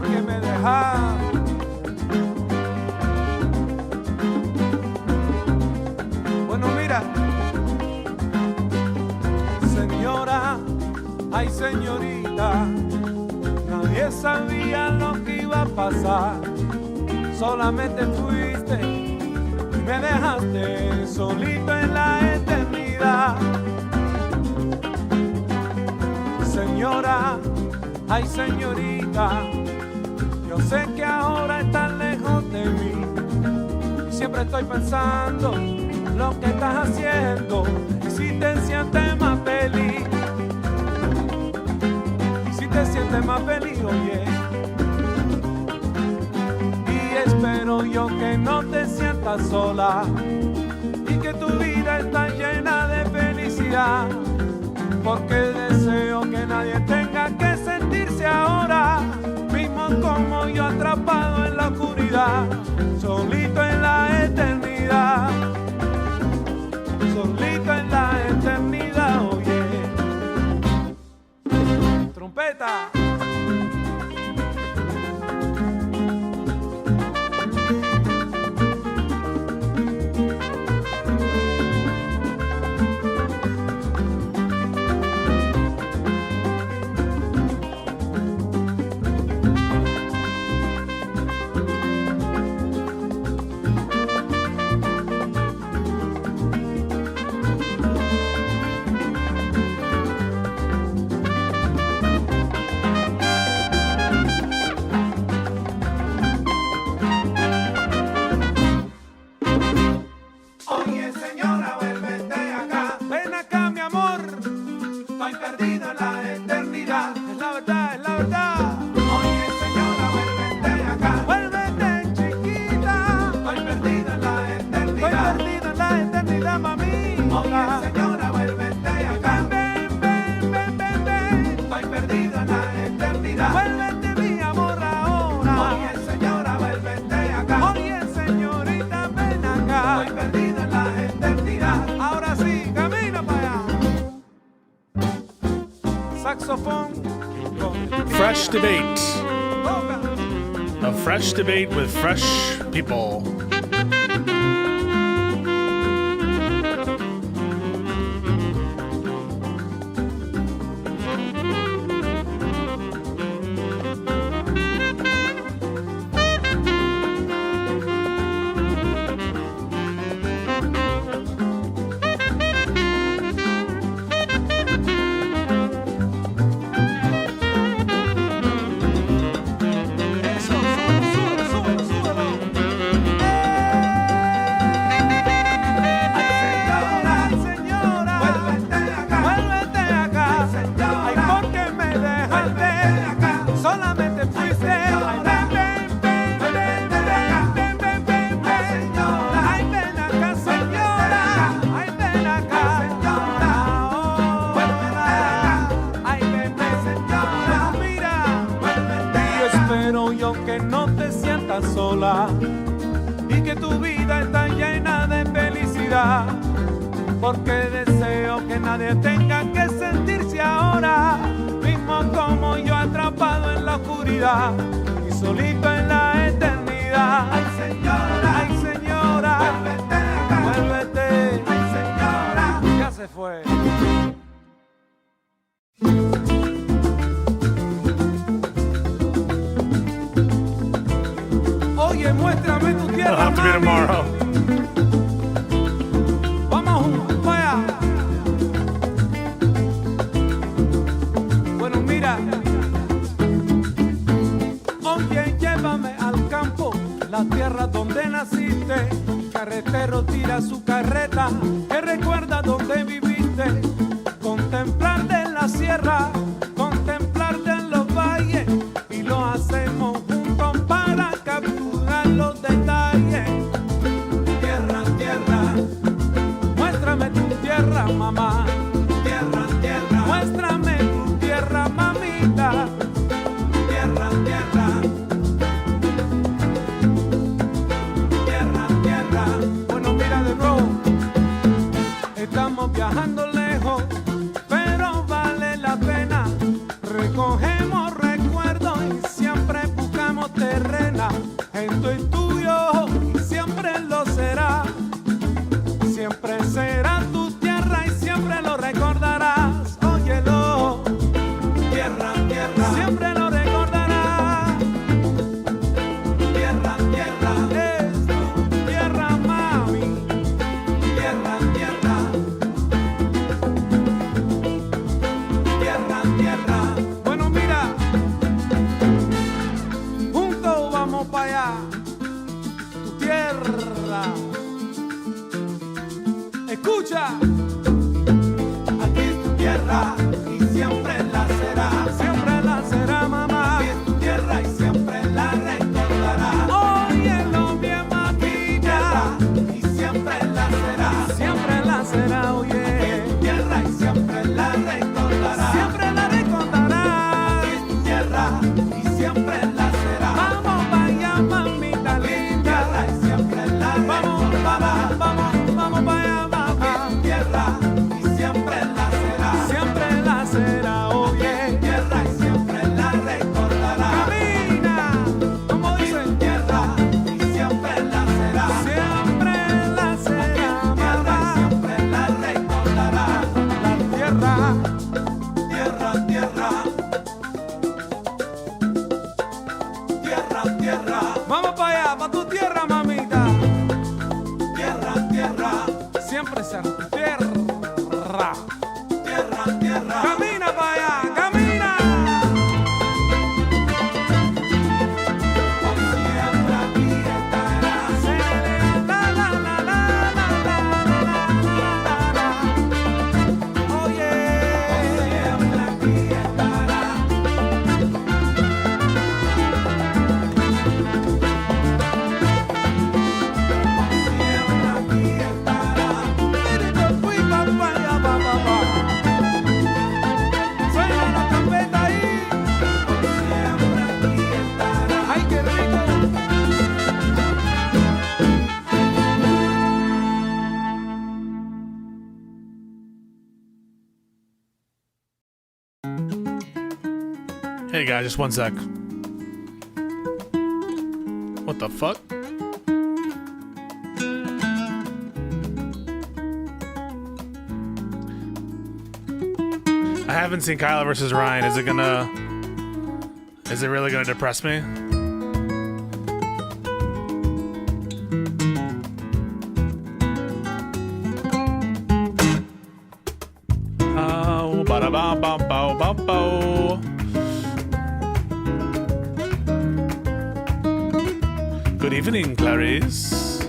por qué me dejaste. Bueno, mira, señora, ay señorita, nadie sabía lo que iba a pasar. Solamente fuiste y me dejaste solito en la eternidad. Señora, ay señorita, yo sé que ahora estás lejos de mí. Siempre estoy pensando lo que estás haciendo y si te sientes más feliz. Y si te sientes más feliz, oye. Y espero yo que no te sientas sola y que tu vida está llena de felicidad. Porque deseo que nadie tenga que sentirse ahora mismo como yo, atrapado en la oscuridad, solito en la eternidad, solito en la eternidad, oye. Trompeta. Fresh debate. A fresh debate with fresh people. Sola y que tu vida está llena de felicidad, porque deseo que nadie tenga que sentirse ahora mismo como yo, atrapado en la oscuridad y solito en la eternidad. Ay señora, vuélvete acá, vuélvete. Ay señora, ya se fue. Oye, muéstrame tu tierra. It'll have to be tomorrow. Vamos allá. Bueno, mira. Oye, llévame al campo, la tierra donde naciste. Carretero tira su carreta, que recuerda donde viviste. Contemplarte en la sierra, contemplarte en los valles, y lo hacemos juntos para capturar los detalles. Tierra, tierra, muéstrame tu tierra, mamá. Tierra, tierra, muéstrame tu tierra, mamita. Tierra, tierra, tierra, tierra. Bueno, mira de bro, estamos viajando lejos, pero vale la pena. Recogemos recuerdos y siempre buscamos Hey guys, just one sec. What the fuck? I haven't seen Kyla versus Ryan. Is it really gonna depress me? Oh, ba-da-ba-ba-ba-ba-ba. Good evening, Clarice.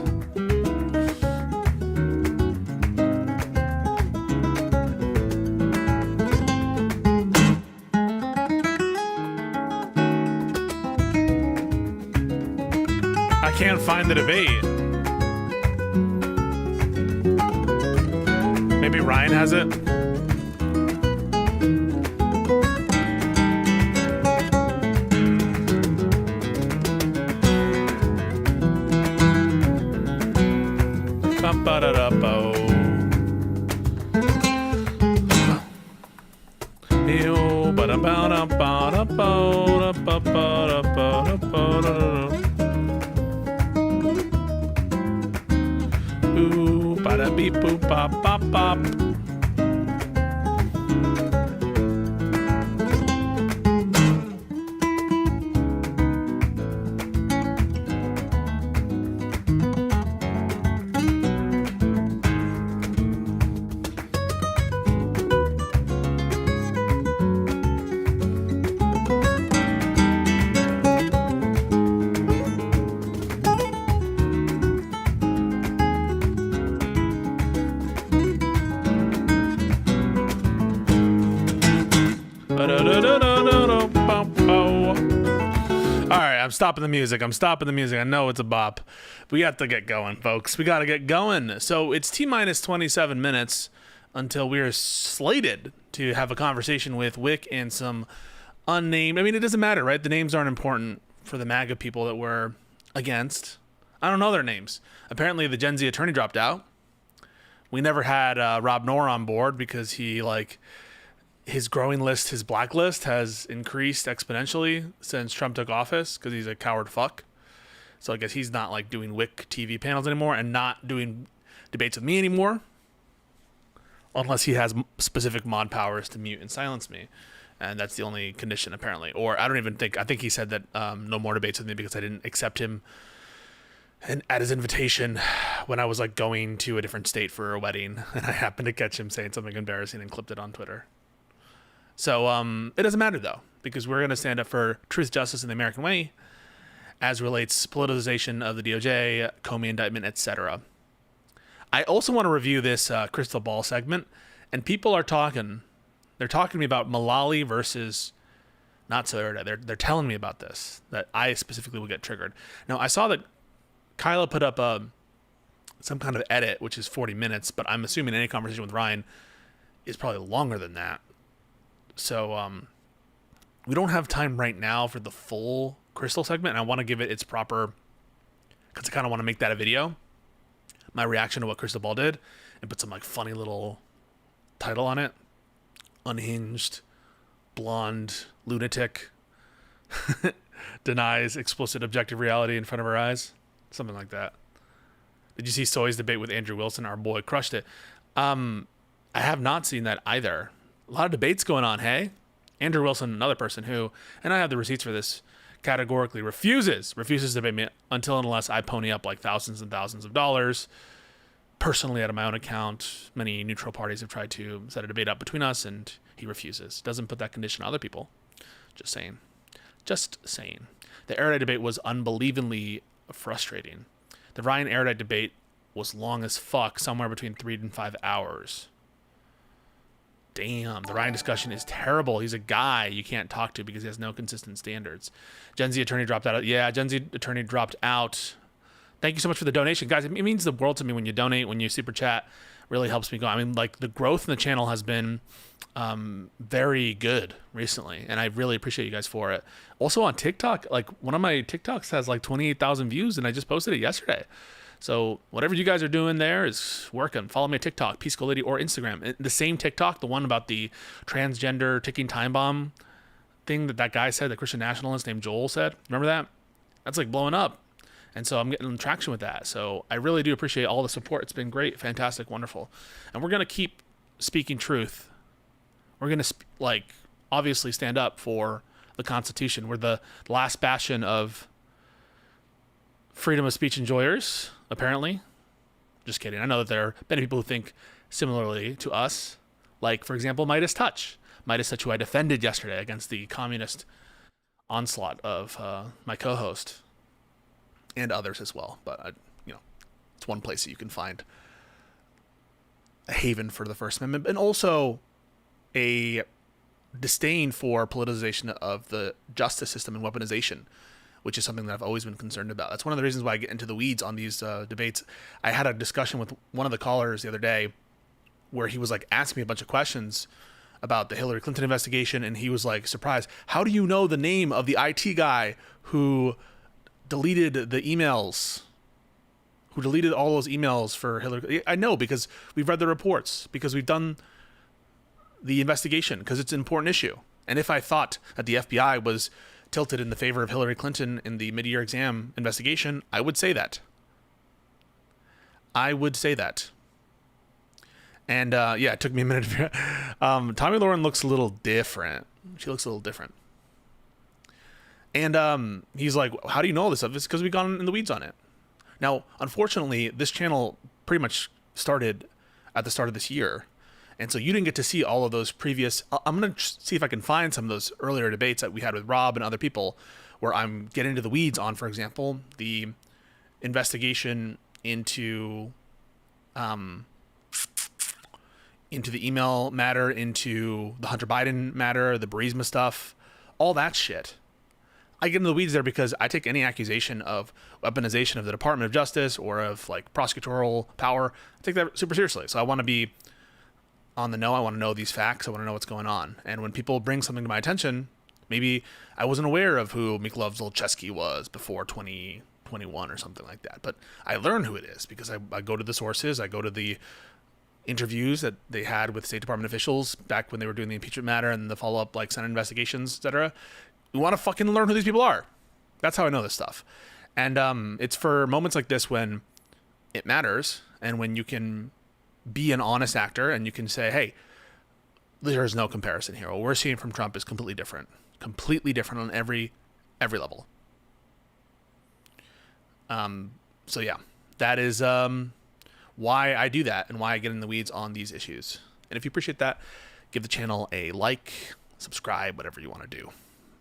I can't find the debate. Maybe Ryan has it. Ooh, bada beep boop bop bop bop. Alright, I'm stopping the music. I know it's a bop. We have to get going, folks. We got to get going. So it's T-minus 27 minutes until we are slated to have a conversation with Wick and some unnamed. I mean, it doesn't matter, right? The names aren't important for the MAGA people that we're against. I don't know their names. Apparently, the Gen Z attorney dropped out. We never had Rob Noor on board because he, his growing list, his blacklist has increased exponentially since Trump took office because he's a coward fuck. So I guess he's not doing WIC TV panels anymore and not doing debates with me anymore. Unless he has specific mod powers to mute and silence me. And that's the only condition apparently. Or I think he said that no more debates with me because I didn't accept him at his invitation when I was going to a different state for a wedding. And I happened to catch him saying something embarrassing and clipped it on Twitter. So it doesn't matter, though, because we're going to stand up for truth, justice, and the American way as relates politicization of the DOJ, Comey indictment, etc. I also want to review this crystal ball segment, and people are talking. They're talking to me about Mullally versus not Toyota. They're telling me about this, that I specifically will get triggered. Now, I saw that Kyla put up some kind of edit, which is 40 minutes, but I'm assuming any conversation with Ryan is probably longer than that. So we don't have time right now for the full crystal segment, and I want to give it its proper, because I kind of want to make that a video, my reaction to what Crystal Ball did, and put some funny little title on it. Unhinged, blonde, lunatic, denies explicit objective reality in front of her eyes. Something like that. Did you see Soy's debate with Andrew Wilson? Our boy crushed it. I have not seen that either. A lot of debates going on, hey? Andrew Wilson, another person who, and I have the receipts for this, categorically refuses to debate me until and unless I pony up thousands and thousands of dollars. Personally, out of my own account, many neutral parties have tried to set a debate up between us, and he refuses. Doesn't put that condition on other people. Just saying. The Erudite debate was unbelievably frustrating. The Ryan Erudite debate was long as fuck, somewhere between 3 and 5 hours. Damn, the Ryan discussion is terrible. He's a guy you can't talk to because he has no consistent standards. Gen Z attorney dropped out. Yeah, Gen Z attorney dropped out. Thank you so much for the donation. Guys, it means the world to me when you donate, when you super chat. Really helps me go. I mean, the growth in the channel has been very good recently, and I really appreciate you guys for it. Also on TikTok, one of my TikToks has 28,000 views, and I just posted it yesterday. So whatever you guys are doing there is working. Follow me on TikTok, Pisco Lady, or Instagram. The same TikTok, the one about the transgender ticking time bomb thing that guy said, the Christian nationalist named Joel said. Remember that? That's like blowing up. And so I'm getting traction with that. So I really do appreciate all the support. It's been great, fantastic, wonderful. And we're going to keep speaking truth. We're going to obviously stand up for the Constitution. We're the last bastion of freedom of speech enjoyers, apparently. Just kidding. I know that there are many people who think similarly to us. Like, for example, Midas Touch. Midas Touch, who I defended yesterday against the communist onslaught of my co-host and others as well. But, it's one place that you can find a haven for the First Amendment, and also a disdain for politicization of the justice system and weaponization, which is something that I've always been concerned about. That's one of the reasons why I get into the weeds on these debates. I had a discussion with one of the callers the other day where he was like asking me a bunch of questions about the Hillary Clinton investigation, and he was like surprised. How do you know the name of the IT guy who deleted the emails? Who deleted all those emails for Hillary? I know, because we've read the reports, because we've done the investigation, because it's an important issue. And if I thought that the FBI was tilted in the favor of Hillary Clinton in the mid-year exam investigation, I would say that. And it took me a minute to Tommy Lauren looks a little different. She looks a little different. And he's like, how do you know all this stuff? It's because we've gone in the weeds on it. Now, unfortunately, this channel pretty much started at the start of this year. And so you didn't get to see all of those previous... I'm going to see if I can find some of those earlier debates that we had with Rob and other people where I'm getting into the weeds on, for example, the investigation into the email matter, into the Hunter Biden matter, the Burisma stuff, all that shit. I get into the weeds there because I take any accusation of weaponization of the Department of Justice or of prosecutorial power, I take that super seriously. So I want to be on the know. I want to know these facts. I want to know what's going on. And when people bring something to my attention, maybe I wasn't aware of who Miklov Zlochevsky was before 2021 or something like that. But I learn who it is because I go to the sources. I go to the interviews that they had with State Department officials back when they were doing the impeachment matter and the follow-up Senate investigations, etc. We want to fucking learn who these people are. That's how I know this stuff. And it's for moments like this when it matters and when you can be an honest actor and you can say, hey, there's no comparison here. What we're seeing from Trump is completely different on every level. So yeah, that is why I do that and why I get in the weeds on these issues. And if you appreciate that, give the channel a like, subscribe, whatever you want to do.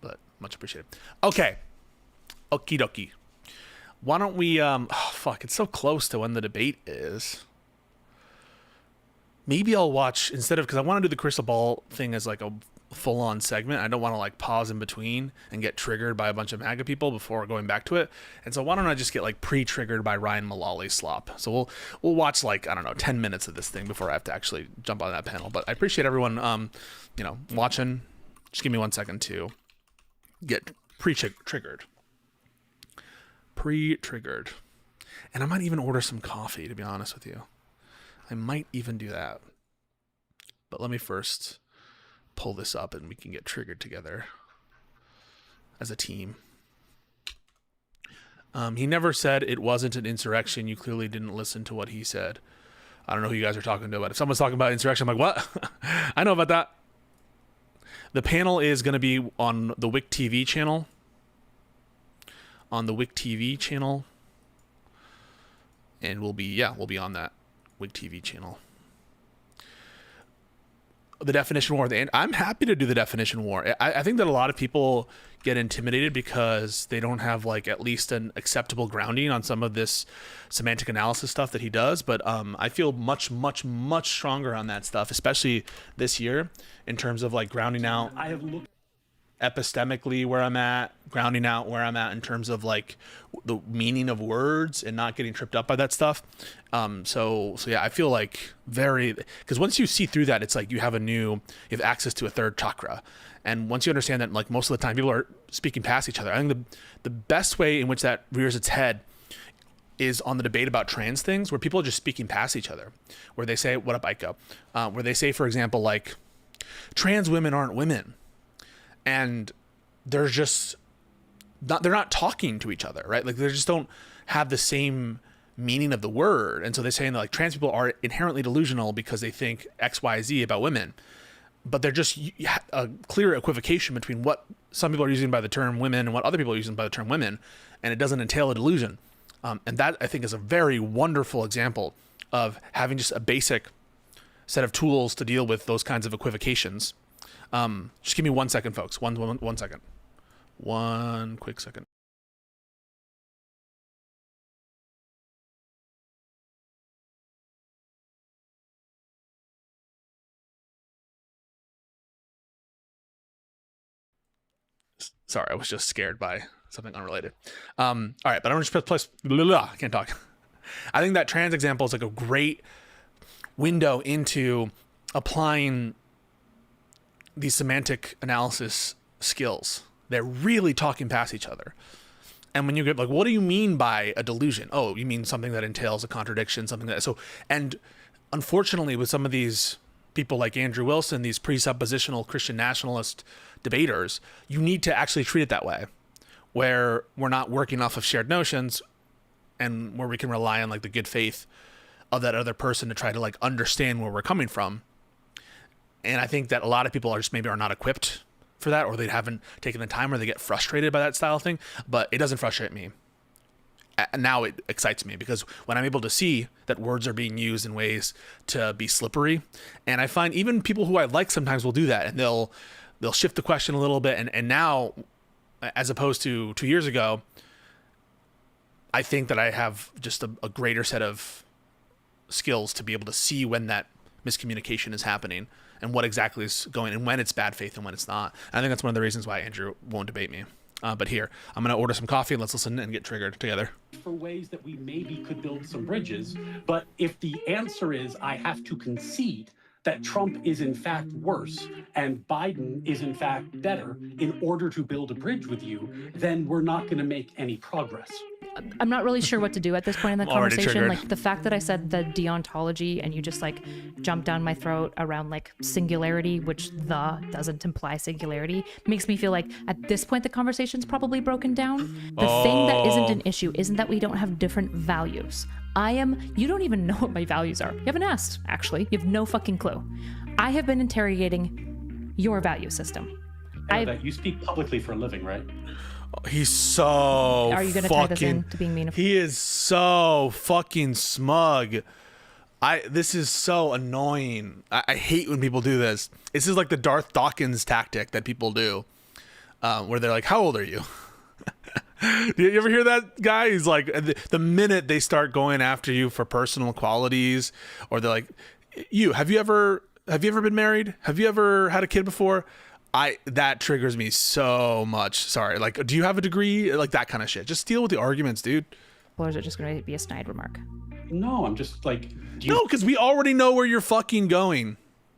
But much appreciated. Okay. Okie dokie. Why don't we, it's so close to when the debate is. Maybe I'll watch, instead of, because I want to do the crystal ball thing as a full-on segment. I don't want to pause in between and get triggered by a bunch of MAGA people before going back to it. And so why don't I just get pre-triggered by Ryan Mullally's slop? So we'll watch 10 minutes of this thing before I have to actually jump on that panel. But I appreciate everyone, watching. Just give me 1 second to get pre-triggered. And I might even order some coffee, to be honest with you. I might even do that. But let me first pull this up and we can get triggered together as a team. He never said it wasn't an insurrection. You clearly didn't listen to what he said. I don't know who you guys are talking to, but if someone's talking about insurrection, I'm like, what? I know about that. The panel is going to be on the WIC TV channel. And we'll be on that WIC TV channel. The definition war. I'm happy to do the definition war. I think that a lot of people get intimidated because they don't have at least an acceptable grounding on some of this semantic analysis stuff that he does. But I feel much, much, much stronger on that stuff, especially this year in terms of grounding out. I have looked epistemically where I'm at, grounding out where I'm at in terms of the meaning of words and not getting tripped up by that stuff. So yeah, I feel because once you see through that, it's you have access to a third chakra. And once you understand that most of the time people are speaking past each other, I think the best way in which that rears its head is on the debate about trans things where people are just speaking past each other, where they say, what up, Iko? Where they say, for example, trans women aren't women. and they're just they're not talking to each other, right? Like they just don't have the same meaning of the word. And so they're saying that like trans people are inherently delusional because they think XYZ about women, but they're just a clear equivocation between what some people are using by the term women and what other people are using by the term women. And it doesn't entail a delusion. And that I think is a very wonderful example of having just a basic set of tools to deal with those kinds of equivocations. Just give me 1 second, folks. One second. One quick second. Sorry, I was just scared by something unrelated. All right, but I'm just press I can't talk. I think that trans example is like a great window into applying these semantic analysis skills. They're really talking past each other. And when you get like, what do you mean by a delusion? Oh, you mean something that entails a contradiction, something that, so, and unfortunately with some of these people like Andrew Wilson, these presuppositional Christian nationalist debaters, you need to actually treat it that way, where we're not working off of shared notions and where we can rely on like the good faith of that other person to try to like understand where we're coming from. And I think that a lot of people are just maybe are not equipped for that, or they haven't taken the time, or they get frustrated by that style of thing. But it doesn't frustrate me. Now it excites me because when I'm able to see that words are being used in ways to be slippery, and I find even people who I like sometimes will do that, and they'll shift the question a little bit. And now, as opposed to 2 years ago, I think that I have just a greater set of skills to be able to see when that miscommunication is happening and what exactly is going, and when it's bad faith and when it's not. And I think that's one of the reasons why Andrew won't debate me. But here, I'm going to order some coffee and let's listen and get triggered together. For ways that we maybe could build some bridges, but if the answer is I have to concede that Trump is in fact worse and Biden is in fact better in order to build a bridge with you, then we're not going to make any progress. I'm not really sure what to do at this point in the Already conversation. triggered. Like the fact that I said the deontology and you just like jumped down my throat around like singularity, which the doesn't imply singularity, makes me feel like at this point the conversation's probably broken down. The thing that isn't an issue isn't that we don't have different values. You don't even know what my values are. You haven't asked, actually. You have no fucking clue. I have been interrogating your value system. You speak publicly for a living, right? He's so Are you going to tie this in to being mean? He is so fucking smug. This is so annoying. I hate when people do this. This is like the Darth Dawkins tactic that people do, where they're like, how old are you? Do you ever hear that guy? He's like, the minute they start going after you for personal qualities, or they're like, have you ever been married? Have you ever had a kid before? That triggers me so much. Sorry. Like, do you have a degree? Like that kind of shit. Just deal with the arguments, dude. Or is it just going to be a snide remark? No, I'm just like... No, because we already know where you're fucking going.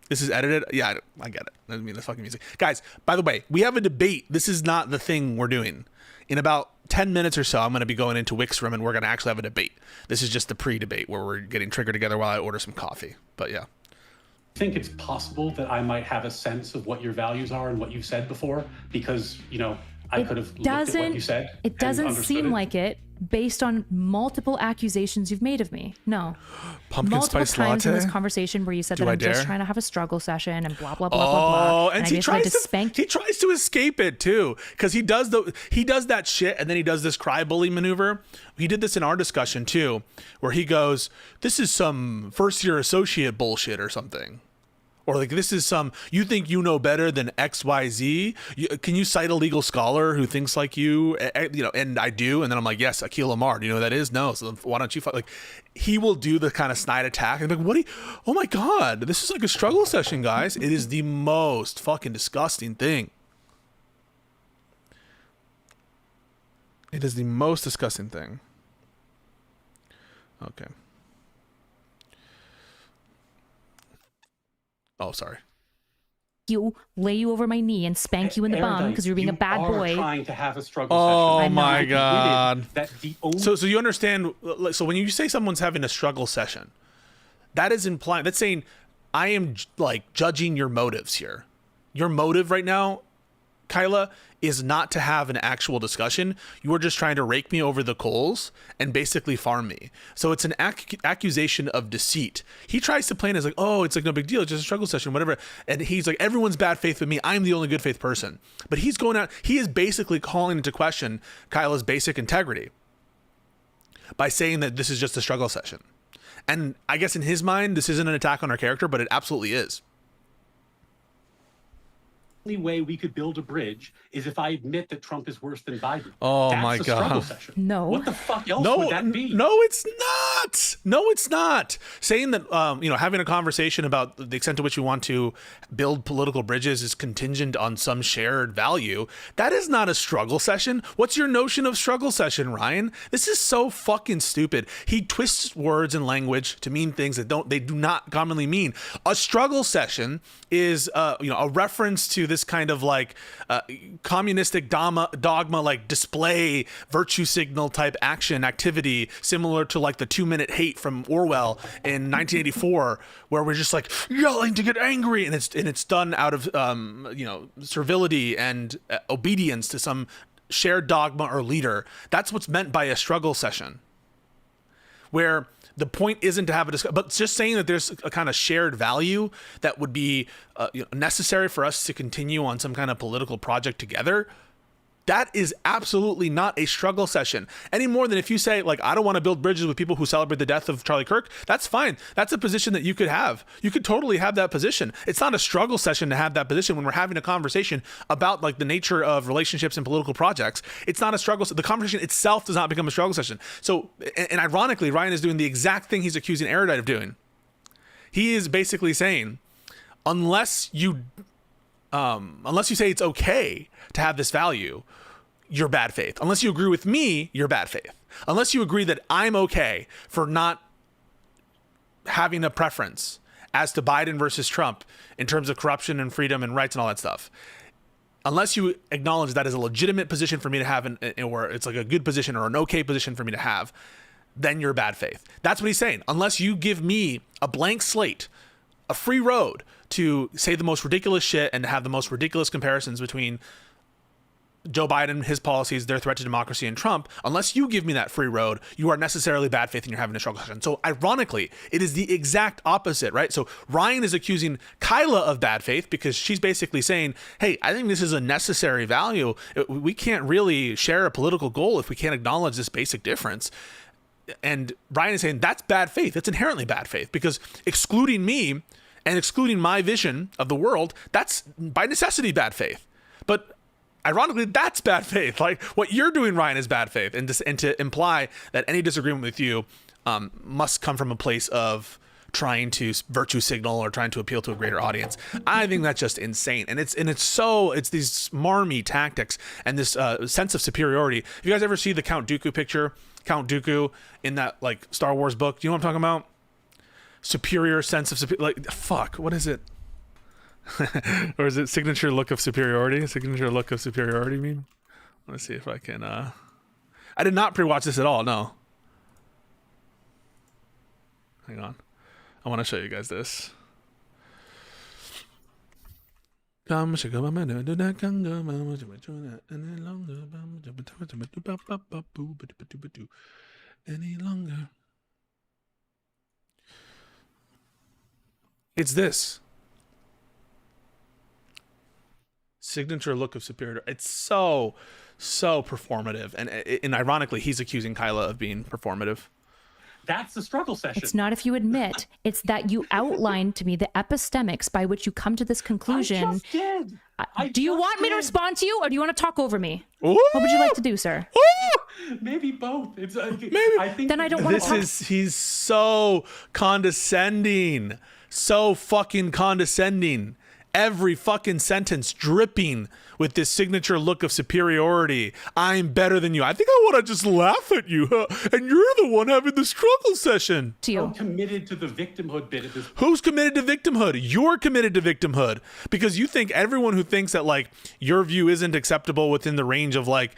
This is edited? Yeah, I get it. I mean, the fucking music. Guys, by the way, we have a debate. This is not the thing we're doing. In about 10 minutes or so, I'm going to be going into Wick's room and we're going to actually have a debate. This is just the pre-debate where we're getting triggered together while I order some coffee. But yeah. I think it's possible that I might have a sense of what your values are and what you've said before, because, I could have looked at what you said. It doesn't seem like it based on multiple accusations you've made of me. No. Pumpkin multiple spice times latte? in this conversation where you said that I'm just trying to have a struggle session and blah, blah, blah, blah, blah. And he tries to escape it too. Because he does that shit and then he does this cry bully maneuver. He did this in our discussion too, where he goes, this is some first year associate bullshit or something. Or like, this is you think you know better than XYZ? Can you cite a legal scholar who thinks like you? And I do. And then I'm like, yes, Akil Amar. Do you know who that is? No. So why don't you fight? Like, he will do the kind of snide attack. And I'm like, oh my God, this is like a struggle session, guys. It is the most fucking disgusting thing. It is the most disgusting thing. Okay. Oh, sorry. Lay you over my knee and spank you in the bum because you're being a bad boy. Trying to have a struggle session. Oh my God. So you understand, so when you say someone's having a struggle session, that is implying, that's saying I am like judging your motives here. Your motive right now Kyla, is not to have an actual discussion. You are just trying to rake me over the coals and basically farm me. So it's an accusation of deceit. He tries to play it as like, oh, it's like no big deal, it's just a struggle session, whatever. And he's like, everyone's bad faith with me. I'm the only good faith person. But he's going out, he is basically calling into question Kyla's basic integrity by saying that this is just a struggle session. And I guess in his mind, this isn't an attack on our character, but it absolutely is. Only way we could build a bridge is if I admit that Trump is worse than Biden. Oh, That's my a struggle God. session. No. What the fuck else would that be? No, it's not. No, it's not. Saying that, having a conversation about the extent to which we want to build political bridges is contingent on some shared value. That is not a struggle session. What's your notion of struggle session, Ryan? This is so fucking stupid. He twists words and language to mean things that they do not commonly mean. A struggle session is, a reference to this kind of like communistic dogma, like display virtue signal type action activity, similar to like the 2-minute hate from Orwell in 1984, where we're just like yelling to get angry, and it's done out of servility and obedience to some shared dogma or leader. That's what's meant by a struggle session, where the point isn't to have a discussion, but just saying that there's a kind of shared value that would be necessary for us to continue on some kind of political project together. That is absolutely not a struggle session, any more than if you say, like, I don't want to build bridges with people who celebrate the death of Charlie Kirk. That's fine. That's a position that you could have. You could totally have that position. It's not a struggle session to have that position when we're having a conversation about like the nature of relationships and political projects. It's not a struggle. The conversation itself does not become a struggle session. So, and ironically, Ryan is doing the exact thing he's accusing Erudite of doing. He is basically saying, unless you say it's okay to have this value, you're bad faith. Unless you agree with me, you're bad faith. Unless you agree that I'm okay for not having a preference as to Biden versus Trump in terms of corruption and freedom and rights and all that stuff. Unless you acknowledge that is a legitimate position for me to have, or it's like a good position or an okay position for me to have, then you're bad faith. That's what he's saying. Unless you give me a blank slate, a free road to say the most ridiculous shit and to have the most ridiculous comparisons between Joe Biden, his policies, their threat to democracy, and Trump, unless you give me that free road, you are necessarily bad faith and you're having a struggle session. So ironically, it is the exact opposite, right? So Ryan is accusing Kyla of bad faith because she's basically saying, hey, I think this is a necessary value. We can't really share a political goal if we can't acknowledge this basic difference. And Ryan is saying that's bad faith. It's inherently bad faith because excluding me and excluding my vision of the world, that's by necessity bad faith. But ironically, that's bad faith. Like what you're doing, Ryan, is bad faith. And to imply that any disagreement with you must come from a place of trying to virtue signal or trying to appeal to a greater audience. I think that's just insane. And it's these smarmy tactics and this sense of superiority. If you guys ever see the Count Dooku picture, Count Dooku in that like Star Wars book, do you know what I'm talking about? Superior sense of what is it? Or is it signature look of superiority? Signature look of superiority meme? Let's see if I can I did not pre-watch this at all, no. Hang on. I want to show you guys this. Any longer. It's this. Signature look of superior. It's so performative. And ironically, he's accusing Kyla of being performative. That's the struggle session. It's not if you admit. It's that you outlined to me the epistemics by which you come to this conclusion. I just did. Do you want me to respond to you, or do you want to talk over me? Ooh! What would you like to do, sir? Maybe both. It's Maybe. I think Then I don't want to talk. He's so condescending. So fucking condescending. Every fucking sentence dripping with this signature look of superiority. I'm better than you. I think I want to just laugh at you, huh? And you're the one having the struggle session. To you. I'm committed to the victimhood bit at this point. Who's committed to victimhood? You're committed to victimhood because you think everyone who thinks that like your view isn't acceptable within the range of like,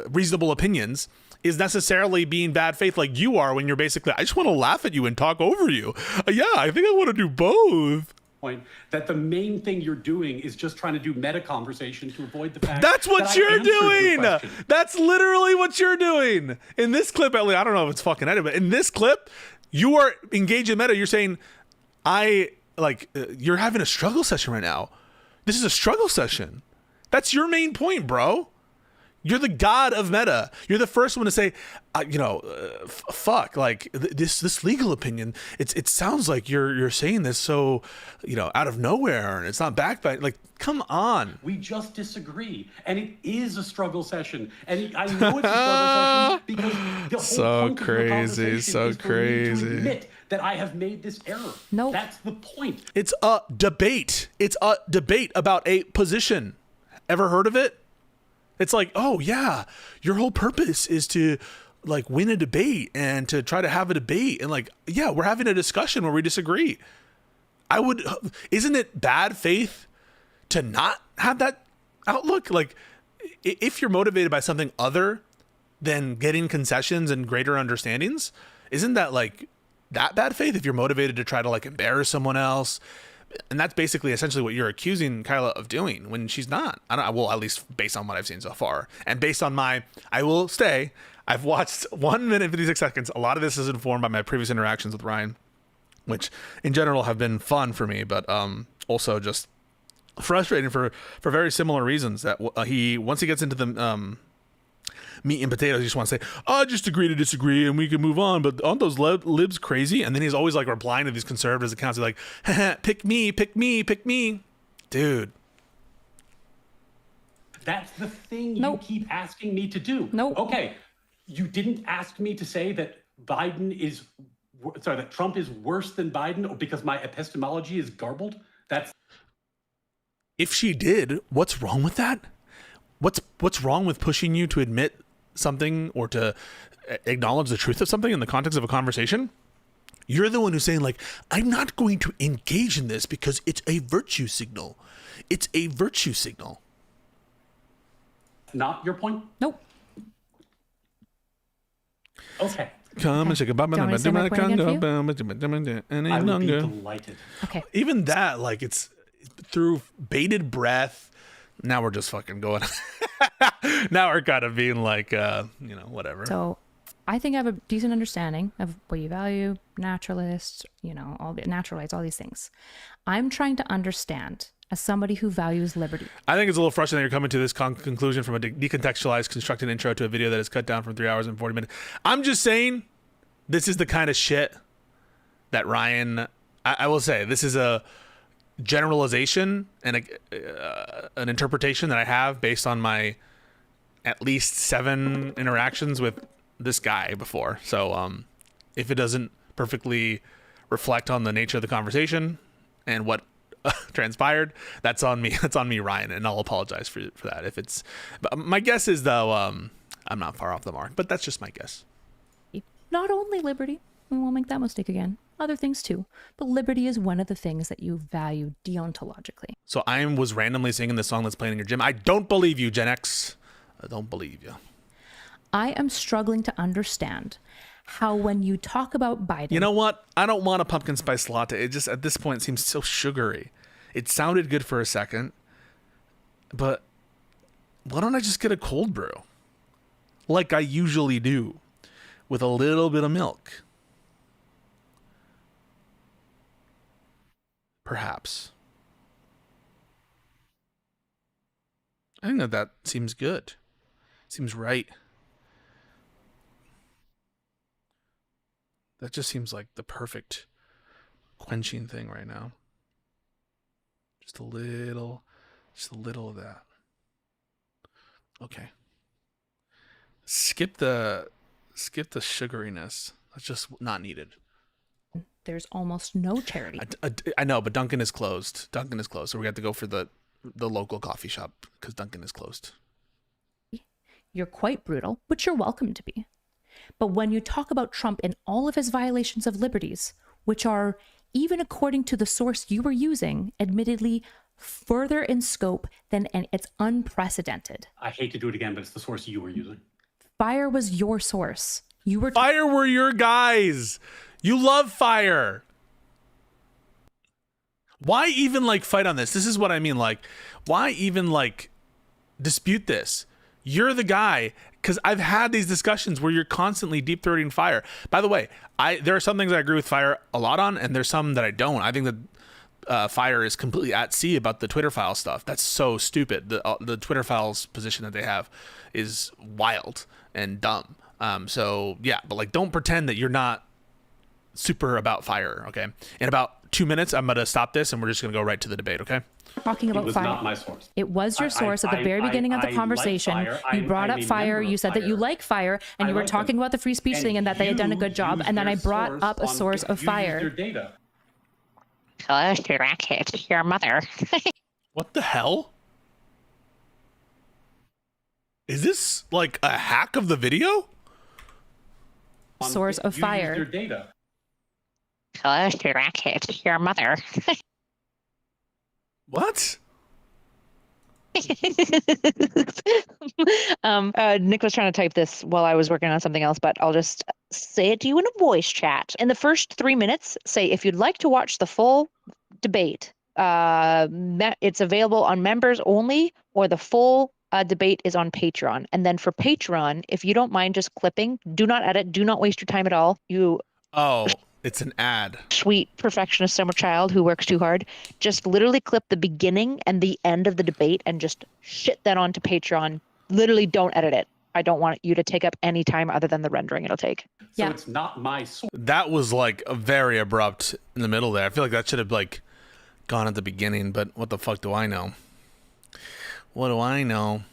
reasonable opinions is necessarily being bad faith like you are when you're basically, I just want to laugh at you and talk over you. Yeah, I think I want to do both. point that the main thing you're doing is just trying to do meta conversation to avoid the fact That's what that you're I answered your doing. question. That's literally what you're doing. In this clip, at least, I don't know if it's fucking edited, but in this clip, you are engaged in meta. You're saying, you're having a struggle session right now. This is a struggle session. That's your main point, bro. You're the god of meta. You're the first one to say, fuck, like this legal opinion. It sounds like you're saying this so, out of nowhere, and it's not backed by. Like, come on. We just disagree, and it is a struggle session. And I know it's a struggle session because the whole So point of your crazy, conversation so is for me crazy. to admit that I have made this error. No. That's the point. It's a debate. It's a debate about a position. Ever heard of it? It's like, oh yeah, your whole purpose is to like win a debate and to try to have a debate. And like, yeah, we're having a discussion where we disagree. Isn't it bad faith to not have that outlook? Like, if you're motivated by something other than getting concessions and greater understandings, isn't that like that bad faith if you're motivated to try to like embarrass someone else? And that's basically essentially what you're accusing Kyla of doing when she's not. Well, at least based on what I've seen so far. And based on I've watched 1 minute, 56 seconds. A lot of this is informed by my previous interactions with Ryan, which in general have been fun for me, but also just frustrating for very similar reasons. That once he gets into the meat and potatoes, you just want to say, oh, just agree to disagree and we can move on, but aren't those libs crazy? And then he's always like replying to these conservatives accounts. He's like, pick me, pick me, pick me. Dude. That's the thing Nope. you keep asking me to do. Nope. Okay, you didn't ask me to say that that Trump is worse than Biden because my epistemology is garbled. If she did, what's wrong with that? What's wrong with pushing you to admit something or to acknowledge the truth of something in the context of a conversation? You're the one who's saying like, I'm not going to engage in this because it's a virtue signal. It's a virtue signal. Not your point? Nope. Okay. Come and shake a bum Do you want me to say my point again I would be delighted. Okay. Even that, like, it's through bated breath. Now we're just fucking going. Now we're kind of being like, whatever. So I think I have a decent understanding of what you value, naturalists, all the naturalites, all these things. I'm trying to understand as somebody who values liberty. I think it's a little frustrating that you're coming to this conclusion from a decontextualized, constructed intro to a video that is cut down from 3 hours and 40 minutes. I'm just saying, this is the kind of shit that Ryan, I will say, this is a generalization and an interpretation that I have based on my at least 7 interactions with this guy before. So if it doesn't perfectly reflect on the nature of the conversation and what transpired, that's on me. That's on me, Ryan, and I'll apologize for that. If it's, but my guess is though, I'm not far off the mark, but that's just my guess. Not only liberty, we won't make that mistake again. Other things too, but liberty is one of the things that you value deontologically. So I was randomly singing the song that's playing in your gym. I don't believe you, Gen X. I don't believe you. I am struggling to understand how when you talk about Biden... You know what? I don't want a pumpkin spice latte. It just, at this point, seems so sugary. It sounded good for a second, but why don't I just get a cold brew? Like I usually do, with a little bit of milk. Perhaps. I think that seems good. Seems right. That just seems like the perfect quenching thing right now. Just a little of that. Okay. Skip the sugariness. That's just not needed. There's almost no charity. I know, but Dunkin' is closed. Dunkin' is closed, so we have to go for the local coffee shop because Dunkin' is closed. You're quite brutal, which you're welcome to be. But when you talk about Trump and all of his violations of liberties, which are, even according to the source you were using, admittedly further in scope than it's unprecedented. I hate to do it again, but it's the source you were using. Fire was your source. You were Fire were your guys. You love Fire. Why even like fight on this? This is what I mean. Like, why even like dispute this? You're the guy, because I've had these discussions where you're constantly deep throating Fire. By the way, there are some things I agree with Fire a lot on, and there's some that I don't. I think that Fire is completely at sea about the Twitter file stuff. That's so stupid. The Twitter files position that they have is wild and dumb. So yeah, but like, don't pretend that you're not super about Fire. Okay, in about 2 minutes, I'm gonna stop this, and we're just gonna go right to the debate. Okay. Talking about It was Fire. not my source. It was your source at the very beginning of the I like conversation. Fire. You brought I'm up a Fire. member You of said that you Fire. like Fire, and I you were like talking them. about the free speech thing and that they had done a good job. And then I brought up a source of Fire. Your data. Close your racket, your mother. What the hell? Is this like a hack of the video? Source of You Fire. used your data. Close your racket, your mother. What? Nick was trying to type this while I was working on something else, but I'll just say it to you in a voice chat. In the first 3 minutes, say if you'd like to watch the full debate, it's available on members only, or the full debate is on Patreon. And then for Patreon, if you don't mind just clipping, do not edit, do not waste your time at all. You It's an ad. sweet perfectionist summer child who works too hard, just literally clip the beginning and the end of the debate and just shit that onto Patreon. Literally don't edit it. I don't want you to take up any time other than the rendering it'll take. So Yeah. it's not my source. That was like very abrupt in the middle there. I feel like that should have like gone at the beginning, but what the fuck do I know? What do I know?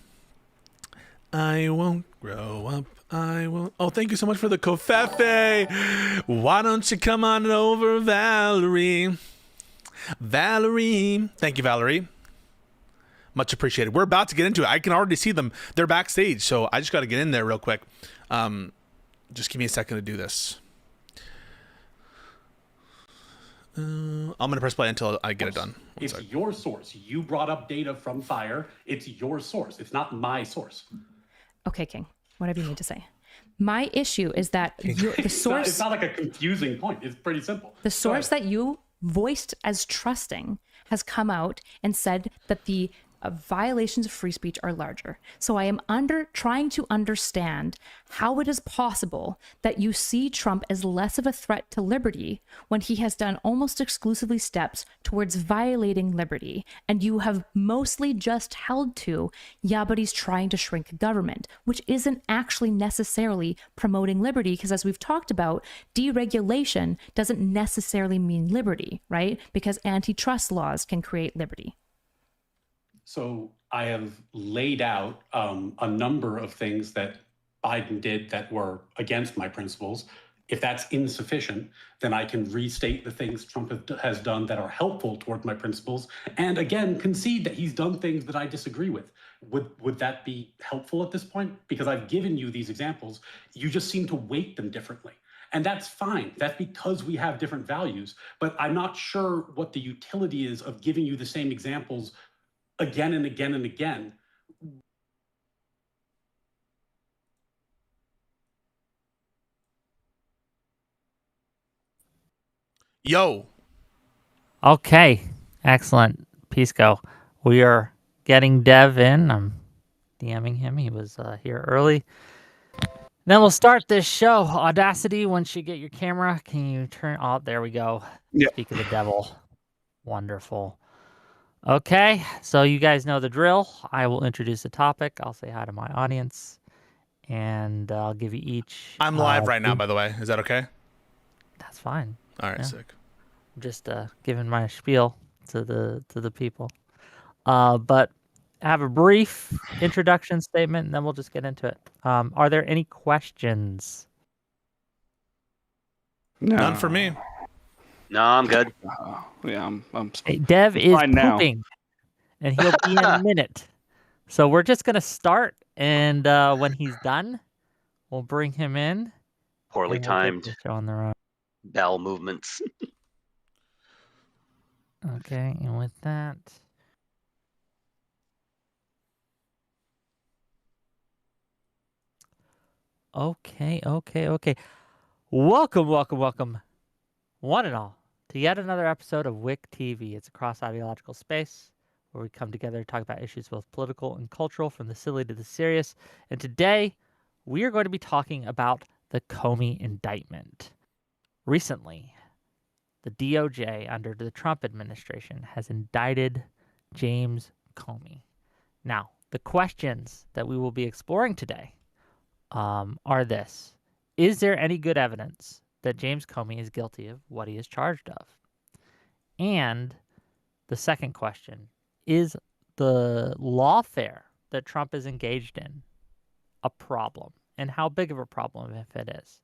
I won't grow up. I won't. Oh, thank you so much for the covfefe. Why don't you come on over, Valerie? Valerie. Thank you, Valerie. Much appreciated. We're about to get into it. I can already see them. They're backstage, so I just got to get in there real quick. Just give me a second to do this. I'm going to press play until I get it done. One It's sec. your source. You brought up data from Fire. It's your source. It's not my source. Okay, King. Whatever you need to say. My issue is that the source. It's not like a confusing point. It's pretty simple. The source that you voiced as trusting has come out and said that the violations of free speech are larger. So I am trying to understand how it is possible that you see Trump as less of a threat to liberty when he has done almost exclusively steps towards violating liberty. And you have mostly just held to, yeah, but he's trying to shrink government, which isn't actually necessarily promoting liberty. Because as we've talked about, deregulation doesn't necessarily mean liberty, right? Because antitrust laws can create liberty. So I have laid out a number of things that Biden did that were against my principles. If that's insufficient, then I can restate the things Trump has done that are helpful toward my principles, and again, concede that he's done things that I disagree with. Would that be helpful at this point? Because I've given you these examples. You just seem to weight them differently. And that's fine. That's because we have different values. But I'm not sure what the utility is of giving you the same examples again and again and again. Yo. Okay, excellent, Pisco. We are getting Dev in. I'm DMing him. He was here early. Then we'll start this show. Audacity, once you get your camera, can you turn... Oh, there we go. Yep. Speak of the devil. Wonderful. Okay, so you guys know the drill. I will introduce the topic. I'll say hi to my audience. And I'll give you each... I'm live right now, by the way. Is that okay? That's fine. All right, Yeah. sick. Just giving my spiel to the people. But have a brief introduction statement, and then we'll just get into it. Are there any questions? No. None for me. No, I'm good. Yeah, I'm Hey, Dev is fine now. pooping, and he'll be in a minute. So we're just gonna start, and when he's done, we'll bring him in. Poorly and we'll get timed the show on the road. bowel movements. Okay, and with that. Okay. Welcome, one and all, to yet another episode of WIC TV. It's a cross-ideological space where we come together to talk about issues both political and cultural, from the silly to the serious. And today, we are going to be talking about the Comey indictment. Recently, the DOJ under the Trump administration has indicted James Comey. Now, the questions that we will be exploring today are this. Is there any good evidence that James Comey is guilty of what he is charged of? And the second question, is the lawfare that Trump is engaged in a problem? And how big of a problem, if it is?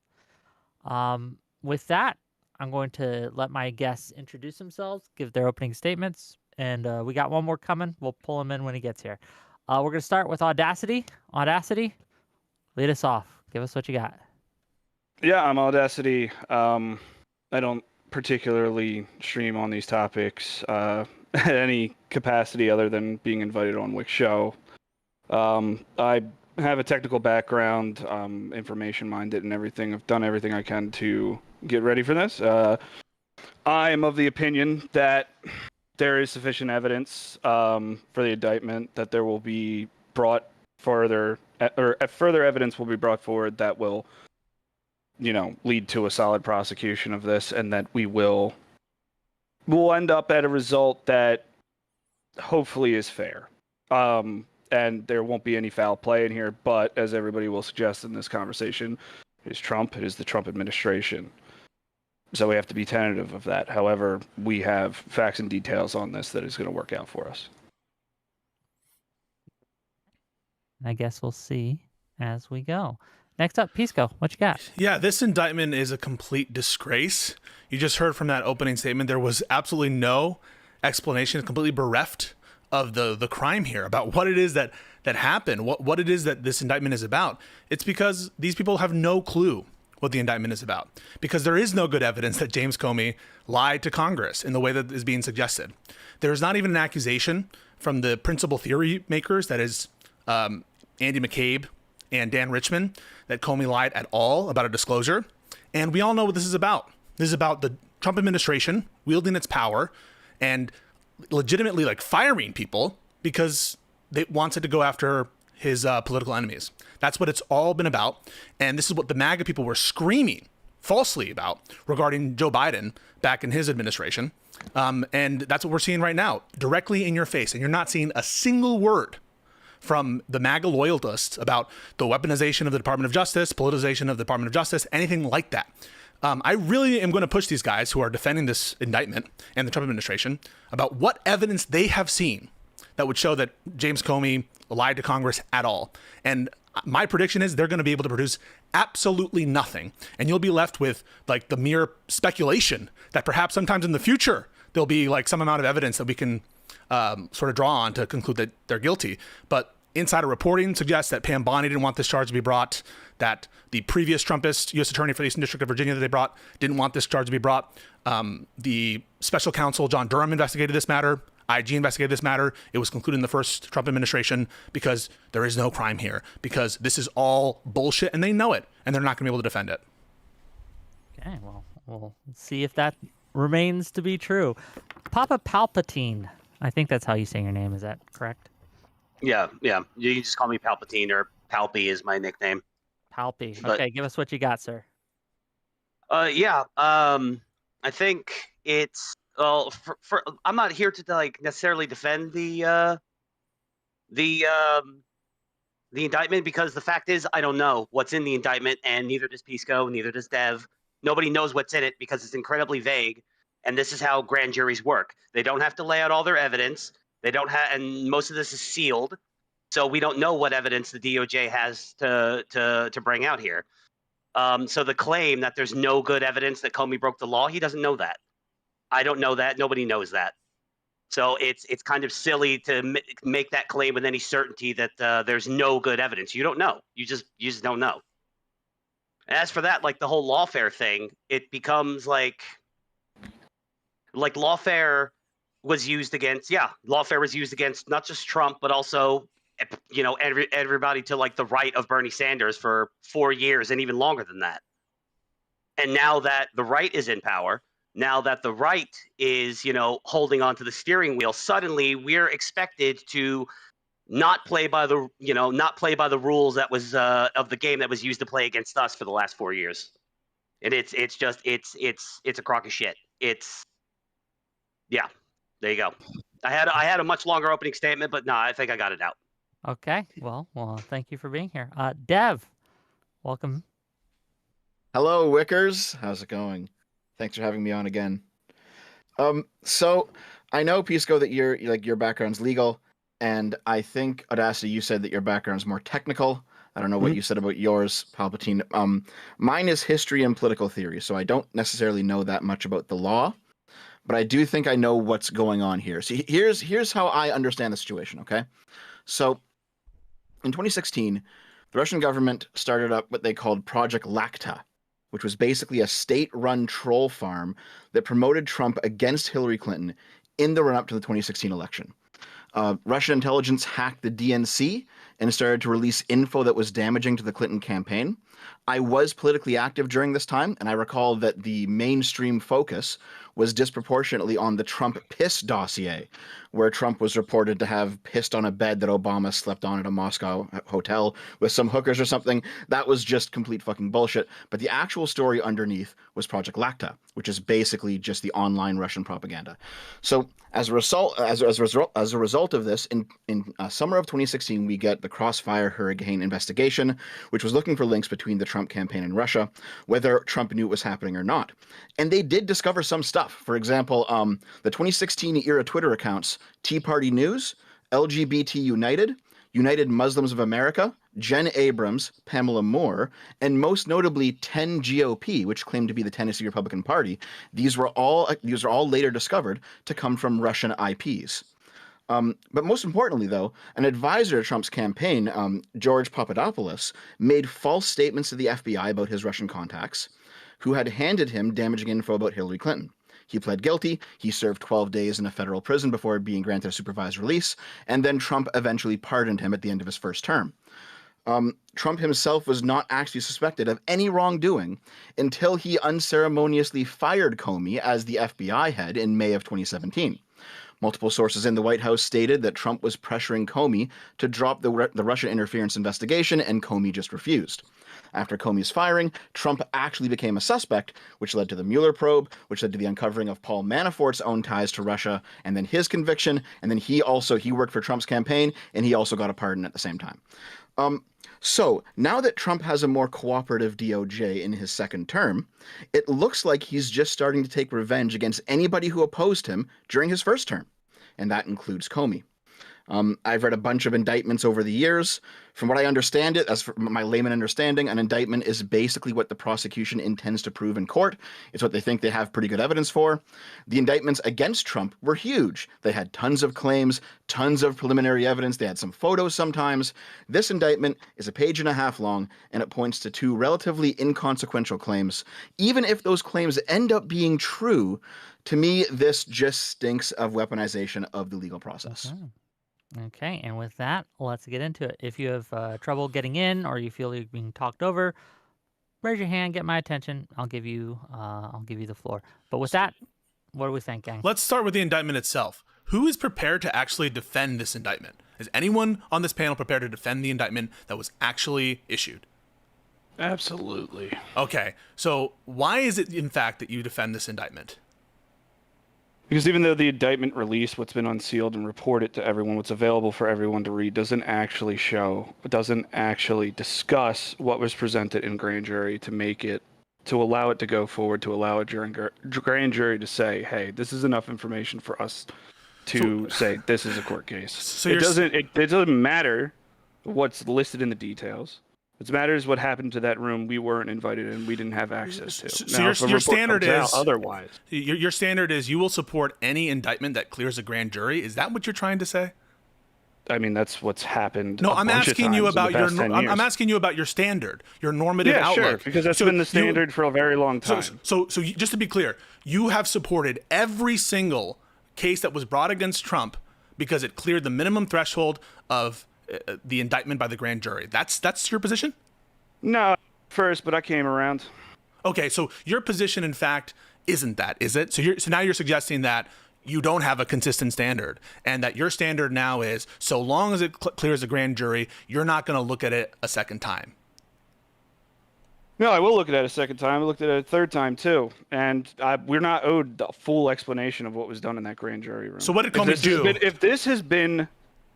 With that, I'm going to let my guests introduce themselves, give their opening statements, and we got one more coming. We'll pull him in when he gets here. We're going to start with Audacity. Audacity, lead us off. Give us what you got. Yeah, I'm Audacity. I don't particularly stream on these topics at any capacity other than being invited on Wick's show. I have a technical background, information-minded and everything. I've done everything I can to get ready for this. I am of the opinion that there is sufficient evidence for the indictment, that there will be brought further evidence will be brought forward that will, lead to a solid prosecution of this, and that we'll end up at a result that hopefully is fair. And there won't be any foul play in here, but as everybody will suggest in this conversation, it is Trump, it is the Trump administration. So we have to be tentative of that. However, we have facts and details on this that is going to work out for us. I guess we'll see as we go. Next up, Pisco, what you got? Yeah, this indictment is a complete disgrace. You just heard from that opening statement, there was absolutely no explanation, completely bereft of the crime here, about what it is that happened, what it is that this indictment is about. It's because these people have no clue what the indictment is about, because there is no good evidence that James Comey lied to Congress in the way that is being suggested. There is not even an accusation from the principal theory makers, that is Andy McCabe and Dan Richman, that Comey lied at all about a disclosure. And we all know what this is about. This is about the Trump administration wielding its power and legitimately firing people because they wanted to go after his political enemies. That's what it's all been about. And this is what the MAGA people were screaming falsely about regarding Joe Biden back in his administration. And that's what we're seeing right now, directly in your face. And you're not seeing a single word from the MAGA loyalists about the weaponization of the Department of Justice, politicization of the Department of Justice, anything like that. I really am going to push these guys who are defending this indictment and the Trump administration about what evidence they have seen that would show that James Comey lied to Congress at all. And my prediction is they're going to be able to produce absolutely nothing. And you'll be left with the mere speculation that perhaps sometimes in the future there'll be some amount of evidence that we can sort of draw on to conclude that they're guilty. But insider reporting suggests that Pam Bondi didn't want this charge to be brought, that the previous Trumpist U.S. Attorney for the Eastern District of Virginia that they brought didn't want this charge to be brought. The special counsel, John Durham, investigated this matter. IG investigated this matter. It was concluded in the first Trump administration because there is no crime here, because this is all bullshit and they know it, and they're not going to be able to defend it. Okay, well, we'll see if that remains to be true. Papa Palpatine, I think that's how you say your name. Is that correct? Yeah. You can just call me Palpatine, or Palpy is my nickname. Palpy. But- Okay, give us what you got, sir. I think it's I'm not here to necessarily defend the indictment, because the fact is I don't know what's in the indictment, and neither does Pisco, neither does Dev. Nobody knows what's in it because it's incredibly vague, and this is how grand juries work. They don't have to lay out all their evidence. They don't have, and most of this is sealed, so we don't know what evidence the DOJ has to bring out here. So the claim that there's no good evidence that Comey broke the law, he doesn't know that. I don't know that. Nobody knows that. So it's kind of silly to make that claim with any certainty that there's no good evidence. You don't know. You just don't know. And as for that, the whole lawfare thing, it becomes like lawfare was used against, lawfare was used against not just Trump, but also, everybody to the right of Bernie Sanders for 4 years and even longer than that. And now that the right is in power, Now that the right is, holding onto the steering wheel, suddenly we're expected to not play by the, not play by the rules that was of the game that was used to play against us for the last 4 years. And it's a crock of shit. Yeah, there you go. I had a much longer opening statement, but no, I think I got it out. Okay. Well, thank you for being here. Dev, welcome. Hello, Wickers. How's it going? Thanks for having me on again. So I know, Pisco, that your background's legal, and I think, Audacity, you said that your background's more technical. I don't know what you said about yours, Palpatine. Mine is history and political theory, so I don't necessarily know that much about the law, but I do think I know what's going on here. See, here's how I understand the situation, okay? So in 2016, the Russian government started up what they called Project Lacta, which was basically a state-run troll farm that promoted Trump against Hillary Clinton in the run-up to the 2016 election. Russian intelligence hacked the DNC and started to release info that was damaging to the Clinton campaign. I was politically active during this time, and I recall that the mainstream focus was disproportionately on the Trump piss dossier, where Trump was reported to have pissed on a bed that Obama slept on at a Moscow hotel with some hookers or something. That was just complete fucking bullshit. But the actual story underneath was Project Lacta, which is basically just the online Russian propaganda. So as a result of this, in summer of 2016, we get the Crossfire Hurricane investigation, which was looking for links between the Trump campaign and Russia, whether Trump knew it was happening or not. And they did discover some stuff. For example, the 2016 era Twitter accounts, Tea Party News, LGBT United, United Muslims of America, Jen Abrams, Pamela Moore, and most notably 10 GOP, which claimed to be the Tennessee Republican Party. These were all later discovered to come from Russian IPs. But most importantly, though, an advisor to Trump's campaign, George Papadopoulos, made false statements to the FBI about his Russian contacts, who had handed him damaging info about Hillary Clinton. He pled guilty. He served 12 days in a federal prison before being granted a supervised release, and then Trump eventually pardoned him at the end of his first term. Trump himself was not actually suspected of any wrongdoing until he unceremoniously fired Comey as the FBI head in May of 2017. Multiple sources in the White House stated that Trump was pressuring Comey to drop the Russian interference investigation, and Comey just refused. After Comey's firing, Trump actually became a suspect, which led to the Mueller probe, which led to the uncovering of Paul Manafort's own ties to Russia, and then his conviction, and then he worked for Trump's campaign, and he also got a pardon at the same time. So now that Trump has a more cooperative DOJ in his second term, it looks like he's just starting to take revenge against anybody who opposed him during his first term, and that includes Comey. I've read a bunch of indictments over the years. From what I understand it, as for my layman understanding, an indictment is basically what the prosecution intends to prove in court. It's what they think they have pretty good evidence for. The indictments against Trump were huge. They had tons of claims, tons of preliminary evidence. They had some photos sometimes. This indictment is a page and a half long, and it points to two relatively inconsequential claims. Even if those claims end up being true, to me, this just stinks of weaponization of the legal process. Okay, and with that, let's get into it. If you have trouble getting in, or you feel you're being talked over, raise your hand, get my attention. I'll give you the floor. But with that, what do we think, gang? Let's start with the indictment itself. Who is prepared to actually defend this indictment? Is anyone on this panel prepared to defend the indictment that was actually issued? Absolutely. Okay, so why is it, in fact, that you defend this indictment? Because even though the indictment released what's been unsealed and reported to everyone, what's available for everyone to read, doesn't actually discuss what was presented in grand jury to allow it to go forward, to allow a grand jury to say, hey, this is enough information for us to say this is a court case. So it doesn't matter what's listed in the details. What matters what happened to that room we weren't invited in, we didn't have access to. So your standard is otherwise. Your standard is you will support any indictment that clears a grand jury. Is that what you're trying to say? I mean, that's what's happened. No, I'm asking you about I'm asking you about your standard, your normative outlook. Yeah, sure, because that's been the standard for a very long time. So just to be clear, you have supported every single case that was brought against Trump because it cleared the minimum threshold of the indictment by the grand jury. That's your position? No, first, but I came around. Okay, so your position, in fact, isn't that, is it? So now you're suggesting that you don't have a consistent standard, and that your standard now is so long as it clears the grand jury, you're not going to look at it a second time. No, I will look at it a second time. I looked at it a third time too, and we're not owed the full explanation of what was done in that grand jury room. So what did Comey do? If this has been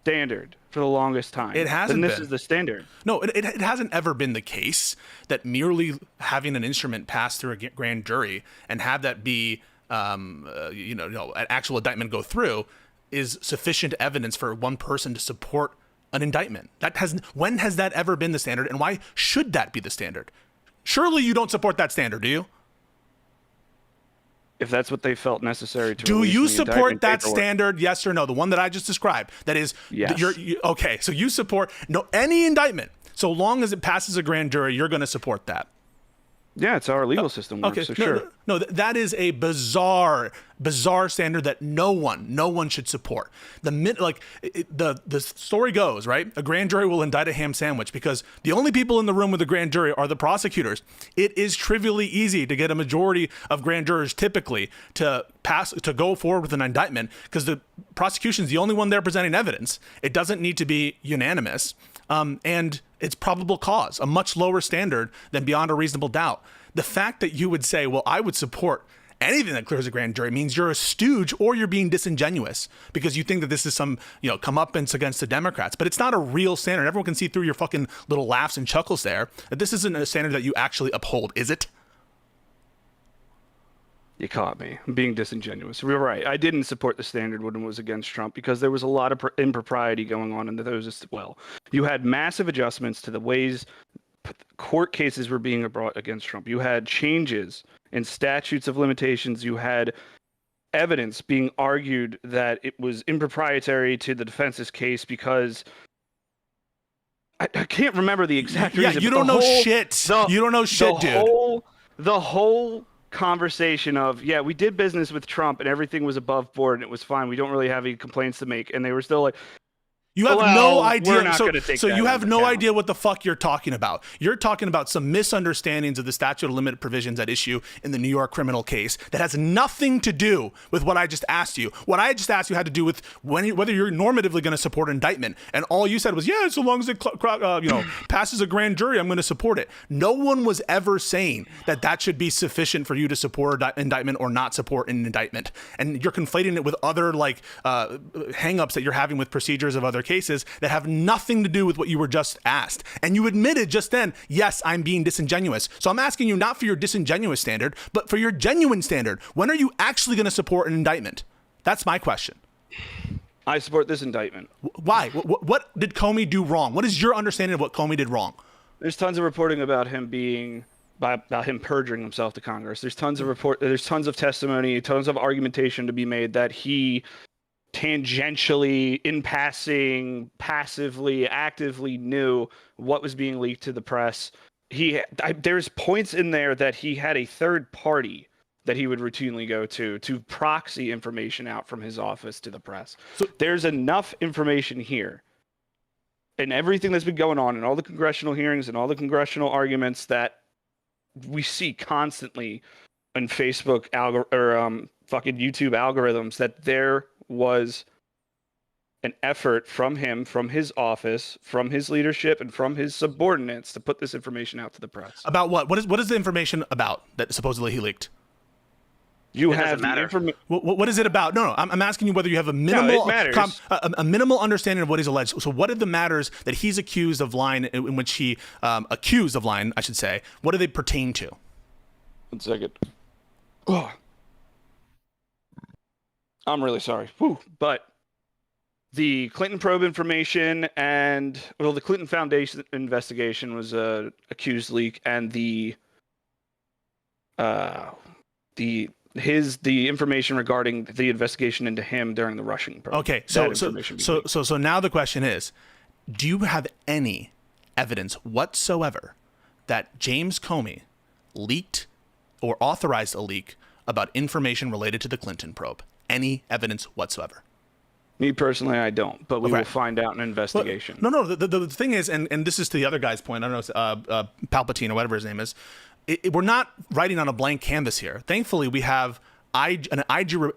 standard for the longest time, it hasn't then this been. is the standard. No, it hasn't ever been the case that merely having an instrument pass through a grand jury and have that be an actual indictment go through is sufficient evidence for one person to support an indictment. When has that ever been the standard, and why should that be the standard? Surely you don't support that standard, do you? If that's what they felt necessary to. Do you support that standard? Yes or no? The one that I just described. That is, yes. Okay. So you support any indictment, so long as it passes a grand jury, you're going to support that. Yeah, it's how our legal system works. Okay, so sure. No, that is a bizarre standard that no one should support. The story goes, right? A grand jury will indict a ham sandwich because the only people in the room with the grand jury are the prosecutors. It is trivially easy to get a majority of grand jurors typically to go forward with an indictment because the prosecution's the only one there presenting evidence. It doesn't need to be unanimous. And it's probable cause, a much lower standard than beyond a reasonable doubt. The fact that you would say, well, I would support anything that clears a grand jury means you're a stooge or you're being disingenuous because you think that this is some, comeuppance against the Democrats. But it's not a real standard. Everyone can see through your fucking little laughs and chuckles there that this isn't a standard that you actually uphold, is it? You caught me. I'm being disingenuous. You're right. I didn't support the standard when it was against Trump because there was a lot of impropriety going on in those as well. You had massive adjustments to the ways court cases were being brought against Trump. You had changes in statutes of limitations. You had evidence being argued that it was improprietary to the defense's case because I can't remember the exact reason. Yeah, you don't know shit. You don't know shit, dude. The whole conversation of, yeah, we did business with Trump and everything was above board and it was fine. We don't really have any complaints to make. And they were still like, you have no idea. We're not gonna take so that you have no account. idea what the fuck you're talking about. You're talking about some misunderstandings of the statute of limited provisions at issue in the New York criminal case that has nothing to do with what I just asked you. What I just asked you had to do with whether you're normatively going to support an indictment. And all you said was, yeah, so long as it passes a grand jury, I'm going to support it. No one was ever saying that should be sufficient for you to support an indictment or not support an indictment. And you're conflating it with other hang-ups that you're having with procedures of other cases that have nothing to do with what you were just asked. And you admitted just then, yes, I'm being disingenuous. So I'm asking you not for your disingenuous standard, but for your genuine standard. When are you actually going to support an indictment? That's my question. I support this indictment. Why? What did Comey do wrong? What is your understanding of what Comey did wrong? There's tons of reporting about him about him perjuring himself to Congress. There's tons of testimony, tons of argumentation to be made that he tangentially, in passing, passively, actively knew what was being leaked to the press. There's points in there that he had a third party that he would routinely go to proxy information out from his office to the press. So there's enough information here and everything that's been going on and all the congressional hearings and all the congressional arguments that we see constantly on Facebook fucking YouTube algorithms that there was an effort from him, from his office, from his leadership, and from his subordinates to put this information out to the press. About what? What is the information about that supposedly he leaked? You have the information. What is it about? No, I'm asking you whether you have a minimal, a minimal understanding of what he's alleged. So, what are the matters that he's accused of lying, in which he accused of lying, I should say? What do they pertain to? 1 second. Oh. I'm really sorry. Whew. But the Clinton probe information and, the Clinton Foundation investigation was a accused leak, and the information regarding the investigation into him during the Russian probe. Okay, so now the question is, do you have any evidence whatsoever that James Comey leaked or authorized a leak about information related to the Clinton probe? Any evidence whatsoever? Me personally, I don't, but we will find out in an investigation. No. The thing is, and this is to the other guy's point. I don't know, Palpatine or whatever his name is. we're not writing on a blank canvas here. Thankfully, we have an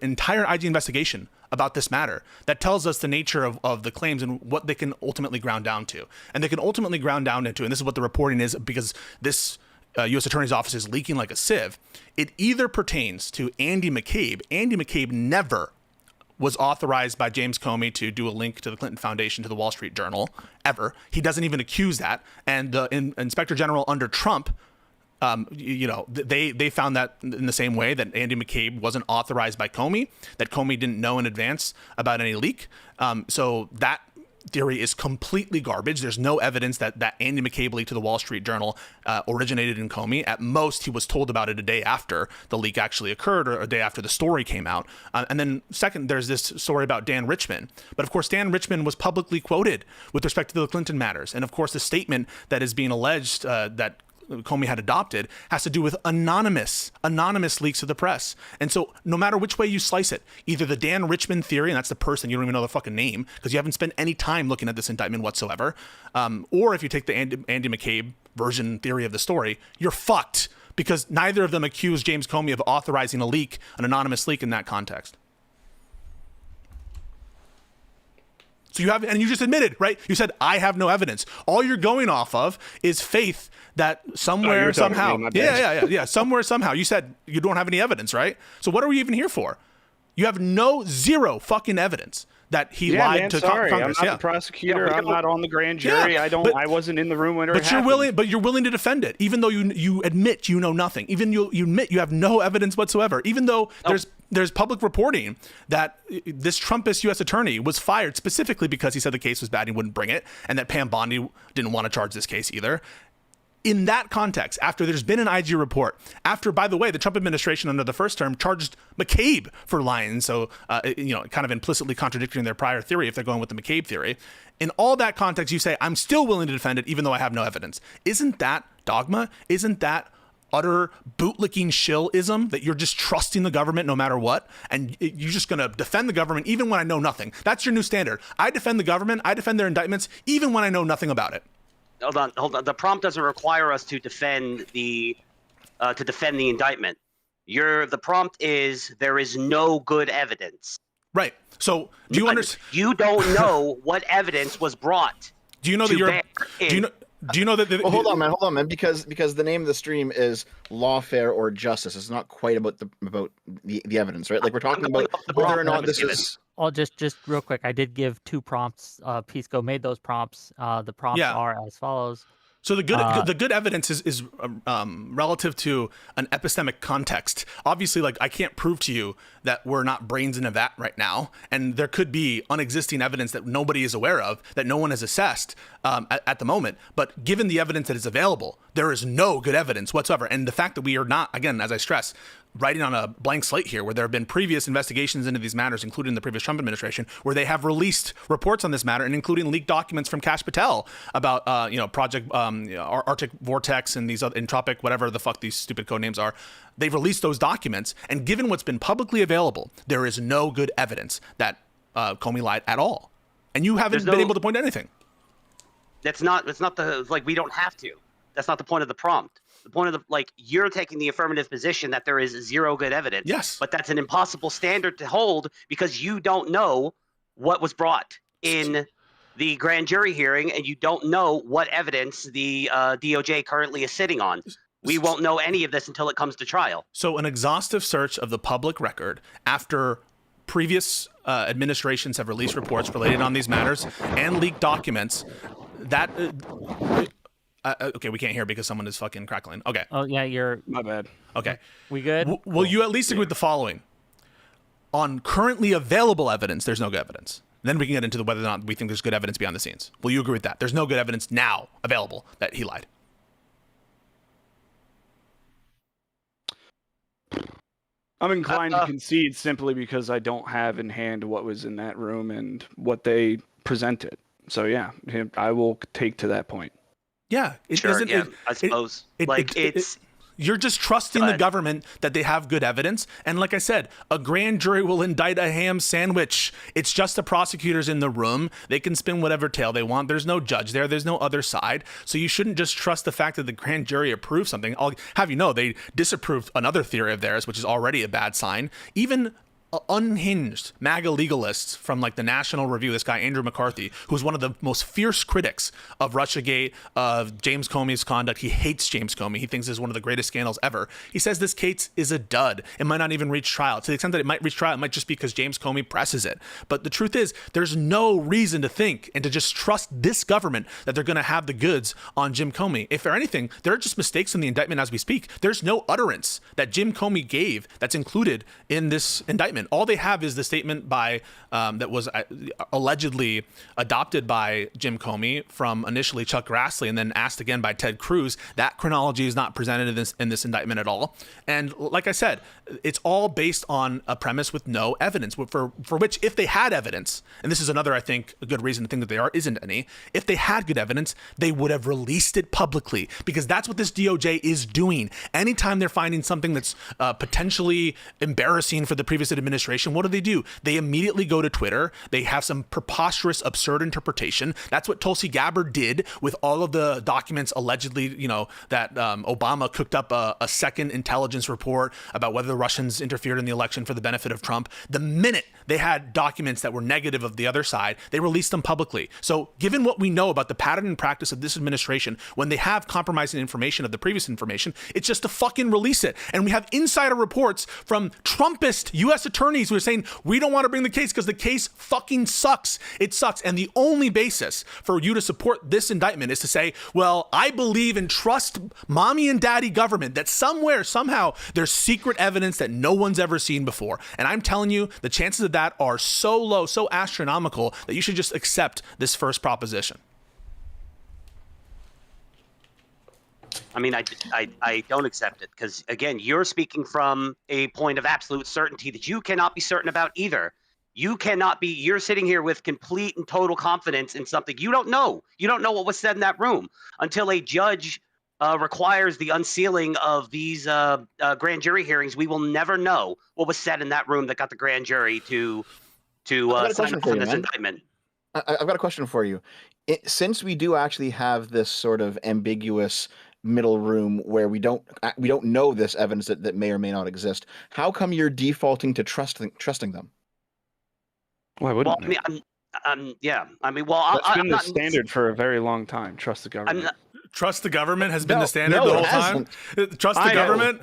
entire IG investigation about this matter that tells us the nature of the claims and what they can ultimately ground down to. And they can ultimately ground down into, and this is what the reporting is, because this U.S. Attorney's Office is leaking like a sieve. It either pertains to Andy McCabe. Andy McCabe never was authorized by James Comey to do a link to the Clinton Foundation to the Wall Street Journal, ever. He doesn't even accuse that. And the Inspector General under Trump, they found that in the same way, that Andy McCabe wasn't authorized by Comey, that Comey didn't know in advance about any leak. So that theory is completely garbage. There's no evidence that Andy McCabe leak to the Wall Street Journal originated in Comey. At most, he was told about it a day after the leak actually occurred, or a day after the story came out. And then second, there's this story about Dan Richman. But of course, Dan Richman was publicly quoted with respect to the Clinton matters. And of course, the statement that is being alleged that Comey had adopted has to do with anonymous leaks to the press. And so no matter which way you slice it, either the Dan Richman theory, and that's the person, you don't even know the fucking name because you haven't spent any time looking at this indictment whatsoever, or if you take the Andy McCabe version theory of the story, you're fucked, because neither of them accuse James Comey of authorizing a leak, an anonymous leak in that context. So you have, and you just admitted, right? You said, I have no evidence. All you're going off of is faith that somewhere, somehow, somewhere, somehow. You said you don't have any evidence, right? So what are we even here for? You have zero fucking evidence that he lied to Congress. I'm not the prosecutor. I'm not on the grand jury. I wasn't in the room when it happened. You're willing to defend it, even though you admit you know nothing. Even you admit you have no evidence whatsoever. Even though there's public reporting that this Trumpist U.S. attorney was fired specifically because he said the case was bad and he wouldn't bring it, and that Pam Bondi didn't want to charge this case either. In that context, after there's been an IG report, after, by the way, the Trump administration under the first term charged McCabe for lying, so kind of implicitly contradicting their prior theory if they're going with the McCabe theory. In all that context, you say, I'm still willing to defend it even though I have no evidence. Isn't that dogma? Isn't that utter bootlicking shillism, that you're just trusting the government no matter what, and you're just going to defend the government even when I know nothing? That's your new standard. I defend the government, I defend their indictments even when I know nothing about it. Hold on. The prompt doesn't require us to defend the indictment. The prompt is there is no good evidence. Right. So do you understand? You don't know what evidence was brought. Do you know that you're? Do you know that? Well, hold on, man. Because the name of the stream is Lawfare or Justice. It's not quite about the evidence, right? Like we're talking about whether or not this is. Oh, just real quick. I did give 2 prompts. Pisco made those prompts. The prompts are as follows. So the good evidence is relative to an epistemic context. Obviously, like, I can't prove to you that we're not brains in a vat right now, and there could be unexisting evidence that nobody is aware of, that no one has assessed at the moment. But given the evidence that is available, there is no good evidence whatsoever. And the fact that we are not, again, as I stress, writing on a blank slate here, where there have been previous investigations into these matters, including the previous Trump administration, where they have released reports on this matter, and including leaked documents from Kash Patel about Project Arctic Vortex and these other Entropic, whatever the fuck these stupid code names are. They've released those documents, and given what's been publicly available, there is no good evidence that Comey lied at all, and you haven't been able to point to anything. It's not we don't have to. That's not the point of the prompt. The point of you're taking the affirmative position that there is zero good evidence. Yes. But that's an impossible standard to hold because you don't know what was brought in the grand jury hearing, and you don't know what evidence the DOJ currently is sitting on. We won't know any of this until it comes to trial. So an exhaustive search of the public record after previous administrations have released reports related on these matters and leaked documents that... okay, we can't hear because someone is fucking crackling. Okay. Oh, yeah, My bad. Okay. We good? Will you at least agree with the following? On currently available evidence, there's no good evidence. Then we can get into whether or not we think there's good evidence beyond the scenes. Will you agree with that? There's no good evidence now available that he lied. I'm inclined to concede simply because I don't have in hand what was in that room and what they presented. So yeah, I will take to that point. Yeah, I suppose. You're just trusting the government that they have good evidence. And like I said, a grand jury will indict a ham sandwich. It's just the prosecutors in the room. They can spin whatever tale they want. There's no judge there. There's no other side. So you shouldn't just trust the fact that the grand jury approved something. I'll have you know, they disapproved another theory of theirs, which is already a bad sign. Even unhinged MAGA legalists from like the National Review, this guy Andrew McCarthy, who's one of the most fierce critics of Russiagate, of James Comey's conduct. He hates James Comey. He thinks this is one of the greatest scandals ever. He says this case is a dud. It might not even reach trial. To the extent that it might reach trial, it might just be because James Comey presses it. But the truth is, there's no reason to think and to just trust this government that they're going to have the goods on Jim Comey. If for anything, there are just mistakes in the indictment as we speak. There's no utterance that Jim Comey gave that's included in this indictment. All they have is the statement by that was allegedly adopted by Jim Comey from initially Chuck Grassley and then asked again by Ted Cruz. That chronology is not presented in this indictment at all. And like I said, it's all based on a premise with no evidence, for which if they had evidence, and this is another, I think, a good reason to think that there isn't any, if they had good evidence, they would have released it publicly, because that's what this DOJ is doing. Anytime they're finding something that's potentially embarrassing for the previous administration, what do? They immediately go to Twitter. They have some preposterous, absurd interpretation. That's what Tulsi Gabbard did with all of the documents allegedly, that Obama cooked up a second intelligence report about whether the Russians interfered in the election for the benefit of Trump. The minute they had documents that were negative of the other side, they released them publicly. So given what we know about the pattern and practice of this administration, when they have compromising information of the previous information, it's just to fucking release it. And we have insider reports from Trumpist U.S. attorneys who are saying, we don't want to bring the case because the case fucking sucks. It sucks. And the only basis for you to support this indictment is to say, well, I believe and trust mommy and daddy government that somewhere, somehow, there's secret evidence that no one's ever seen before. And I'm telling you, the chances of that are so low, so astronomical, that you should just accept this first proposition. I mean, I don't accept it because, again, you're speaking from a point of absolute certainty that you cannot be certain about either. You're sitting here with complete and total confidence in something you don't know. You don't know what was said in that room until a judge requires the unsealing of these grand jury hearings. We will never know what was said in that room that got the grand jury to sign off on this indictment. I've got a question for you. Since we do actually have this sort of ambiguous middle room where we don't know this evidence that may or may not exist, how come you're defaulting to trusting them? Why wouldn't they? That's been the standard for a very long time. Trust the government. Trust the government has been the standard the whole time. Trust the government.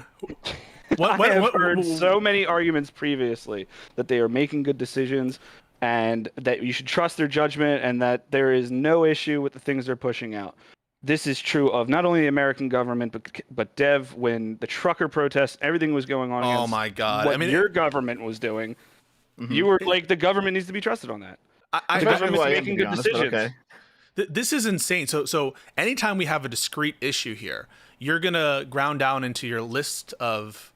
I have heard so many arguments previously that they are making good decisions and that you should trust their judgment and that there is no issue with the things they're pushing out. This is true of not only the American government, but Dev, when the trucker protests, everything was going on. Oh my God! What your government was doing, you were like, the government needs to be trusted on that. The government's making good decisions. Okay. This is insane. So anytime we have a discrete issue here, you're gonna ground down into your list of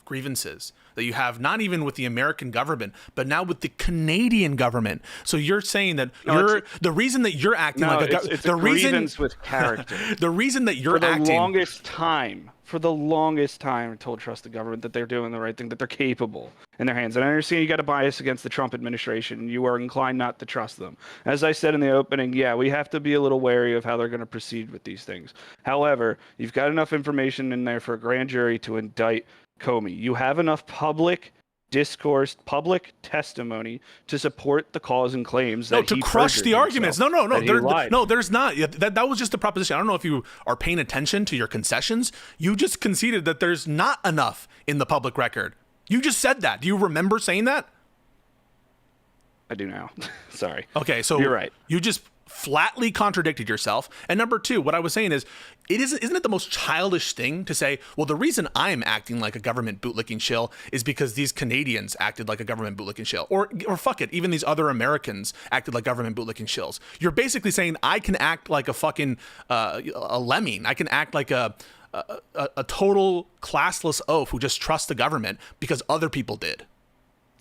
grievances that you have, not even with the American government, but now with the Canadian government. So you're saying that the reason that you're acting like it's a grievance with character. The reason that you're acting for the longest time, told trust the government that they're doing the right thing, that they're capable in their hands. And I understand you got a bias against the Trump administration. You are inclined not to trust them. As I said in the opening, yeah, we have to be a little wary of how they're going to proceed with these things. However, you've got enough information in there for a grand jury to indict Comey. You have enough public discourse, public testimony to support the cause and claims that to crush the arguments. No, there's not. That was just a proposition. I don't know if you are paying attention to your concessions. You just conceded that there's not enough in the public record. You just said that. Do you remember saying that? I do now. Sorry. Okay, so you're right. You just flatly contradicted yourself. And number two, what I was saying is, isn't it the most childish thing to say, well, the reason I'm acting like a government bootlicking shill is because these Canadians acted like a government bootlicking shill, or fuck it, even these other Americans acted like government bootlicking shills. You're basically saying I can act like a fucking a lemming. I can act like a total classless oaf who just trusts the government because other people did.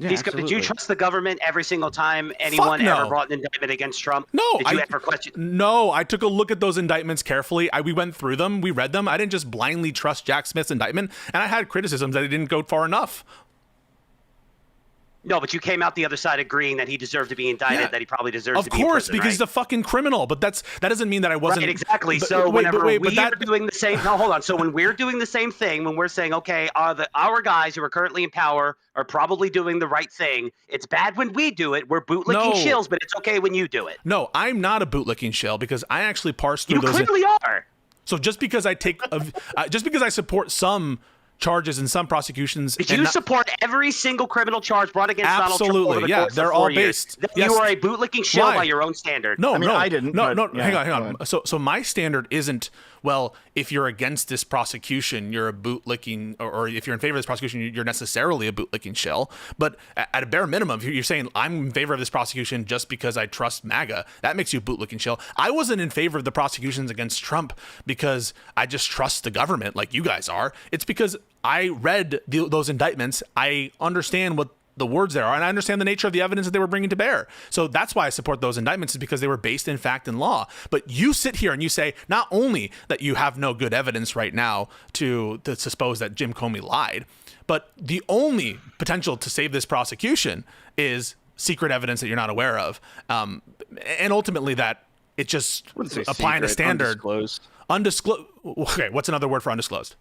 Yeah, Pisco, did you absolutely. trust the government every single time anyone no. ever brought an indictment against Trump? No, Did you ever question? No, I took a look at those indictments carefully. We went through them. We read them. I didn't just blindly trust Jack Smith's indictment, and I had criticisms that it didn't go far enough. No, but you came out the other side agreeing that he deserved to be indicted, that he probably deserves to be in prison, because he's a fucking criminal. But that doesn't mean that I wasn't. Right, exactly. But, so whenever we're that, doing the same, no, hold on. So when we're doing the same thing, when we're saying, okay, our guys who are currently in power are probably doing the right thing. It's bad when we do it. We're bootlicking shills, but it's okay when you do it. No, I'm not a bootlicking shill because I actually parse through those. You clearly are. So just because I just because I support some charges in some prosecutions. Did you support every single criminal charge brought against Donald Trump? Absolutely, yeah, they're all based. You are a bootlicking shill by your own standard. No, I mean, I didn't. No, Yeah, hang on. So my standard isn't, well, if you're against this prosecution, you're a bootlicking, or if you're in favor of this prosecution, you're necessarily a bootlicking shill. But at a bare minimum, if you're saying I'm in favor of this prosecution just because I trust MAGA, that makes you a bootlicking shill. I wasn't in favor of the prosecutions against Trump because I just trust the government like you guys are. It's because I read those indictments. I understand what the words there are, and I understand the nature of the evidence that they were bringing to bear. So that's why I support those indictments, is because they were based in fact and law. But you sit here and you say not only that you have no good evidence right now to suppose that Jim Comey lied, but the only potential to save this prosecution is secret evidence that you're not aware of, and ultimately that it just applying a standard undisclosed. Okay, what's another word for undisclosed?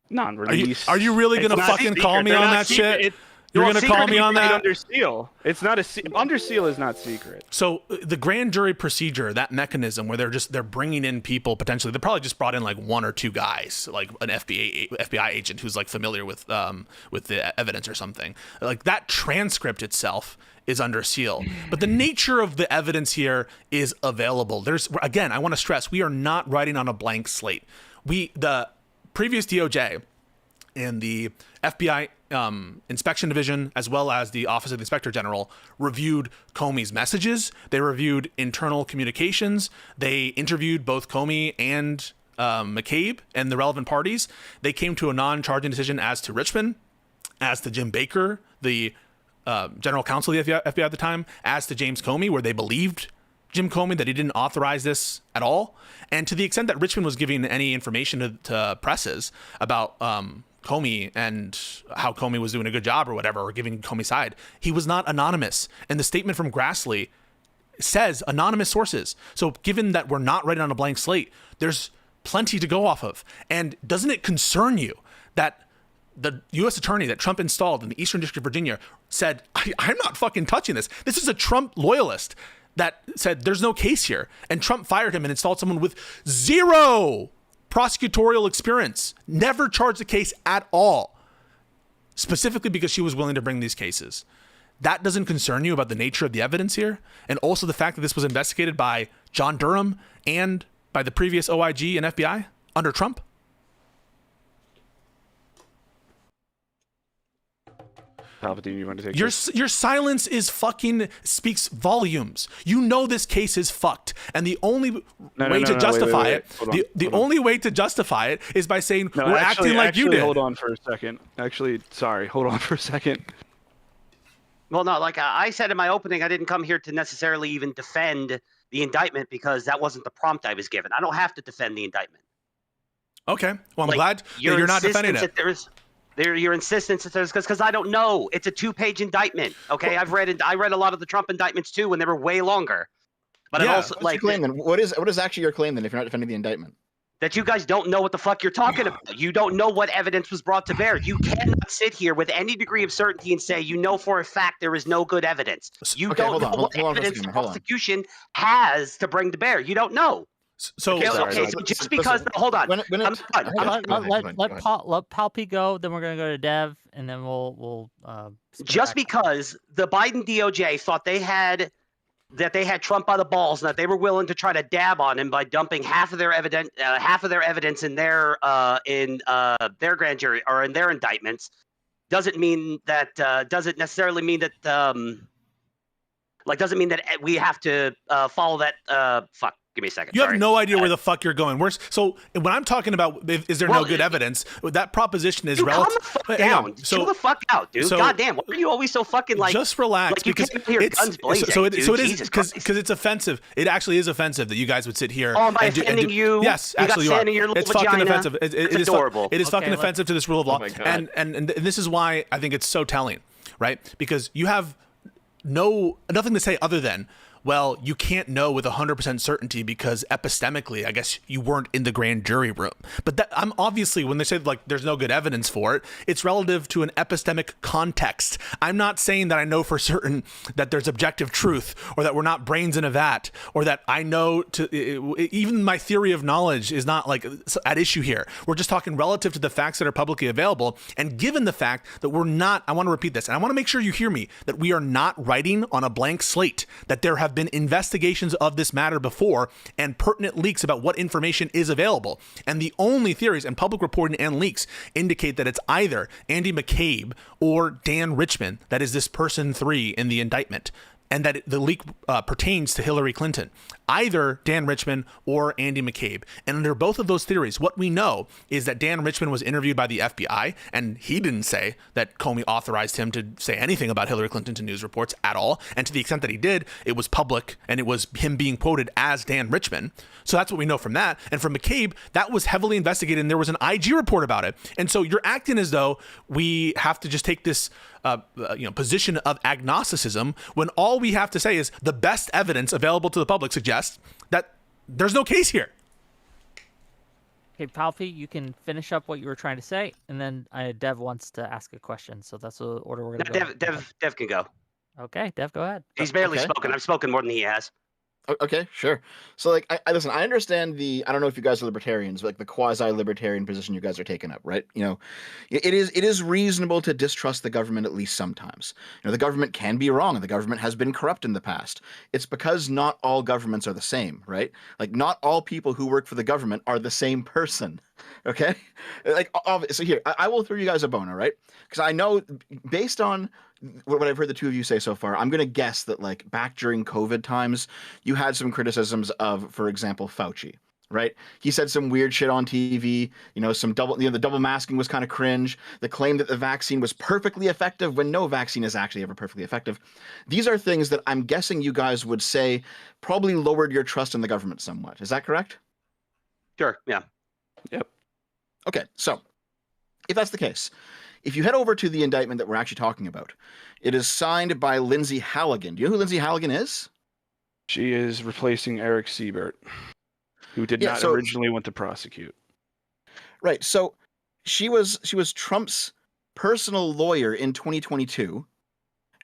Non-release. Are you really gonna fucking call me on that shit? You're gonna call me on that? Under seal. It's not under seal is not secret. So the grand jury procedure, that mechanism where they're bringing in people potentially, they probably just brought in like one or two guys, like an FBI agent who's like familiar with the evidence or something. Like that transcript itself is under seal, but the nature of the evidence here is available. Again, I want to stress, we are not writing on a blank slate. The previous DOJ and the FBI inspection division, as well as the Office of the Inspector General, reviewed Comey's messages. They reviewed internal communications. They interviewed both Comey and McCabe and the relevant parties. They came to a non-charging decision as to Richmond, as to Jim Baker, the general counsel of the FBI at the time, as to James Comey, where they believed Jim Comey that he didn't authorize this at all. And to the extent that Richmond was giving any information to presses about Comey and how Comey was doing a good job or whatever, or giving Comey's side, he was not anonymous. And the statement from Grassley says anonymous sources. So given that we're not writing on a blank slate, there's plenty to go off of. And doesn't it concern you that the U.S. attorney that Trump installed in the Eastern District of Virginia said, I'm not fucking touching this. This is a Trump loyalist that said there's no case here. And Trump fired him and installed someone with zero prosecutorial experience, never charged a case at all, specifically because she was willing to bring these cases. That doesn't concern you about the nature of the evidence here? And also the fact that this was investigated by John Durham and by the previous OIG and FBI under Trump? Palpatine, you want to take your silence is fucking speaks volumes. You know this case is fucked, and the only way to justify it, the only way to justify it is by saying we're acting like you did. Hold on for a second. Hold on for a second. Well, no, like I said in my opening, I didn't come here to necessarily even defend the indictment because that wasn't the prompt I was given. I don't have to defend the indictment. Okay, well, I'm glad that you're not defending it. Your insistence that there's because I don't know. It's a 2-page indictment. Okay, I read a lot of the Trump indictments too when they were way longer. But yeah, also what's your claim then? What is actually your claim then if you're not defending the indictment? That you guys don't know what the fuck you're talking about. You don't know what evidence was brought to bear. You cannot sit here with any degree of certainty and say you know for a fact there is no good evidence. You don't know what evidence the prosecution has to bring to bear. You don't know. So just because hold on, let Palpy go, then we're gonna go to Dev, and then we'll just because the Biden DOJ thought they had Trump by the balls and that they were willing to try to dab on him by dumping half of their evidence in their grand jury or in their indictments doesn't necessarily mean that doesn't mean that we have to follow that Give me a second. You Sorry. have no idea where the fuck you're going. So when I'm talking about is there no good evidence, that proposition is Dude, calm relative. the fuck down. Chill the fuck out, dude. Goddamn, why are you always so fucking like? Just relax, like you because came here it's guns blazing, so it dude. is Jesus because Christ. it's offensive. It actually is offensive that you guys would sit here. Oh, am I and do- offending you? Yes, You got actually you sand are. in your little It's fucking vagina? offensive. It It's is adorable. It is fucking offensive to this rule of law, my God. and this is why I think it's so telling, right? Because you have nothing to say other than, well, you can't know with 100% certainty because epistemically, I guess you weren't in the grand jury room. But that, I'm obviously, when they say like there's no good evidence for it, it's relative to an epistemic context. I'm not saying that I know for certain that there's objective truth, or that we're not brains in a vat, or that I know even my theory of knowledge is not like at issue here. We're just talking relative to the facts that are publicly available. And given the fact that we're not, I want to repeat this, and I want to make sure you hear me, that we are not writing on a blank slate, that there have been investigations of this matter before and pertinent leaks about what information is available. And the only theories and public reporting and leaks indicate that it's either Andy McCabe or Dan Richman that is this person 3 in the indictment, and that the leak pertains to Hillary Clinton. Either Dan Richman or Andy McCabe. And under both of those theories, what we know is that Dan Richman was interviewed by the FBI, and he didn't say that Comey authorized him to say anything about Hillary Clinton to news reports at all. And to the extent that he did, it was public, and it was him being quoted as Dan Richman. So that's what we know from that. And from McCabe, that was heavily investigated, and there was an IG report about it. And so you're acting as though we have to just take this position of agnosticism, when all we have to say is the best evidence available to the public suggests that there's no case here. Okay, Palfi, you can finish up what you were trying to say, and then Dev wants to ask a question, so that's the order we're going to go. Dev can go. Okay, Dev, go ahead. He's barely spoken. I've spoken more than he has. Okay, sure. So, like, I listen, I understand I don't know if you guys are libertarians, but like the quasi-libertarian position you guys are taking up, right? You know, it is reasonable to distrust the government at least sometimes. You know, the government can be wrong, and the government has been corrupt in the past. It's because not all governments are the same, right? Like, not all people who work for the government are the same person, okay? Like, so here, I will throw you guys a bone, all right? Because I know, based on what I've heard the two of you say so far, I'm going to guess that, like, back during COVID times, you had some criticisms of, for example, Fauci, right? He said some weird shit on TV, the double masking was kind of cringe. The claim that the vaccine was perfectly effective when no vaccine is actually ever perfectly effective. These are things that I'm guessing you guys would say probably lowered your trust in the government somewhat. Is that correct? Sure, yeah. Yep. Okay, so if that's the case, if you head over to the indictment that we're actually talking about, it is signed by Lindsay Halligan. Do you know who Lindsay Halligan is? She is replacing Eric Siebert, who did not originally want to prosecute. Right. So she was Trump's personal lawyer in 2022,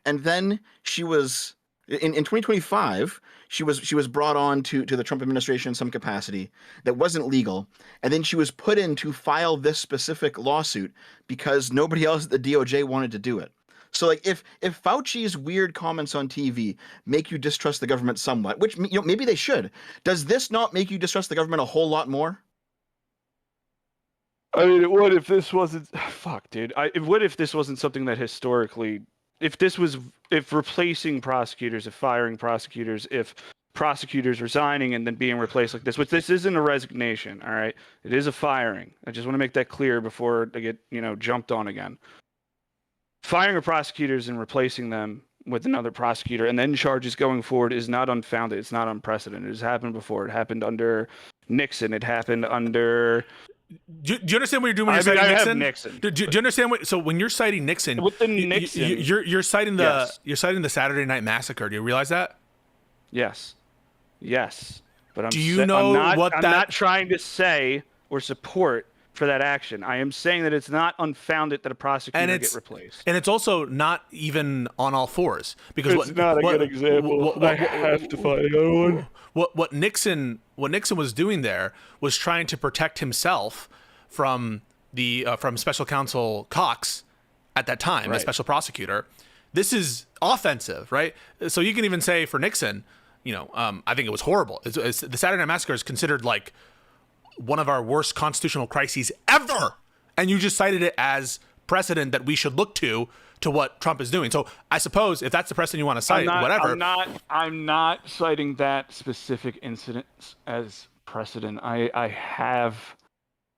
and then she was in 2025. She was brought on to the Trump administration in some capacity that wasn't legal, and then she was put in to file this specific lawsuit because nobody else at the DOJ wanted to do it. So, like, if Fauci's weird comments on TV make you distrust the government somewhat, which maybe they should, does this not make you distrust the government a whole lot more? I mean, what if this wasn't? Fuck, dude. What if this wasn't something that historically? If replacing prosecutors, if firing prosecutors, if prosecutors resigning and then being replaced like this, which this isn't a resignation, all right? It is a firing. I just want to make that clear before I get, jumped on again. Firing of prosecutors and replacing them with another prosecutor and then charges going forward is not unfounded. It's not unprecedented. It has happened before. It happened under Nixon. It happened under... Do you understand what you're doing when you're citing Nixon? Do you understand so when you're citing Nixon, with the Nixon, you're citing the Saturday Night Massacre. Do you realize that? Yes. But I'm not trying to say or support for that action. I am saying that it's not unfounded that a prosecutor get replaced. And it's also not even on all fours because it's not a good example. I have to find another one. What Nixon was doing there was trying to protect himself from from Special Counsel Cox at that time, right. A special prosecutor. This is offensive, right? So you can even say for Nixon, I think it was horrible. The Saturday Night Massacre is considered like one of our worst constitutional crises ever, and you just cited it as precedent that we should look to to what Trump is doing. So I suppose if that's the precedent you want to cite, whatever. I'm not citing that specific incident as precedent. I have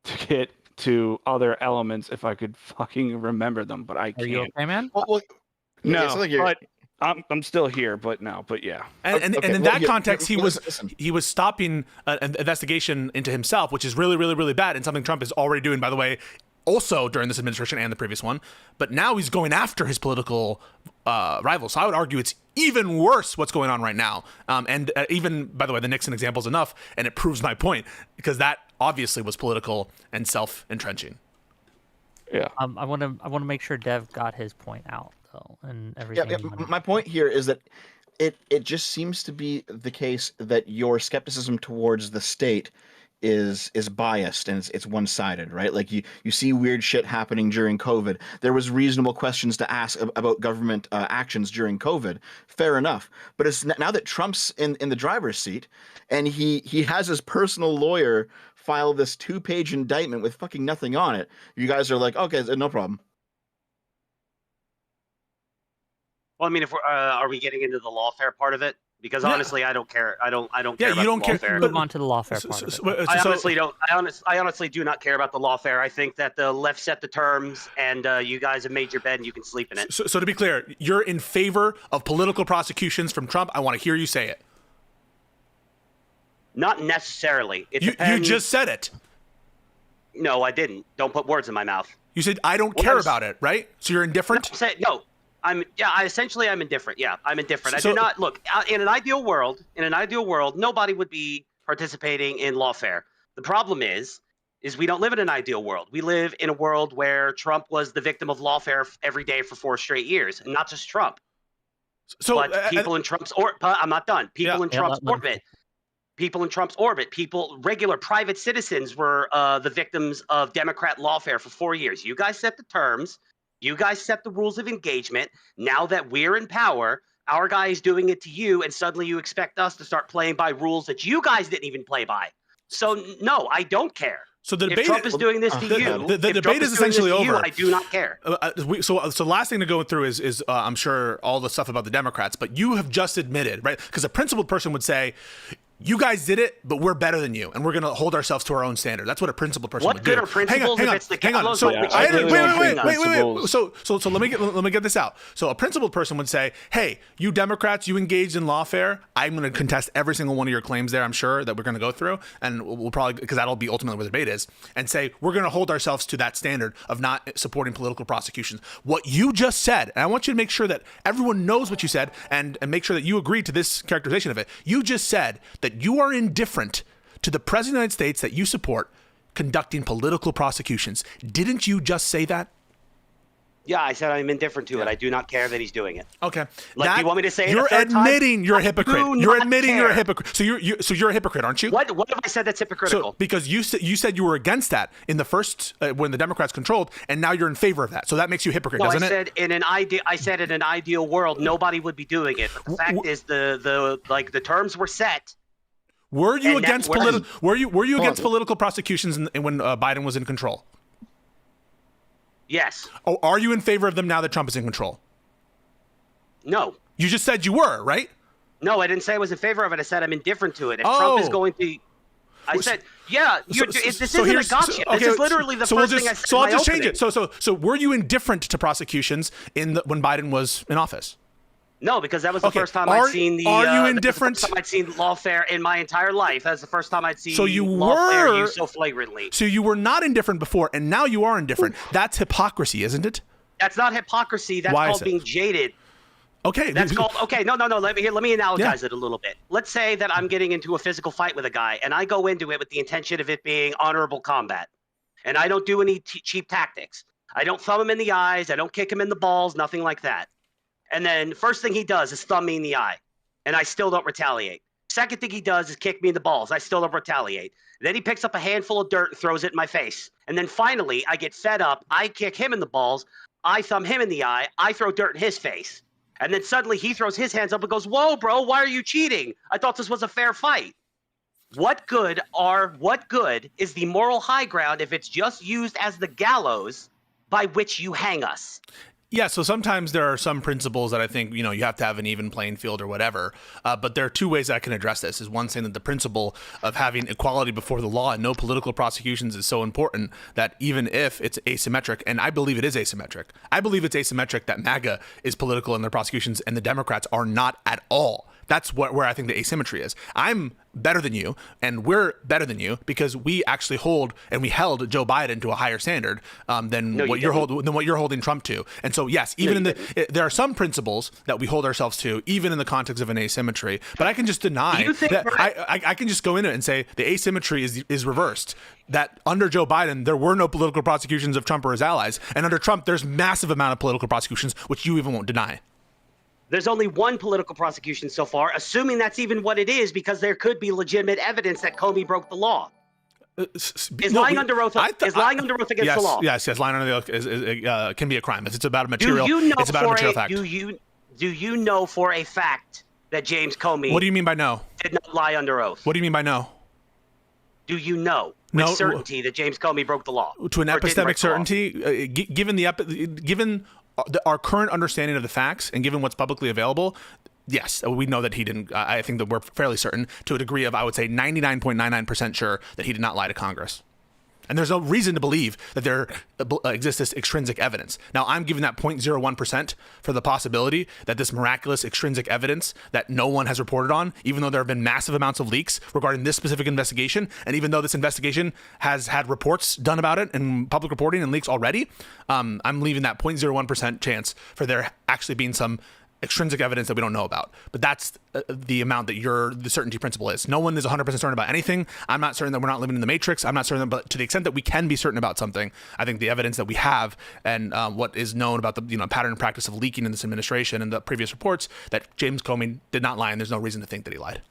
to get to other elements if I could fucking remember them, but I can't. Are you okay, man? Well, No, it's like you're- but I'm still here, but yeah. And Okay, in well, that yeah, context, listen. he was stopping an investigation into himself, which is really, really, really bad, and something Trump is already doing, by the way, also during this administration and the previous one. But now he's going after his political rivals. So I would argue it's even worse what's going on right now. And even, by the way, the Nixon example is enough, and it proves my point, because that obviously was political and self-entrenching. Yeah. I want to make sure Dev got his point out though, and everything. Yeah, my point here is that it just seems to be the case that your skepticism towards the state is biased and it's one-sided, right? Like you see weird shit happening during COVID. There was reasonable questions to ask about government actions during COVID. Fair enough. But it's now that Trump's in the driver's seat and he has his personal lawyer file this 2-page indictment with fucking nothing on it. You guys are like, okay, no problem. Well, I mean, if we're, are we getting into the lawfare part of it? Because honestly, I don't care. I don't care Yeah, about you don't the care. lawfare. Move on to the lawfare part of it. I honestly don't. I honestly do not care about the lawfare. I think that the left set the terms, and you guys have made your bed, and you can sleep in it. So to be clear, you're in favor of political prosecutions from Trump. I want to hear you say it. Not necessarily. It You depends. just said it. No, I didn't. Don't put words in my mouth. You said I don't care about it, right? So you're indifferent. No. I'm indifferent. Yeah, I'm indifferent. So- I do not look in an ideal world. In an ideal world, nobody would be participating in lawfare. The problem is we don't live in an ideal world. We live in a world where Trump was the victim of lawfare every day for 4 straight years, and not just Trump, So but people in Trump's orbit. I'm not done. People in Trump's let me- orbit. People in Trump's orbit. People, regular private citizens, were the victims of Democrat lawfare for 4 years. You guys set the terms. You guys set the rules of engagement. Now that we're in power, our guy is doing it to you, and suddenly you expect us to start playing by rules that you guys didn't even play by. So no, I don't care. So the If debate Trump is doing this to you, the if Trump debate is doing this essentially to you, over. I do not care. So last thing to go through is I'm sure all the stuff about the Democrats, but you have just admitted, right? Because a principled person would say, you guys did it, but we're better than you, and we're going to hold ourselves to our own standard. That's what a principled person would do. What good are principles if it's the gallows So by which I- you wait. So let me get this out. So a principled person would say, hey, you Democrats, you engaged in lawfare. I'm going to contest every single one of your claims there. I'm sure that we're going to go through, and we'll probably, because that'll be ultimately where the debate is, and say we're going to hold ourselves to that standard of not supporting political prosecutions. What you just said, and I want you to make sure that everyone knows what you said, and make sure that you agree to this characterization of it. You just said that you are indifferent to the President of the United States that you support conducting political prosecutions. Didn't you just say that? Yeah, I said I'm indifferent to it. I do not care that he's doing it. Okay. Like, you want me to say it a you're third time? admitting you're a hypocrite. do You're not admitting you're a care. hypocrite. So you're a hypocrite, aren't you? What have I said that's hypocritical? So because you said you were against that in the first when the Democrats controlled, and now you're in favor of that. So that makes you a hypocrite, No, doesn't I it? said in an ideal world, nobody would be doing it. But the fact is, the terms were set. Were you and that against was- against political prosecutions when Biden was in control? Yes. Oh, are you in favor of them now that Trump is in control? No. You just said you were, right? No, I didn't say I was in favor of it. I said I'm indifferent to it. If Trump is going to, I said, yeah. This isn't a gotcha. This is literally the first thing I said. So I'll just in my change opening. it. So were you indifferent to prosecutions when Biden was in office? No, because that was the Okay, first time are- I'd seen the. are you that was the indifferent? first time I'd seen lawfare in my entire life. That's the first time I'd seen So you lawfare were- used so flagrantly. So you were not indifferent before, and now you are indifferent. That's hypocrisy, isn't it? That's not hypocrisy. That's Why is called it? being jaded. Okay. That's called okay. No. Let me analogize it a little bit. Let's say that I'm getting into a physical fight with a guy, and I go into it with the intention of it being honorable combat, and I don't do any cheap tactics. I don't thumb him in the eyes. I don't kick him in the balls. Nothing like that. And then first thing he does is thumb me in the eye, and I still don't retaliate. Second thing he does is kick me in the balls. I still don't retaliate. Then he picks up a handful of dirt and throws it in my face. And then finally, I get fed up. I kick him in the balls. I thumb him in the eye. I throw dirt in his face. And then suddenly he throws his hands up and goes, "Whoa, bro, why are you cheating? I thought this was a fair fight." What good is the moral high ground if it's just used as the gallows by which you hang us? Yeah, so sometimes there are some principles that I think, you have to have an even playing field or whatever. But there are two ways I can address this. Is one saying that the principle of having equality before the law and no political prosecutions is so important that even if it's asymmetric, and I believe it is asymmetric, I believe it's asymmetric that MAGA is political in their prosecutions and the Democrats are not at all. That's where I think the asymmetry is. I'm better than you, and we're better than you because we actually we held Joe Biden to a higher standard than what you're holding Trump to. And so, yes, even there are some principles that we hold ourselves to, even in the context of an asymmetry. But I can just deny that. I can just go in it and say the asymmetry is reversed. That under Joe Biden, there were no political prosecutions of Trump or his allies, and under Trump, there's massive amount of political prosecutions, which you even won't deny. There's only one political prosecution so far, assuming that's even what it is, because there could be legitimate evidence that Comey broke the law. Lying under oath against the law? Yes, lying under the oath can be a crime. It's about a material. It's about a material fact. Do you know for a fact that James Comey? What do you mean by no? Did not lie under oath. What do you mean by no? Do you know with certainty that James Comey broke the law? To an epistemic certainty, given our current understanding of the facts and given what's publicly available, yes, we know that he didn't. I think that we're fairly certain to a degree of, I would say, 99.99% sure that he did not lie to Congress. And there's no reason to believe that there exists this extrinsic evidence. Now, I'm giving that 0.01% for the possibility that this miraculous extrinsic evidence that no one has reported on, even though there have been massive amounts of leaks regarding this specific investigation, and even though this investigation has had reports done about it and public reporting and leaks already, I'm leaving that 0.01% chance for there actually being some extrinsic evidence that we don't know about. But that's the amount that the certainty principle is. No one is 100% certain about anything. I'm not certain that we're not living in the matrix. I'm not certain, but to the extent that we can be certain about something, I think the evidence that we have and what is known about the pattern and practice of leaking in this administration and the previous reports that James Comey did not lie, and there's no reason to think that he lied.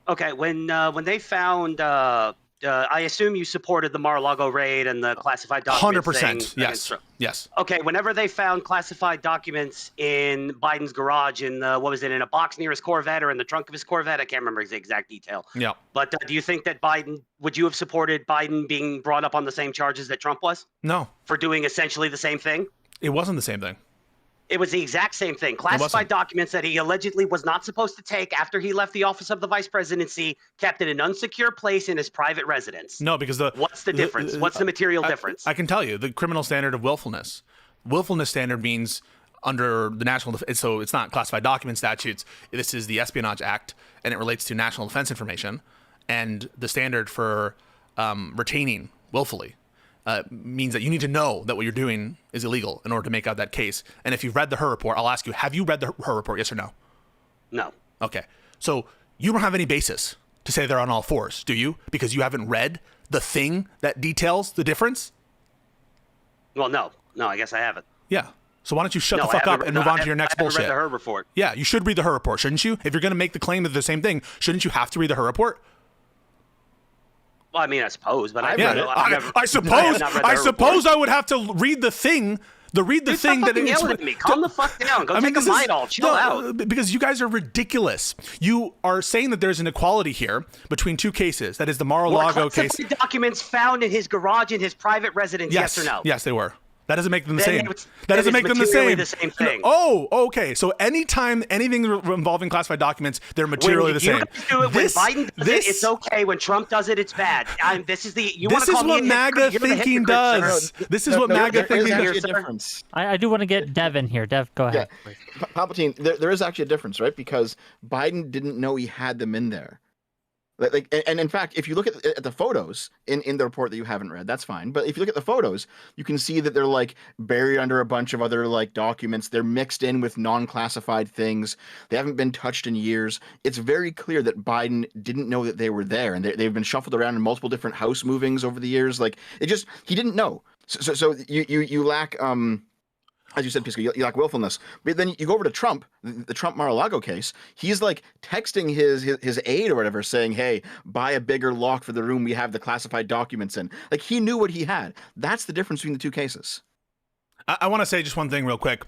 Okay, when they found, I assume you supported the Mar-a-Lago raid and the classified documents. 100%. Yes. Okay, whenever they found classified documents in Biden's garage in in a box near his Corvette or in the trunk of his Corvette, I can't remember the exact detail. Yeah. But do you think that would you have supported Biden being brought up on the same charges that Trump was? No. For doing essentially the same thing? It wasn't the same thing. It was the exact same thing. Classified documents that he allegedly was not supposed to take after he left the office of the vice presidency, kept in an unsecure place in his private residence. No, because what's the difference? What's the material difference? I can tell you the criminal standard of willfulness. Willfulness standard means under the national, so it's not classified document statutes. This is the Espionage Act, and it relates to national defense information. And the standard for retaining willfully means that you need to know that what you're doing is illegal in order to make out that case. And if you've read the Hur report, I'll ask you, have you read the Hur report? Yes or no? No. Okay. So you don't have any basis to say they're on all fours, do you? Because you haven't read the thing that details the difference? Well, no. No, I guess I haven't. Yeah. So why don't you shut the fuck up and move on to your next bullshit? I haven't read the Hur report. Yeah, you should read the Hur report, shouldn't you? If you're going to make the claim that they're the same thing, shouldn't you have to read the Hur report? Well, I mean, I suppose, but I suppose I would have to read the thing. Yelling at me. Calm the fuck down. Go take a Midol. Chill out. Because you guys are ridiculous. You are saying that there's an equality here between two cases. That is the Mar-a-Lago case. Documents found in his garage in his private residence. Yes or no? Yes, they were. That doesn't make them the same. That doesn't make them the same thing. Oh, okay. So anytime anything involving classified documents, they're materially the same. When Biden does it, it's okay. When Trump does it, it's bad. This is what MAGA thinking does. This is what MAGA thinking does. I do want to get Dev in here. Dev, go ahead. Yeah. Palpatine, there is actually a difference, right? Because Biden didn't know he had them in there. And in fact, if you look at the photos in the report that you haven't read, that's fine. But if you look at the photos, you can see that they're like buried under a bunch of other like documents. They're mixed in with non-classified things. They haven't been touched in years. It's very clear that Biden didn't know that they were there, and they've been shuffled around in multiple different house movings over the years. Like he didn't know. So you lack as you said, Pisco, you lack willfulness. But then you go over to Trump, the Trump Mar-a-Lago case. He's like texting his aide or whatever, saying, "Hey, buy a bigger lock for the room we have the classified documents in." Like he knew what he had. That's the difference between the two cases. I want to say just one thing real quick,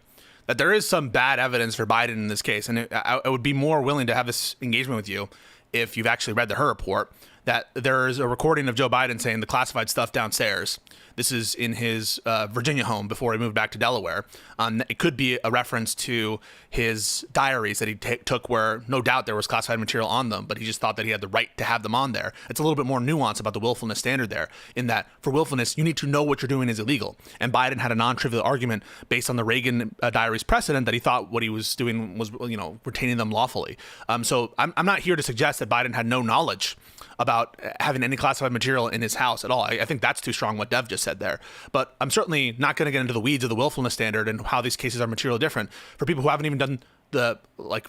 that there is some bad evidence for Biden in this case, and I would be more willing to have this engagement with you if you've actually read the Hur report. that there is a recording of Joe Biden saying the classified stuff downstairs. This is in his Virginia home before he moved back to Delaware. It could be a reference to his diaries that he took where no doubt there was classified material on them, but he just thought that he had the right to have them on there. It's a little bit more nuance about the willfulness standard there, in that for willfulness, you need to know what you're doing is illegal. And Biden had a non-trivial argument based on the Reagan diaries precedent that he thought what he was doing was, retaining them lawfully. So I'm not here to suggest that Biden had no knowledge about having any classified material in his house at all. I think that's too strong what Dev just said there. But I'm certainly not going to get into the weeds of the willfulness standard and how these cases are materially different for people who haven't even done the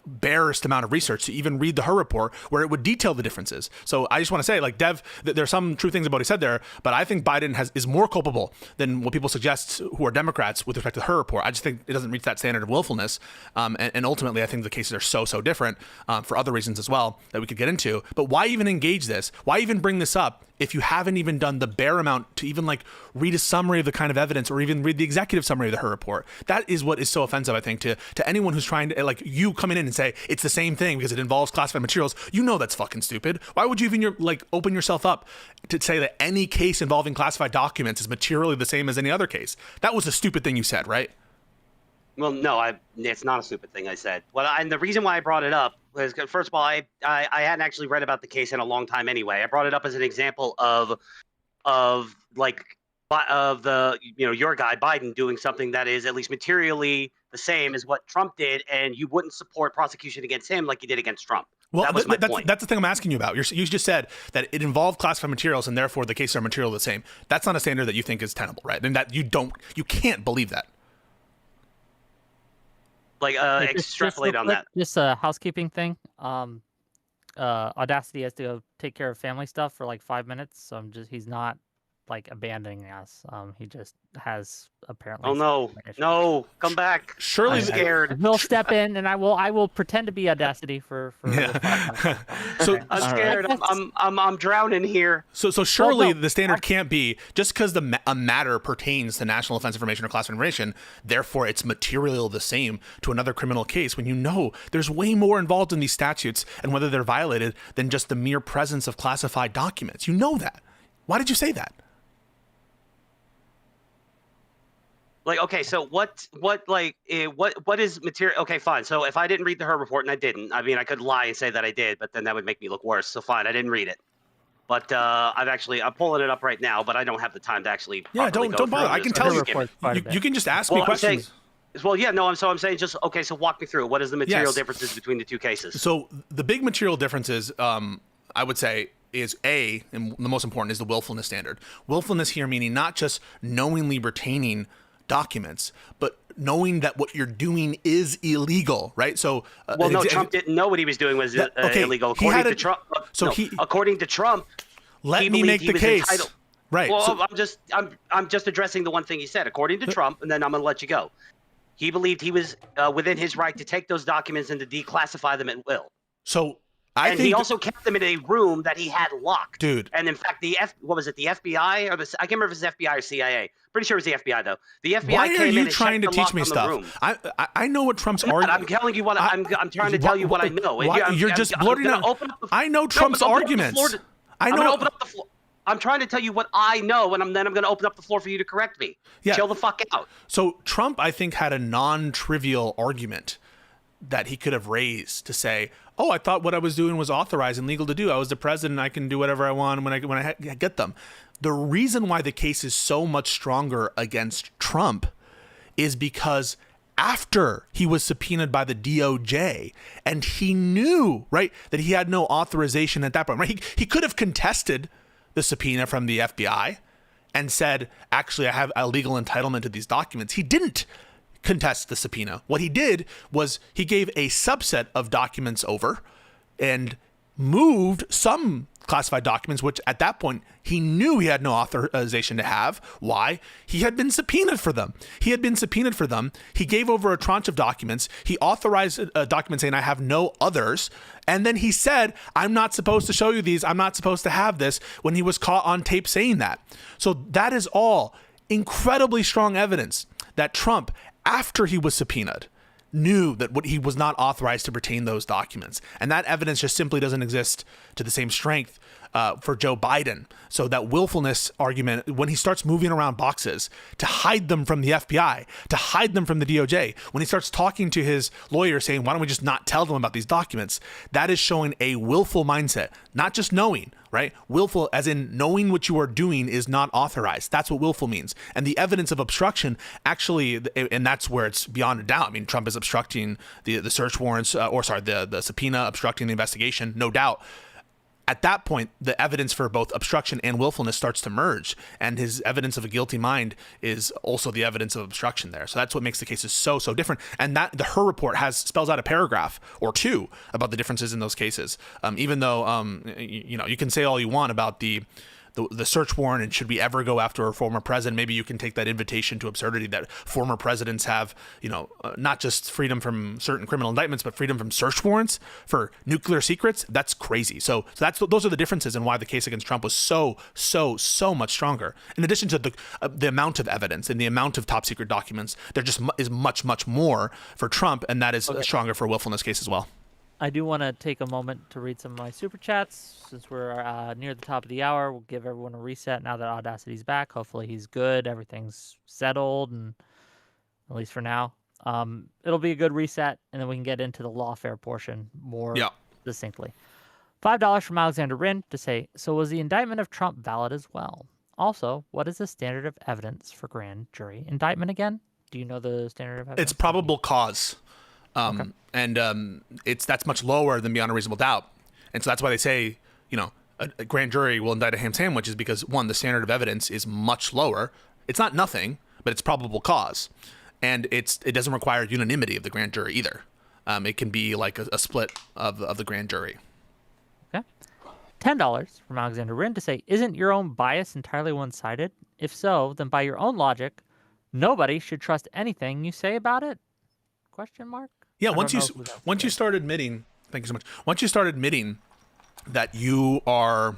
barest amount of research to even read the Her report where it would detail the differences. So I just want to say, Dev, there's some true things about what he said there, but I think Biden is more culpable than what people suggest who are Democrats with respect to the Her report. I just think it doesn't reach that standard of willfulness. And ultimately, I think the cases are so different for other reasons as well that we could get into. But why even engage this? Why even bring this up if you haven't even done the bare amount to even read a summary of the kind of evidence or even read the executive summary of the Her report? That is what is so offensive, I think, to anyone who's trying to, you coming in and say it's the same thing because it involves classified materials. That's fucking stupid. Why would you even open yourself up to say that any case involving classified documents is materially the same as any other case? That was a stupid thing you said, right? Well, no, it's not a stupid thing I said. And the reason why I brought it up was, first of all, I hadn't actually read about the case in a long time anyway. I brought it up as an example of the your guy Biden doing something that is at least materially the same as what Trump did, and you wouldn't support prosecution against him like you did against Trump. Well, that was my point. That's the thing I'm asking you about. You just said that it involved classified materials, and therefore the cases are materially the same. That's not a standard that you think is tenable, right? And that you can't believe that. Extrapolate on that. Just a housekeeping thing. Audacity has to go take care of family stuff for 5 minutes. So he's not abandoning us. He just has apparently. Oh no, come back. Surely I'm scared. He'll step in, and I will pretend to be Audacity for yeah. So I'm scared. I'm drowning here. So surely the standard can't be just because a matter pertains to national defense information or classified information, therefore it's material the same to another criminal case, when there's way more involved in these statutes and whether they're violated than just the mere presence of classified documents. You know that. Why did you say that? Okay, so what is material? Okay, fine. So if I didn't read the Her report, and I didn't, I mean, I could lie and say that I did, but then that would make me look worse. So fine, I didn't read it. But I'm pulling it up right now, but I don't have the time to actually. Yeah, don't bother. I can tell you. You can just ask me questions. I'm saying just okay. So walk me through. What is the material differences between the two cases? So the big material differences, I would say, is and the most important is the willfulness standard. Willfulness here meaning not just knowingly retaining documents, but knowing that what you're doing is illegal, right? So, Trump didn't know what he was doing was illegal. According to Trump, according to Trump, let me make the case. Entitled. Right. Well, so, I'm just addressing the one thing he said. According to Trump, and then I'm going to let you go. He believed he was within his right to take those documents and to declassify them at will. So. He also kept them in a room that he had locked. Dude. And in fact, the FBI or I can't remember if it's FBI or CIA. Pretty sure it was the FBI though. The FBI Why came are in you and trying to checked the teach me lock stuff? I know what Trump's argument. I'm telling you what I'm trying to tell you what I know. You're just blurting out. I know Trump's arguments. I'm going to open up the floor. I'm trying to tell you what I know, and then I'm going to open up the floor for you to correct me. Yeah. Chill the fuck out. So Trump, I think, had a non-trivial argument that he could have raised to say, I thought what I was doing was authorized and legal to do. I was the president. I can do whatever I want when I get them. The reason why the case is so much stronger against Trump is because after he was subpoenaed by the DOJ and he knew, right, that he had no authorization at that point, right? He could have contested the subpoena from the FBI and said, actually, I have a legal entitlement to these documents. He didn't contest the subpoena. What he did was he gave a subset of documents over and moved some classified documents, which at that point he knew he had no authorization to have. Why? He had been subpoenaed for them. He gave over a tranche of documents. He authorized a document saying, I have no others. And then he said, I'm not supposed to show you these. I'm not supposed to have this, when he was caught on tape saying that. So that is all incredibly strong evidence that Trump, after he was subpoenaed, knew that he was not authorized to retain those documents. And that evidence just simply doesn't exist to the same strength for Joe Biden. So that willfulness argument, when he starts moving around boxes to hide them from the FBI, to hide them from the DOJ, when he starts talking to his lawyer saying, why don't we just not tell them about these documents? That is showing a willful mindset, not just knowing, right? Willful as in knowing what you are doing is not authorized. That's what willful means. And the evidence of obstruction actually, and that's where it's beyond a doubt. I mean, Trump is obstructing the search warrants, the subpoena, obstructing the investigation, no doubt. At that point, the evidence for both obstruction and willfulness starts to merge, and his evidence of a guilty mind is also the evidence of obstruction there. So that's what makes the cases so different. And that the Her report spells out a paragraph or two about the differences in those cases. Even though you can say all you want about the search warrant and should we ever go after a former president, maybe you can take that invitation to absurdity that former presidents have, not just freedom from certain criminal indictments, but freedom from search warrants for nuclear secrets. That's crazy. So those are the differences in why the case against Trump was so much stronger. In addition to the amount of evidence and the amount of top secret documents, there just is much more for Trump, and that is stronger for a willfulness case as well. I do want to take a moment to read some of my super chats. Since we're near the top of the hour, we'll give everyone a reset now that Audacity's back. Hopefully he's good. Everything's settled, and at least for now. It'll be a good reset, and then we can get into the lawfare portion more distinctly. $5 from Alexander Rin to say, so was the indictment of Trump valid as well? Also, what is the standard of evidence for grand jury indictment again? Do you know the standard of evidence? It's probable cause. And that's much lower than beyond a reasonable doubt. And so that's why they say, a grand jury will indict a ham sandwich, is because, one, the standard of evidence is much lower. It's not nothing, but it's probable cause. And it doesn't require unanimity of the grand jury either. It can be like a split of the grand jury. Okay. $10 from Alexander Rin to say, isn't your own bias entirely one-sided? If so, then by your own logic, nobody should trust anything you say about it? Question mark? Yeah, once you start admitting, thank you so much. Once you start admitting that you are,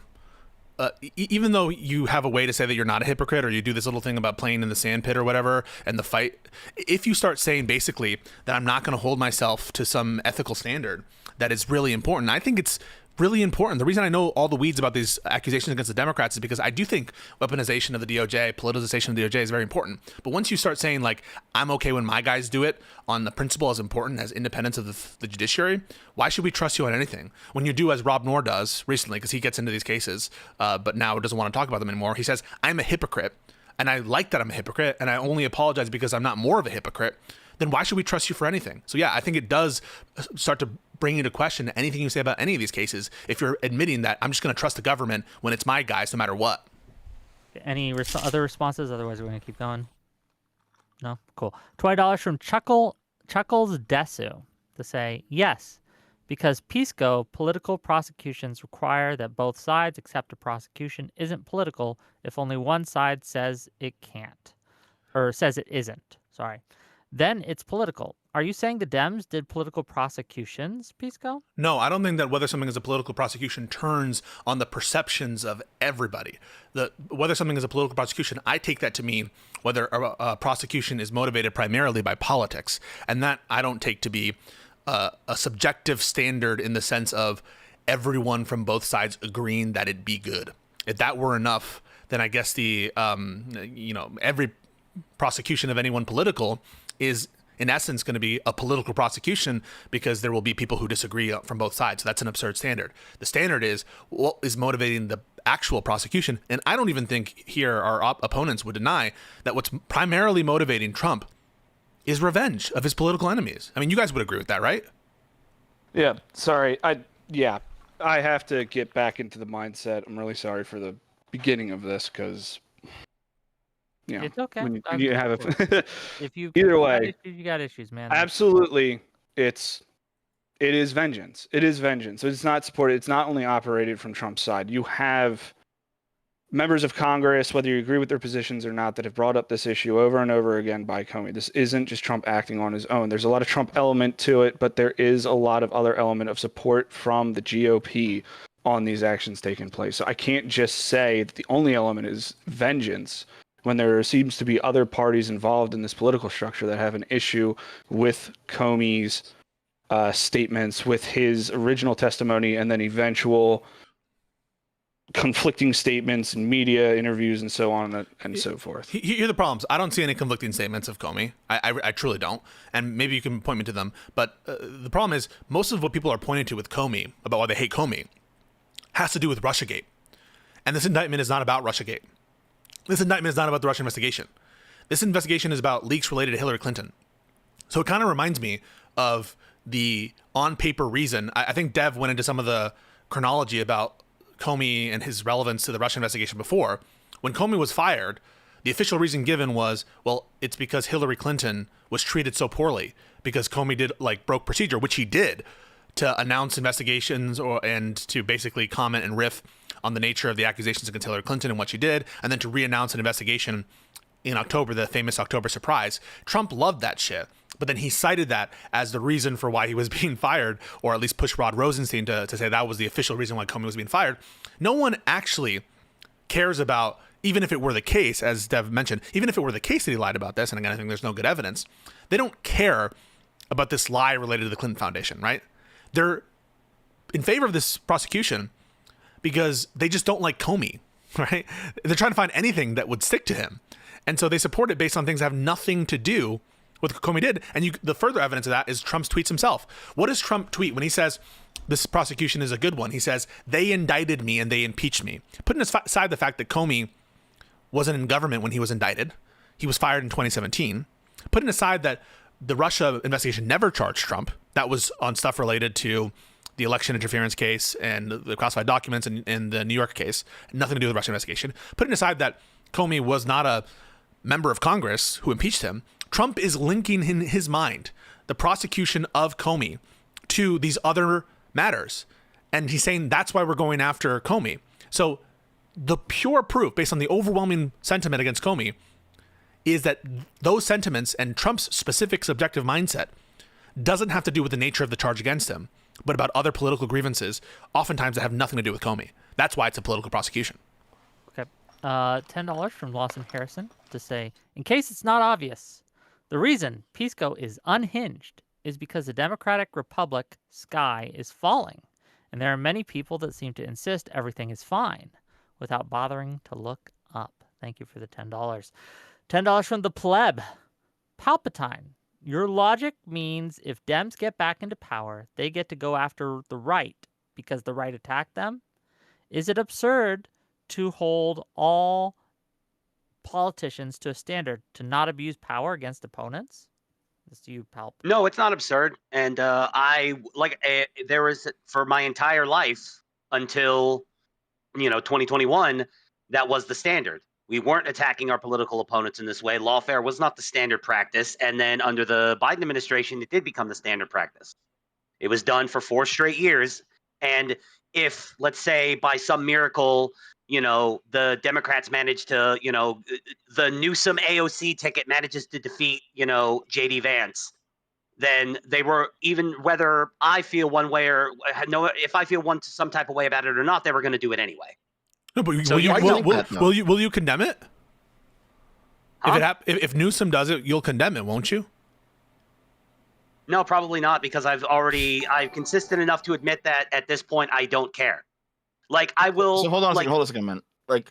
even though you have a way to say that you're not a hypocrite, or you do this little thing about playing in the sandpit or whatever, and the fight, if you start saying basically that I'm not going to hold myself to some ethical standard that is really important, I think it's really important. The reason I know all the weeds about these accusations against the Democrats is because I do think weaponization of the DOJ, politicization of the DOJ is very important. But once you start saying, like, I'm okay when my guys do it on the principle as important as independence of the judiciary, why should we trust you on anything? When you do as Rob Noor does recently, because he gets into these cases, but now doesn't want to talk about them anymore. He says, I'm a hypocrite, and I like that I'm a hypocrite, and I only apologize because I'm not more of a hypocrite. Then why should we trust you for anything? So yeah, I think it does start to bring into question anything you say about any of these cases if you're admitting that I'm just going to trust the government when it's my guys no matter what. Any other responses? Otherwise, we're going to keep going. No? Cool. $20 from Chuckles Desu to say, yes, because Pisco, political prosecutions require that both sides accept a prosecution isn't political if only one side says it can't. Or says it isn't. Sorry. Then it's political. Are you saying the Dems did political prosecutions, Pisco? No, I don't think that whether something is a political prosecution turns on the perceptions of everybody. Whether something is a political prosecution, I take that to mean whether a prosecution is motivated primarily by politics. And that I don't take to be a subjective standard in the sense of everyone from both sides agreeing that it be good. If that were enough, then I guess every prosecution of anyone political is in essence going to be a political prosecution because there will be people who disagree from both sides. So that's an absurd standard. The standard is what is motivating the actual prosecution. And I don't even think here our opponents would deny that what's primarily motivating Trump is revenge of his political enemies. I mean, you guys would agree with that, right? Yeah, sorry. I have to get back into the mindset. I'm really sorry for the beginning of this because it's okay. When you have if you either way, you got issues, man. Absolutely, it is vengeance. It is vengeance. It's not supported. It's not only operated from Trump's side. You have members of Congress, whether you agree with their positions or not, that have brought up this issue over and over again by Comey. This isn't just Trump acting on his own. There's a lot of Trump element to it, but there is a lot of other element of support from the GOP on these actions taking place. So I can't just say that the only element is vengeance when there seems to be other parties involved in this political structure that have an issue with Comey's statements, with his original testimony, and then eventual conflicting statements in media interviews and so on and so forth. Here are the problems. I don't see any conflicting statements of Comey. I truly don't. And maybe you can point me to them. But the problem is most of what people are pointing to with Comey about why they hate Comey has to do with Russiagate. And this indictment is not about Russiagate. This indictment is not about the Russia investigation. This investigation is about leaks related to Hillary Clinton. So it kind of reminds me of the on-paper reason. I think Dev went into some of the chronology about Comey and his relevance to the Russia investigation before. When Comey was fired, the official reason given was, well, it's because Hillary Clinton was treated so poorly because Comey broke procedure, which he did, to announce investigations and to basically comment and riff on the nature of the accusations against Hillary Clinton and what she did, and then to re-announce an investigation in October, the famous October surprise. Trump loved that shit, but then he cited that as the reason for why he was being fired, or at least pushed Rod Rosenstein to say that was the official reason why Comey was being fired. No one actually cares about, even if it were the case, as Dev mentioned, even if it were the case that he lied about this, and again, I think there's no good evidence, they don't care about this lie related to the Clinton Foundation, right? They're in favor of this prosecution because they just don't like Comey, right? They're trying to find anything that would stick to him. And so they support it based on things that have nothing to do with what Comey did. And the further evidence of that is Trump's tweets himself. What does Trump tweet when he says this prosecution is a good one? He says, they indicted me and they impeached me. Putting aside the fact that Comey wasn't in government when he was indicted, he was fired in 2017. Putting aside that the Russia investigation never charged Trump, that was on stuff related to the election interference case and the classified documents and the New York case, nothing to do with the Russia investigation. Putting aside that Comey was not a member of Congress who impeached him, Trump is linking in his mind the prosecution of Comey to these other matters. And he's saying that's why we're going after Comey. So the pure proof, based on the overwhelming sentiment against Comey, is that those sentiments and Trump's specific subjective mindset doesn't have to do with the nature of the charge against him, but about other political grievances, oftentimes that have nothing to do with Comey. That's why it's a political prosecution. Okay. $10 from Lawson Harrison to say, in case it's not obvious, the reason Pisco is unhinged is because the Democratic Republic sky is falling, and there are many people that seem to insist everything is fine without bothering to look up. Thank you for the $10. $10 from the pleb. Palpatine. Your logic means if Dems get back into power, they get to go after the right because the right attacked them? Is it absurd to hold all politicians to a standard to not abuse power against opponents? This to you, Palp. No, it's not absurd. And there was, for my entire life until 2021, that was the standard. We weren't attacking our political opponents in this way. Lawfare was not the standard practice. And then under the Biden administration, it did become the standard practice. It was done for 4 straight years. And if, let's say, by some miracle, the Democrats managed to, the Newsom AOC ticket manages to defeat, JD Vance, then they were, even whether I feel one way or no, if I feel some type of way about it or not, they were going to do it anyway. No, but So will you condemn it? Huh? If Newsom does it, you'll condemn it, won't you? No, probably not, because I'm consistent enough to admit that at this point I don't care. Like, I will. So hold on a second, man. Like,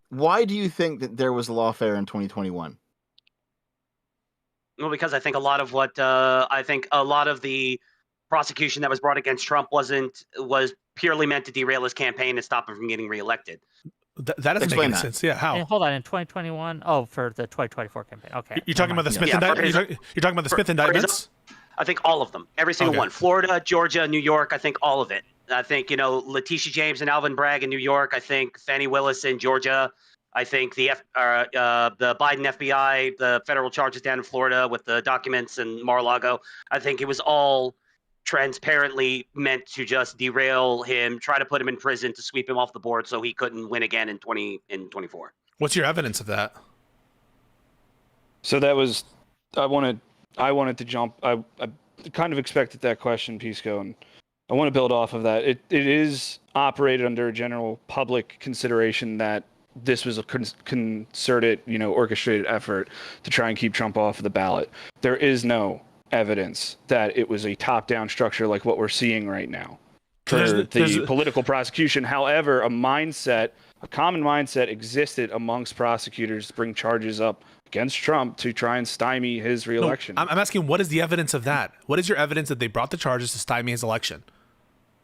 why do you think that there was lawfare in 2021? Well, because I think a lot of the prosecution that was brought against Trump was purely meant to derail his campaign and stop him from getting reelected. That doesn't make any sense. Yeah, how? And hold on, in 2021? Oh, for the 2024 campaign. Okay. You're talking about the Smith indictments? You're talking about the Smith indictments? I think all of them. Every single one. Florida, Georgia, New York, I think all of it. I think, Letitia James and Alvin Bragg in New York. I think Fani Willis in Georgia. I think the Biden FBI, the federal charges down in Florida with the documents and Mar-a-Lago. I think it was all transparently meant to just derail him, try to put him in prison to sweep him off the board so he couldn't win again in 2024. What's your evidence of that? So that was, I wanted to jump. I kind of expected that question, Pisco, and I want to build off of that. It is operated under a general public consideration that this was a concerted, orchestrated effort to try and keep Trump off of the ballot. There is no evidence that it was a top-down structure like what we're seeing right now for the political prosecution. However, a common mindset existed amongst prosecutors to bring charges up against Trump to try and stymie his reelection. No, I'm asking, what is the evidence of that? What is your evidence that they brought the charges to stymie his election?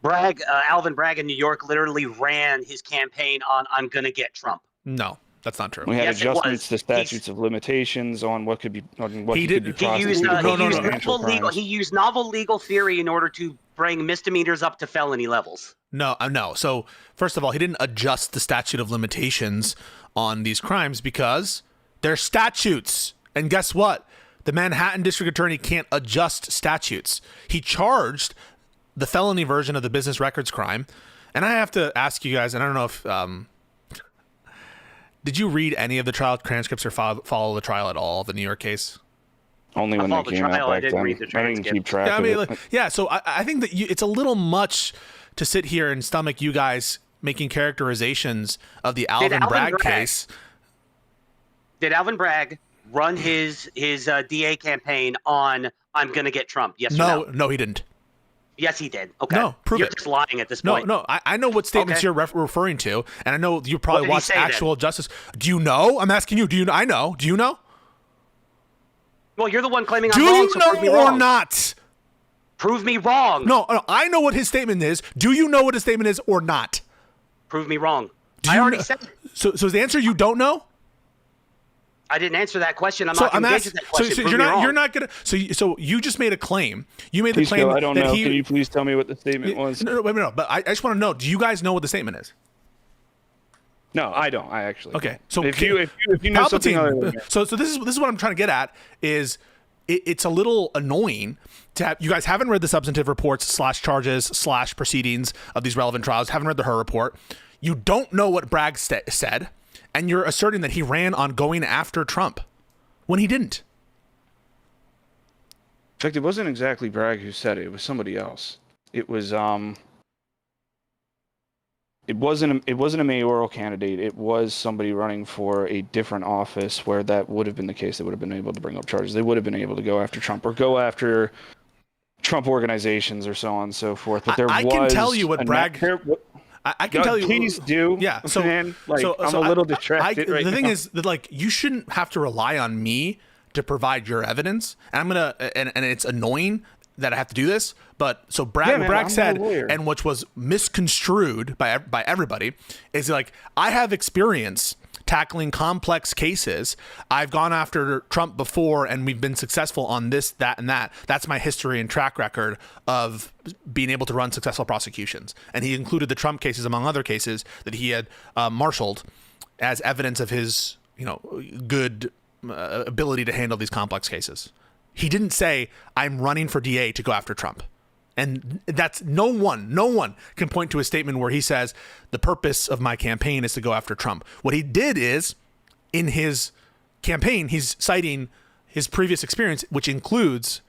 Alvin Bragg in New York literally ran his campaign on "I'm gonna get Trump." No, that's not true. We had adjustments to statutes of limitations on what could be He used novel legal theory in order to bring misdemeanors up to felony levels. No. So first of all, he didn't adjust the statute of limitations on these crimes because they're statutes. And guess what? The Manhattan District Attorney can't adjust statutes. He charged the felony version of the business records crime. And I have to ask you guys, and I don't know if did you read any of the trial transcripts or follow the trial at all, the New York case? Only when they came out back then. Read the I didn't keep track of it. So I think that it's a little much to sit here and stomach you guys making characterizations of the Alvin Bragg case. Did Alvin Bragg run his DA campaign on "I'm gonna get Trump"? Yes or no? No, he didn't. Yes, he did. Okay. No, prove You're it. just lying at this point. No, I know what statements you're referring to, and I know you probably watched Actual Justice. Do you know? I'm asking you. Do you know? I know. Do you know? Well, you're the one claiming I'm wrong. Do you so know prove me wrong. or not? Prove me wrong. No, I know what his statement is. Do you know what his statement is or not? Prove me wrong. I already said it. So is the answer you don't know? I didn't answer that question. I'm not going to engage with that question. So Prove me wrong. you're not gonna. So you just made a claim. You made the Please, claim Phil, I don't that know. he. Can you please tell me what the statement was? No. But I just want to know. Do you guys know what the statement is? No, I don't. I actually. Okay. So if you know something other than that. So this is what I'm trying to get at is it's a little annoying to have you guys haven't read the substantive reports / charges / proceedings of these relevant trials. Haven't read the Her report. You don't know what Bragg said, and you're asserting that he ran on going after Trump when he didn't. In fact, it wasn't exactly Bragg who said it. It was somebody else. It was It wasn't a mayoral candidate. It was somebody running for a different office where that would have been the case. They would have been able to bring up charges. They would have been able to go after Trump or go after Trump organizations or so on and so forth. But I can tell you what Bragg. I can tell you. Please do. Yeah. So, man, I'm a little distracted right now. The thing is that you shouldn't have to rely on me to provide your evidence. And I'm gonna and it's annoying that I have to do this. But so Bragg said, and which was misconstrued by everybody, is I have experience tackling complex cases. I've gone after Trump before, and we've been successful on this, that, and that. That's my history and track record of being able to run successful prosecutions. And he included the Trump cases, among other cases, that he had marshaled as evidence of his, good ability to handle these complex cases. He didn't say, I'm running for DA to go after Trump. And that's no one can point to a statement where he says the purpose of my campaign is to go after Trump. What he did is, in his campaign, he's citing his previous experience, which includes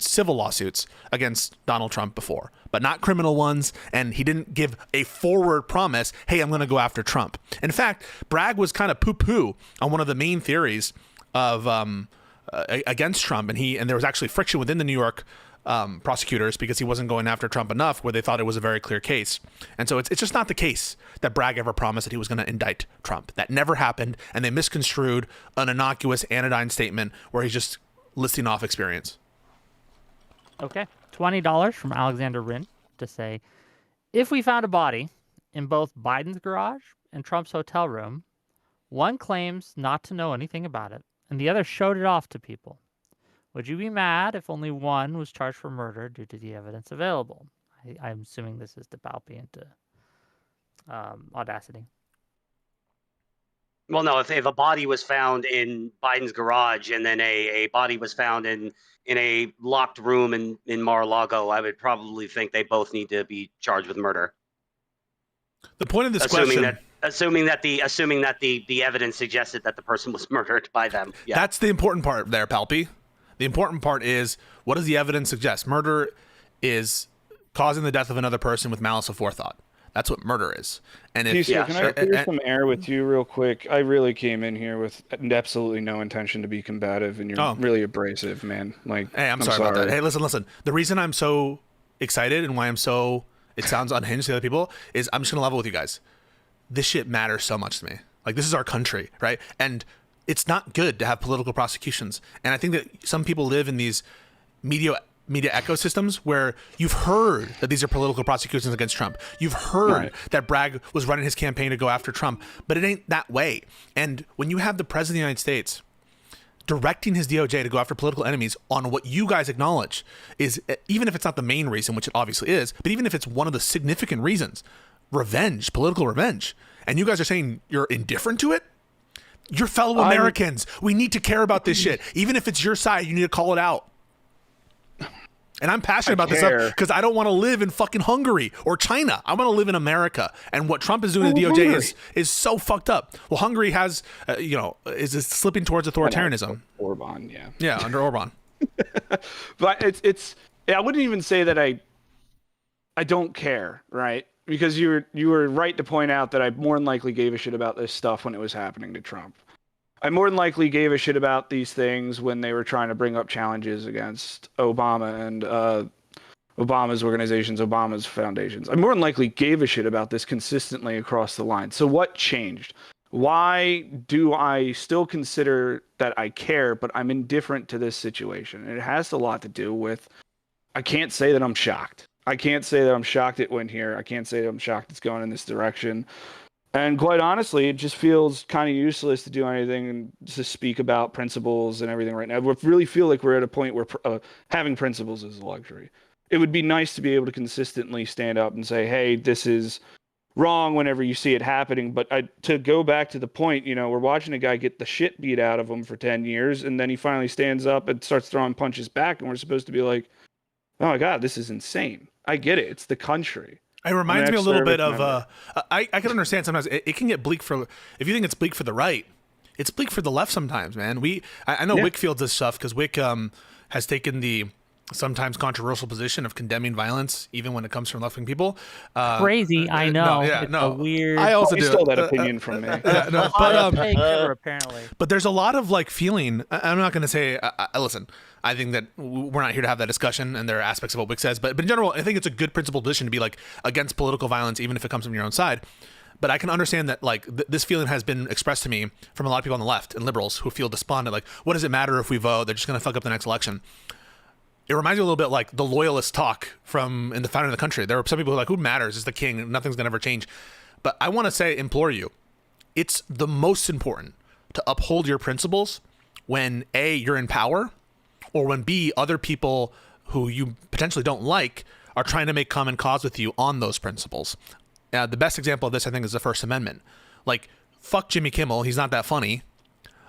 civil lawsuits against Donald Trump before, but not criminal ones. And he didn't give a forward promise, hey, I'm going to go after Trump. In fact, Bragg was kind of poo-poo on one of the main theories of against Trump, and there was actually friction within the New York prosecutors because he wasn't going after Trump enough, where they thought it was a very clear case. And so it's just not the case that Bragg ever promised that he was going to indict Trump. That never happened, and they misconstrued an innocuous anodyne statement where he's just listing off experience. Okay, $20 from Alexander Rin to say, if we found a body in both Biden's garage and Trump's hotel room, one claims not to know anything about it, and the other showed it off to people. Would you be mad if only one was charged for murder due to the evidence available? I'm assuming this is to Palpy and to Audacity. Well, no, if a body was found in Biden's garage and then a body was found in a locked room in Mar-a-Lago, I would probably think they both need to be charged with murder. The point of this Assuming that the evidence suggested that the person was murdered by them. Yeah. That's the important part there, Palpy. The important part is, what does the evidence suggest? Murder is causing the death of another person with malice aforethought. That's what murder is. And if Pisco, can I clear some air with you real quick? I really came in here with absolutely no intention to be combative, and you're really abrasive, man. Like, hey, I'm sorry about that. Hey, listen. The reason I'm so excited and why I'm so, it sounds unhinged to other people, is I'm just gonna level with you guys. This shit matters so much to me. Like, this is our country, right? And it's not good to have political prosecutions. And I think that some people live in these media ecosystems where you've heard that these are political prosecutions against Trump. You've heard that Bragg was running his campaign to go after Trump, but it ain't that way. And when you have the president of the United States directing his DOJ to go after political enemies on what you guys acknowledge is, even if it's not the main reason, which it obviously is, but even if it's one of the significant reasons, revenge, political revenge, and you guys are saying you're indifferent to it, you're fellow Americans. We need to care about this shit. Even if it's your side, you need to call it out. And I'm passionate about this stuff because I don't want to live in fucking Hungary or China. I want to live in America. And what Trump is doing to DOJ is so fucked up. Well, Hungary has, is slipping towards authoritarianism. Orban, yeah. Yeah, under Orban. But it's I wouldn't even say that I don't care, right? Because you were right to point out that I more than likely gave a shit about this stuff when it was happening to Trump. I more than likely gave a shit about these things when they were trying to bring up challenges against Obama and Obama's organizations, Obama's foundations. I more than likely gave a shit about this consistently across the line. So what changed? Why do I still consider that I care, but I'm indifferent to this situation? And it has a lot to do with, I can't say that I'm shocked. I can't say that I'm shocked it went here. I can't say that I'm shocked it's going in this direction. And quite honestly, it just feels kind of useless to do anything and to speak about principles and everything right now. We really feel like we're at a point where having principles is a luxury. It would be nice to be able to consistently stand up and say, hey, this is wrong whenever you see it happening. But to go back to the point, we're watching a guy get the shit beat out of him for 10 years, and then he finally stands up and starts throwing punches back, and we're supposed to be like, oh my God, this is insane. I get it. It's the country. It reminds me a little bit of, I can understand sometimes it can get bleak if you think it's bleak for the right, it's bleak for the left sometimes, man. I know Wick feels this stuff because Wick has taken the sometimes controversial position of condemning violence, even when it comes from left-wing people. Crazy, I know. A weird. I also stole that opinion from me. Apparently. But there's a lot of feeling. I'm not going to say. Listen, I think that we're not here to have that discussion, and there are aspects of what Wick says. But in general, I think it's a good principled position to be against political violence, even if it comes from your own side. But I can understand that this feeling has been expressed to me from a lot of people on the left and liberals who feel despondent. What does it matter if we vote? They're just going to fuck up the next election. It reminds me a little bit like the loyalist talk in the founding of the country. There are some people who are who matters? It's the king. Nothing's going to ever change. But I want to implore you, it's the most important to uphold your principles when A, you're in power, or when B, other people who you potentially don't like are trying to make common cause with you on those principles. The best example of this, I think, is the First Amendment. Fuck Jimmy Kimmel. He's not that funny.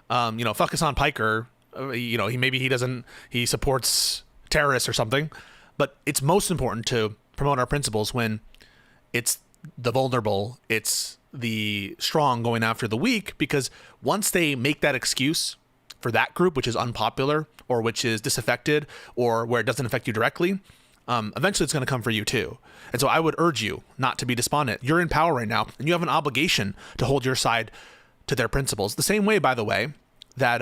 Fuck Hassan Piker. He supports terrorists or something, but it's most important to promote our principles when it's the vulnerable, it's the strong going after the weak, because once they make that excuse for that group, which is unpopular or which is disaffected or where it doesn't affect you directly, eventually it's going to come for you too. And so I would urge you not to be despondent. You're in power right now, and you have an obligation to hold your side to their principles. The same way, by the way, that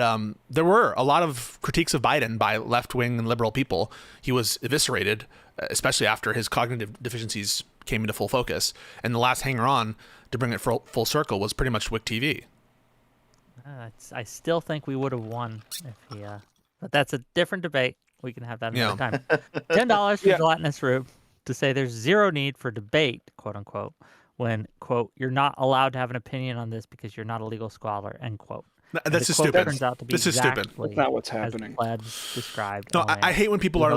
there were a lot of critiques of Biden by left-wing and liberal people. He was eviscerated, especially after his cognitive deficiencies came into full focus. And the last hanger-on, to bring it full circle, was pretty much Wick TV. I still think we would have won if he... But that's a different debate. We can have that another time. $10 for Gelatinous Rube to say there's zero need for debate, quote-unquote, when, quote, you're not allowed to have an opinion on this because you're not a legal scholar, end quote. That's just stupid. Turns out to be this is stupid. That's not what's happening. Described. No, I hate when people are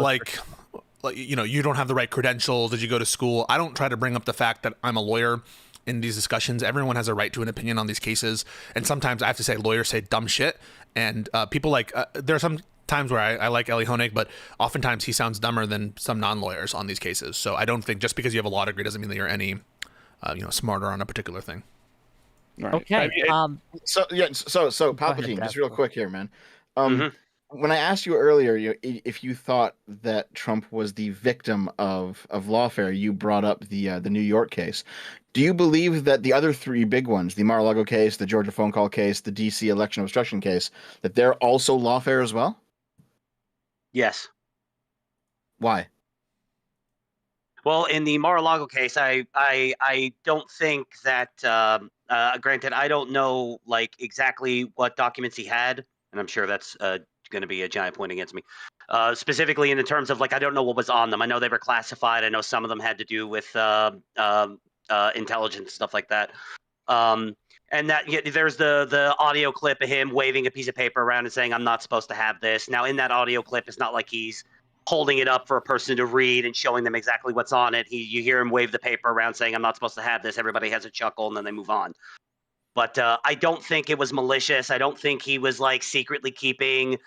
you don't have the right credentials. Did you go to school? I don't try to bring up the fact that I'm a lawyer in these discussions. Everyone has a right to an opinion on these cases. And sometimes I have to say lawyers say dumb shit. And people there are some times where I like Eli Honig, but oftentimes he sounds dumber than some non-lawyers on these cases. So I don't think just because you have a law degree doesn't mean that you're any smarter on a particular thing. Right. Okay. So Palpatine, just real quick here, man. when I asked you earlier, if you thought that Trump was the victim of lawfare, you brought up the New York case. Do you believe that the other three big ones, the Mar-a-Lago case, the Georgia phone call case, the D.C. election obstruction case, that they're also lawfare as well? Yes. Why? Well, in the Mar-a-Lago case, I don't think that. Granted, I don't know like exactly what documents he had, and I'm sure that's going to be a giant point against me. Specifically, in the terms of like, I don't know what was on them. I know they were classified. I know some of them had to do with intelligence, stuff like that. And that there's the audio clip of him waving a piece of paper around and saying, "I'm not supposed to have this." Now, in that audio clip, it's not like he's holding it up for a person to read and showing them exactly what's on it. You hear him wave the paper around saying, "I'm not supposed to have this." Everybody has a chuckle and then they move on. But I don't think it was malicious. I don't think he was like secretly keeping,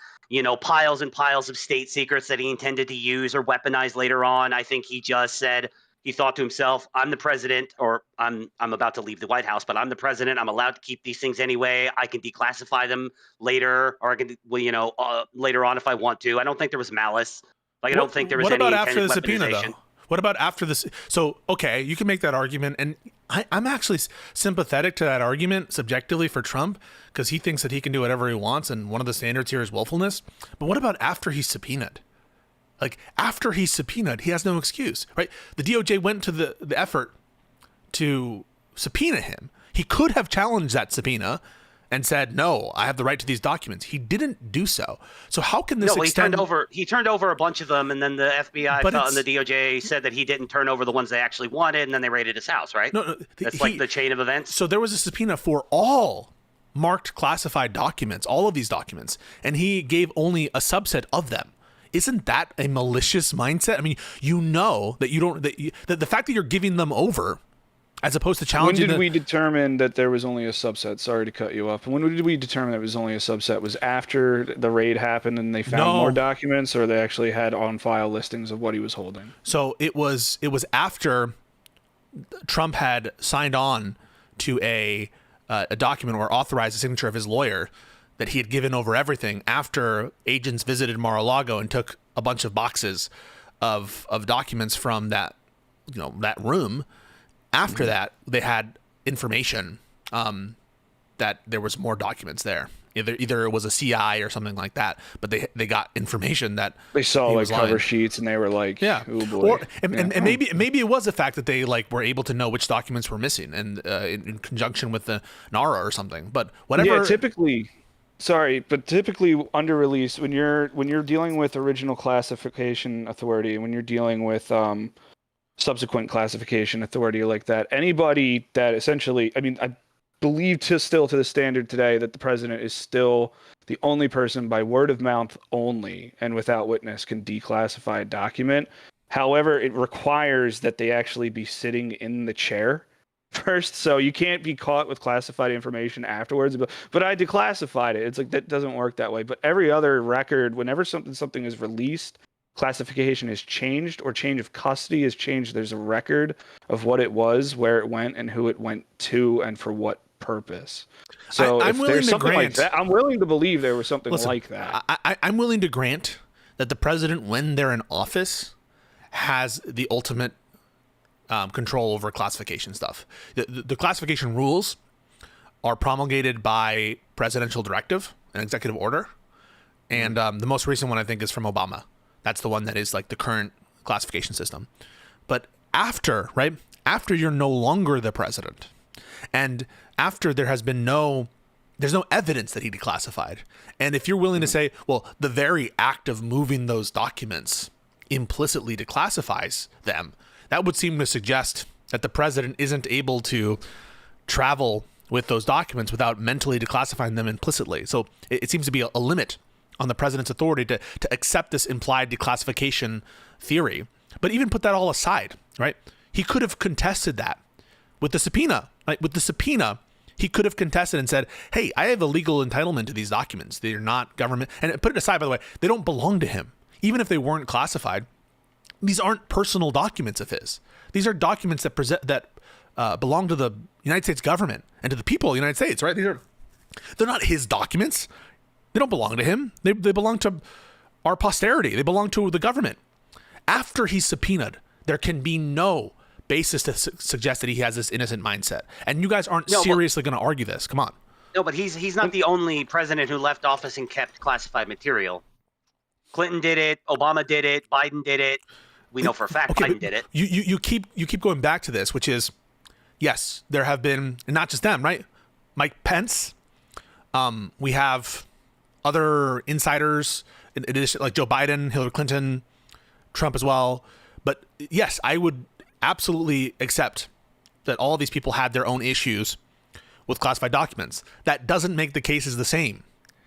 piles and piles of state secrets that he intended to use or weaponize later on. I think he just said, he thought to himself, "I'm the president, or I'm about to leave the White House, but I'm the president. I'm allowed to keep these things anyway. I can declassify them later, or I can, later on if I want to." I don't think there was malice. Like, I don't think there was any intended weaponization. What about after this? So, okay, you can make that argument, and I'm actually sympathetic to that argument subjectively for Trump, because he thinks that he can do whatever he wants, and one of the standards here is willfulness. But what about after he's subpoenaed? Like, after he's subpoenaed, he has no excuse, right? The DOJ went to the effort to subpoena him. He could have challenged that subpoena and said, "No, I have the right to these documents." He didn't do so. So how can this extend? He turned over a bunch of them, and then the FBI and the DOJ said that he didn't turn over the ones they actually wanted, and then they raided his house, right? No, that's like the chain of events. So there was a subpoena for all marked classified documents, all of these documents, and he gave only a subset of them. Isn't that a malicious mindset? I mean, that you don't, that the fact that you're giving them over, as opposed to challenging. When did we determine that there was only a subset? Sorry to cut you off. When did we determine that it was only a subset? Was after the raid happened and they found more documents, or they actually had on file listings of what he was holding? So it was after Trump had signed on to a document or authorized the signature of his lawyer that he had given over everything, after agents visited Mar-a-Lago and took a bunch of boxes of documents from that room. After that, they had information that there was more documents there. Either it was a CI or something like that, but they got information that they saw like cover sheets and they were like, "Yeah, oh boy." And maybe it was the fact that they like were able to know which documents were missing, and in conjunction with the NARA or something. But whatever. Yeah, typically under release, when you're dealing with original classification authority, when you're dealing with subsequent classification authority like that, anybody that essentially, I mean, I believe still to the standard today that the president is still the only person by word of mouth only and without witness can declassify a document. However, it requires that they actually be sitting in the chair first, so you can't be caught with classified information afterwards. But I declassified it. It's like, that doesn't work that way. But every other record, whenever something is released, classification is changed or change of custody is changed, there's a record of what it was, where it went, and who it went to, and for what purpose. So if there's something like that, I'm willing to believe there was something like that. I'm willing to grant that the president, when they're in office, has the ultimate control over classification stuff. The classification rules are promulgated by presidential directive, an executive order, and the most recent one I think is from Obama. That's the one that is like the current classification system. But after you're no longer the president, and after there's no evidence that he declassified, and if you're willing to say, well, the very act of moving those documents implicitly declassifies them, that would seem to suggest that the president isn't able to travel with those documents without mentally declassifying them implicitly. So it seems to be a limit on the president's authority to accept this implied declassification theory. But even put that all aside, right? He could have contested that with the subpoena. Right? With the subpoena, he could have contested and said, "Hey, I have a legal entitlement to these documents. They're not government." And put it aside, by the way, they don't belong to him. Even if they weren't classified, these aren't personal documents of his. These are documents that belong to the United States government and to the people of the United States, right? They're not his documents. They don't belong to him. They belong to our posterity. They belong to the government. After he's subpoenaed, there can be no basis to suggest that he has this innocent mindset. And you guys aren't seriously going to argue this. Come on. No, but he's not the only president who left office and kept classified material. Clinton did it. Obama did it. Biden did it. We know for a fact Biden did it. You keep going back to this, which is, yes, there have been, and not just them, right? Mike Pence. We have other insiders, in addition, like Joe Biden, Hillary Clinton, Trump as well. But yes, I would absolutely accept that all of these people had their own issues with classified documents. That doesn't make the cases the same.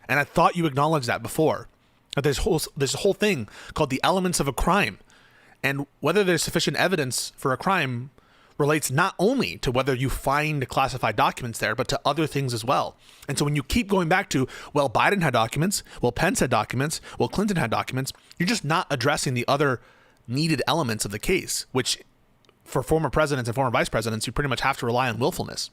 And I thought you acknowledged that before. That there's a whole thing called the elements of a crime. And whether there's sufficient evidence for a crime relates not only to whether you find classified documents there, but to other things as well. And so when you keep going back to, well, Biden had documents, well, Pence had documents, well, Clinton had documents, you're just not addressing the other needed elements of the case, which for former presidents and former vice presidents, you pretty much have to rely on willfulness.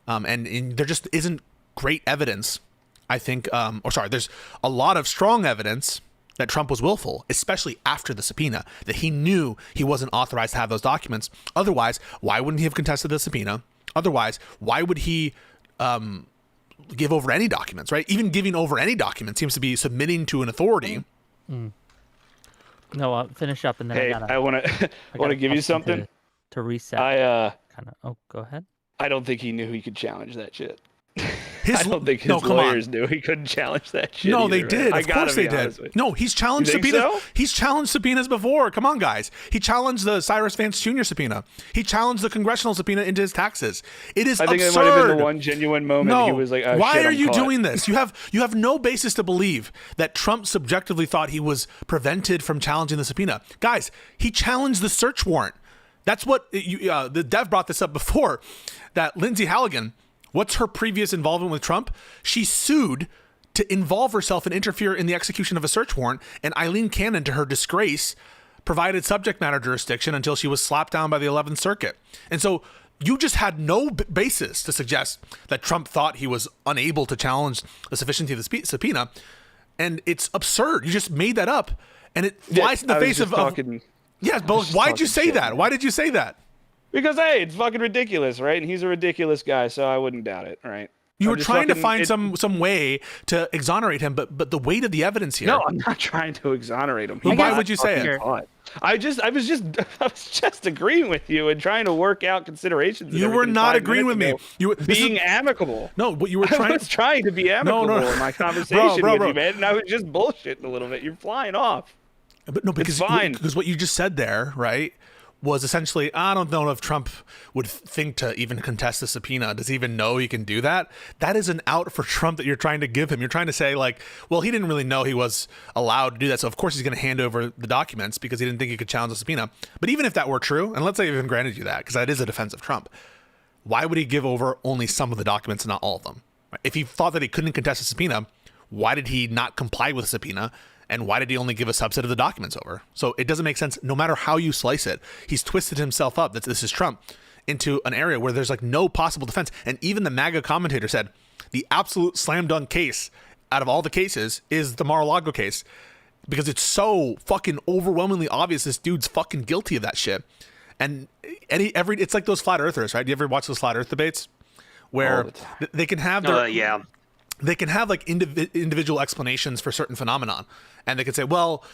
And there just isn't great evidence, I think, there's a lot of strong evidence that Trump was willful, especially after the subpoena, that he knew he wasn't authorized to have those documents. Otherwise, why wouldn't he have contested the subpoena? Otherwise, why would he give over any documents, right? Even giving over any document seems to be submitting to an authority. No, I'll finish up and then Hey, I want to give you something to reset. Go ahead. I don't think he knew he could challenge that shit. I don't think his lawyers knew he couldn't challenge that shit. No, either, they right? did. Of course they did. No, he's challenged subpoenas. So? He's challenged subpoenas before. Come on, guys. He challenged the Cyrus Vance Jr. subpoena. He challenged the congressional subpoena into his taxes. It is absurd. I think it might have been the one genuine moment he was like, oh, why shit, are I'm you caught. doing this? You have no basis to believe that Trump subjectively thought he was prevented from challenging the subpoena. Guys, he challenged the search warrant. That's what the Dev brought this up before, that Lindsay Halligan, what's her previous involvement with Trump? She sued to involve herself and interfere in the execution of a search warrant, and Eileen Cannon, to her disgrace, provided subject matter jurisdiction until she was slapped down by the 11th Circuit. And so you just had no basis to suggest that Trump thought he was unable to challenge the sufficiency of the subpoena, and it's absurd. You just made that up, and it flies in the face of... Yes, but why'd you say that? Why did you say that? Because, hey, it's fucking ridiculous, right? And he's a ridiculous guy, so I wouldn't doubt it, right? You were trying to find some way to exonerate him, but the weight of the evidence here. No, I'm not trying to exonerate him. Why would you say it? I was just agreeing with you and trying to work out considerations. You were not agreeing with me. You were being amicable. No, what you were trying. I was trying to be amicable in my conversation with you, man, and I was just bullshitting a little bit. You're flying off. But no, because what you just said there, right, was essentially, I don't know if Trump would think to even contest the subpoena. Does he even know he can do that? That is an out for Trump that you're trying to give him. You're trying to say, like, well, he didn't really know he was allowed to do that, so of course he's going to hand over the documents because he didn't think he could challenge the subpoena. But even if that were true, and let's say even granted you that, because that is a defense of Trump, why would he give over only some of the documents and not all of them? If he thought that he couldn't contest the subpoena, why did he not comply with the subpoena? And why did he only give a subset of the documents over? So it doesn't make sense. No matter how you slice it, he's twisted himself up, that this is Trump, into an area where there's like no possible defense. And even the MAGA commentator said the absolute slam dunk case out of all the cases is the Mar-a-Lago case, because it's so fucking overwhelmingly obvious this dude's fucking guilty of that shit. And it's like those flat earthers, right? Do you ever watch those flat earth debates where they can have their they can have like individual explanations for certain phenomenon, and they could say, well,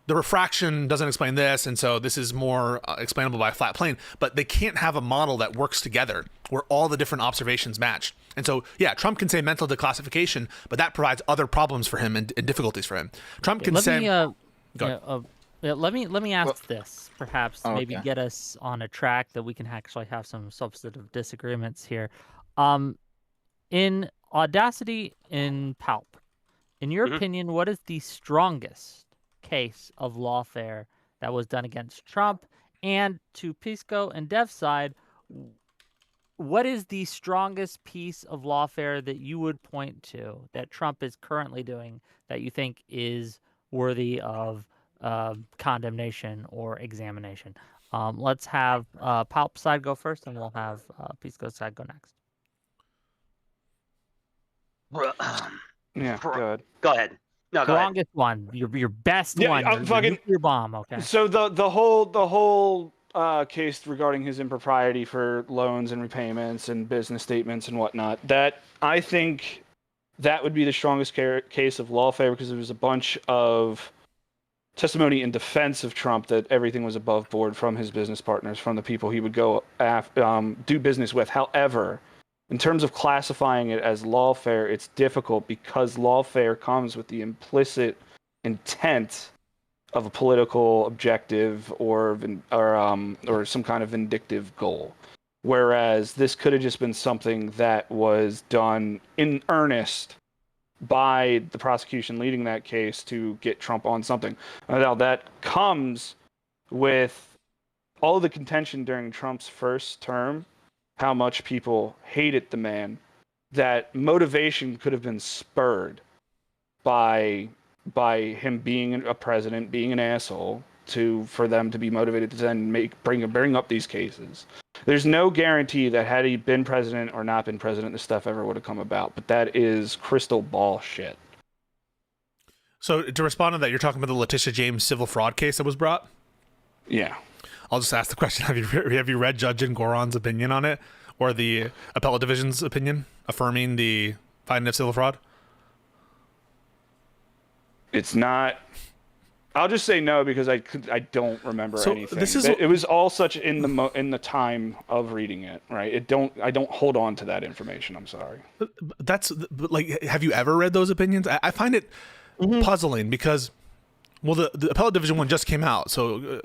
the refraction doesn't explain this, and so this is more explainable by a flat plane, but they can't have a model that works together where all the different observations match. And so, yeah, Trump can say mental declassification, but that provides other problems for him and difficulties for him. Trump can say... let me ask this, perhaps maybe get us on a track that we can actually have some substantive disagreements here. In Audacity, in Palp, in your opinion, what is the strongest case of lawfare that was done against Trump? And to Pisco and Dev's side, what is the strongest piece of lawfare that you would point to that Trump is currently doing that you think is worthy of condemnation or examination? Let's have Palp's side go first, and we'll have Pisco's side go next. Yeah, go ahead. Go ahead. No, go ahead. Strongest one, your best Yeah, one, I'm your fucking- nuclear bomb. Okay. So the whole case regarding his impropriety for loans and repayments and business statements and whatnot, that I think that would be the strongest case of lawfare, because there was a bunch of testimony in defense of Trump that everything was above board from his business partners, from the people he would go do business with. However, in terms of classifying it as lawfare, it's difficult because lawfare comes with the implicit intent of a political objective or some kind of vindictive goal. Whereas this could have just been something that was done in earnest by the prosecution leading that case to get Trump on something. Now that comes with all of the contention during Trump's first term, how much people hated the man, that motivation could have been spurred by him being a president, being an asshole, for them to be motivated to then bring up these cases. There's no guarantee that had he been president or not been president, this stuff ever would have come about, but that is crystal ball shit. So to respond to that, you're talking about the Letitia James civil fraud case that was brought? Yeah. I'll just ask the question: Have you read Judge Engoron's opinion on it, or the appellate division's opinion affirming the finding of civil fraud? It's not. I'll just say no because I don't remember anything. It was all such in the time of reading it, right? I don't hold on to that information. I'm sorry. That's like, have you ever read those opinions? I find it puzzling because, well, the appellate division one just came out, so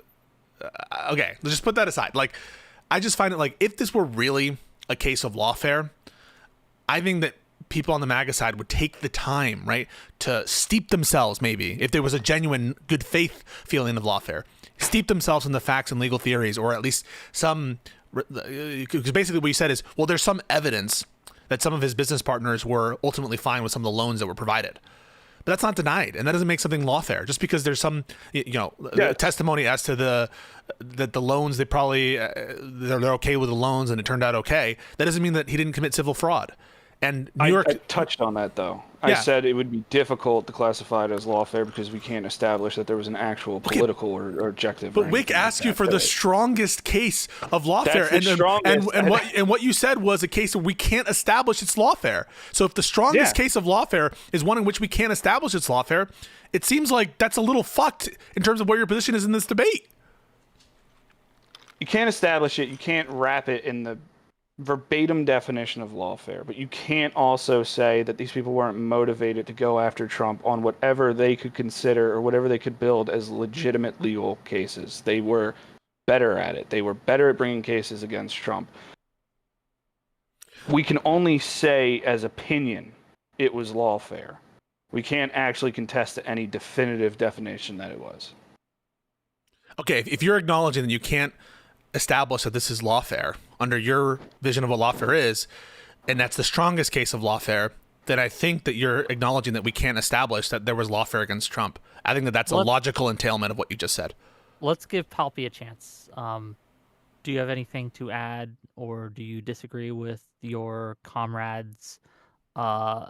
okay, let's just put that aside. Like, I just find it like, if this were really a case of lawfare, I think that people on the MAGA side would take the time, right, to steep themselves, maybe, if there was a genuine good faith feeling of lawfare, steep themselves in the facts and legal theories, or at least some, because basically what you said is, well, there's some evidence that some of his business partners were ultimately fine with some of the loans that were provided. But that's not denied, and that doesn't make something lawfare. Just because there's some, testimony as to that the loans, they probably they're okay with the loans and it turned out okay, that doesn't mean that he didn't commit civil fraud. And New York, I touched on that though. Yeah. I said it would be difficult to classify it as lawfare because we can't establish that there was an actual political or objective. But Wick asked you for the strongest case of lawfare, That's the strongest. and what you said was a case where we can't establish it's lawfare. So if the strongest case of lawfare is one in which we can't establish it's lawfare, it seems like that's a little fucked in terms of where your position is in this debate. You can't establish it. You can't wrap it in the verbatim definition of lawfare, but you can't also say that these people weren't motivated to go after Trump on whatever they could consider or whatever they could build as legitimate legal cases. They were better at it. They were better at bringing cases against Trump. We can only say as opinion it was lawfare. We can't actually contest any definitive definition that it was. Okay, if you're acknowledging that you can't establish that this is lawfare under your vision of what lawfare is, and that's the strongest case of lawfare, then I think that you're acknowledging that we can't establish that there was lawfare against Trump. I think that that's a logical entailment of what you just said. Let's give Palpy a chance. Do you have anything to add, or do you disagree with your comrade's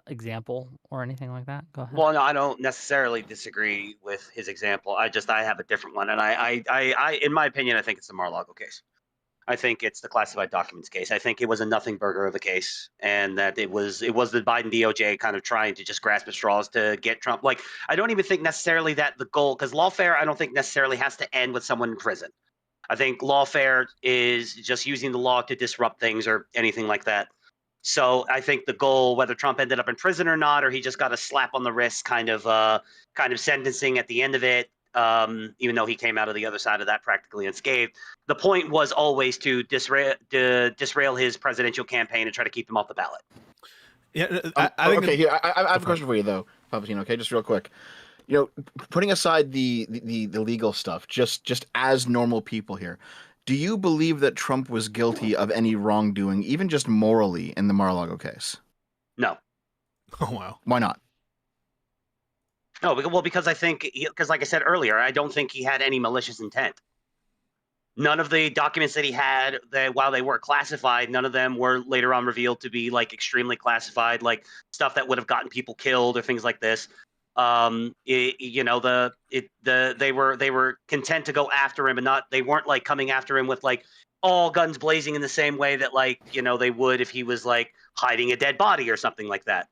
example or anything like that? Go ahead. Well, no, I don't necessarily disagree with his example. I have a different one, and I in my opinion, I think it's the Mar-a-Lago case. I think it's the classified documents case. I think it was a nothing burger of a case, and that it was the Biden DOJ kind of trying to just grasp at straws to get Trump. Like, I don't even think necessarily that the goal, because lawfare, I don't think necessarily has to end with someone in prison. I think lawfare is just using the law to disrupt things or anything like that. So I think the goal, whether Trump ended up in prison or not, or he just got a slap on the wrist kind of sentencing at the end of it, even though he came out of the other side of that practically unscathed. The point was always to disrail his presidential campaign and try to keep him off the ballot. Yeah, I think. Okay, here I have a question for you though, Palpatine. Okay, just real quick. You know, putting aside the legal stuff, just as normal people here, do you believe that Trump was guilty of any wrongdoing, even just morally, in the Mar-a-Lago case? No. Oh wow. Why not? No, well, because I think, because like I said earlier, I don't think he had any malicious intent. None of the documents that he had, that while they were classified, none of them were later on revealed to be like extremely classified, like stuff that would have gotten people killed or things like this. You know, they were content to go after him, and they weren't like coming after him with like all guns blazing in the same way that, like, you know, they would if he was like hiding a dead body or something like that.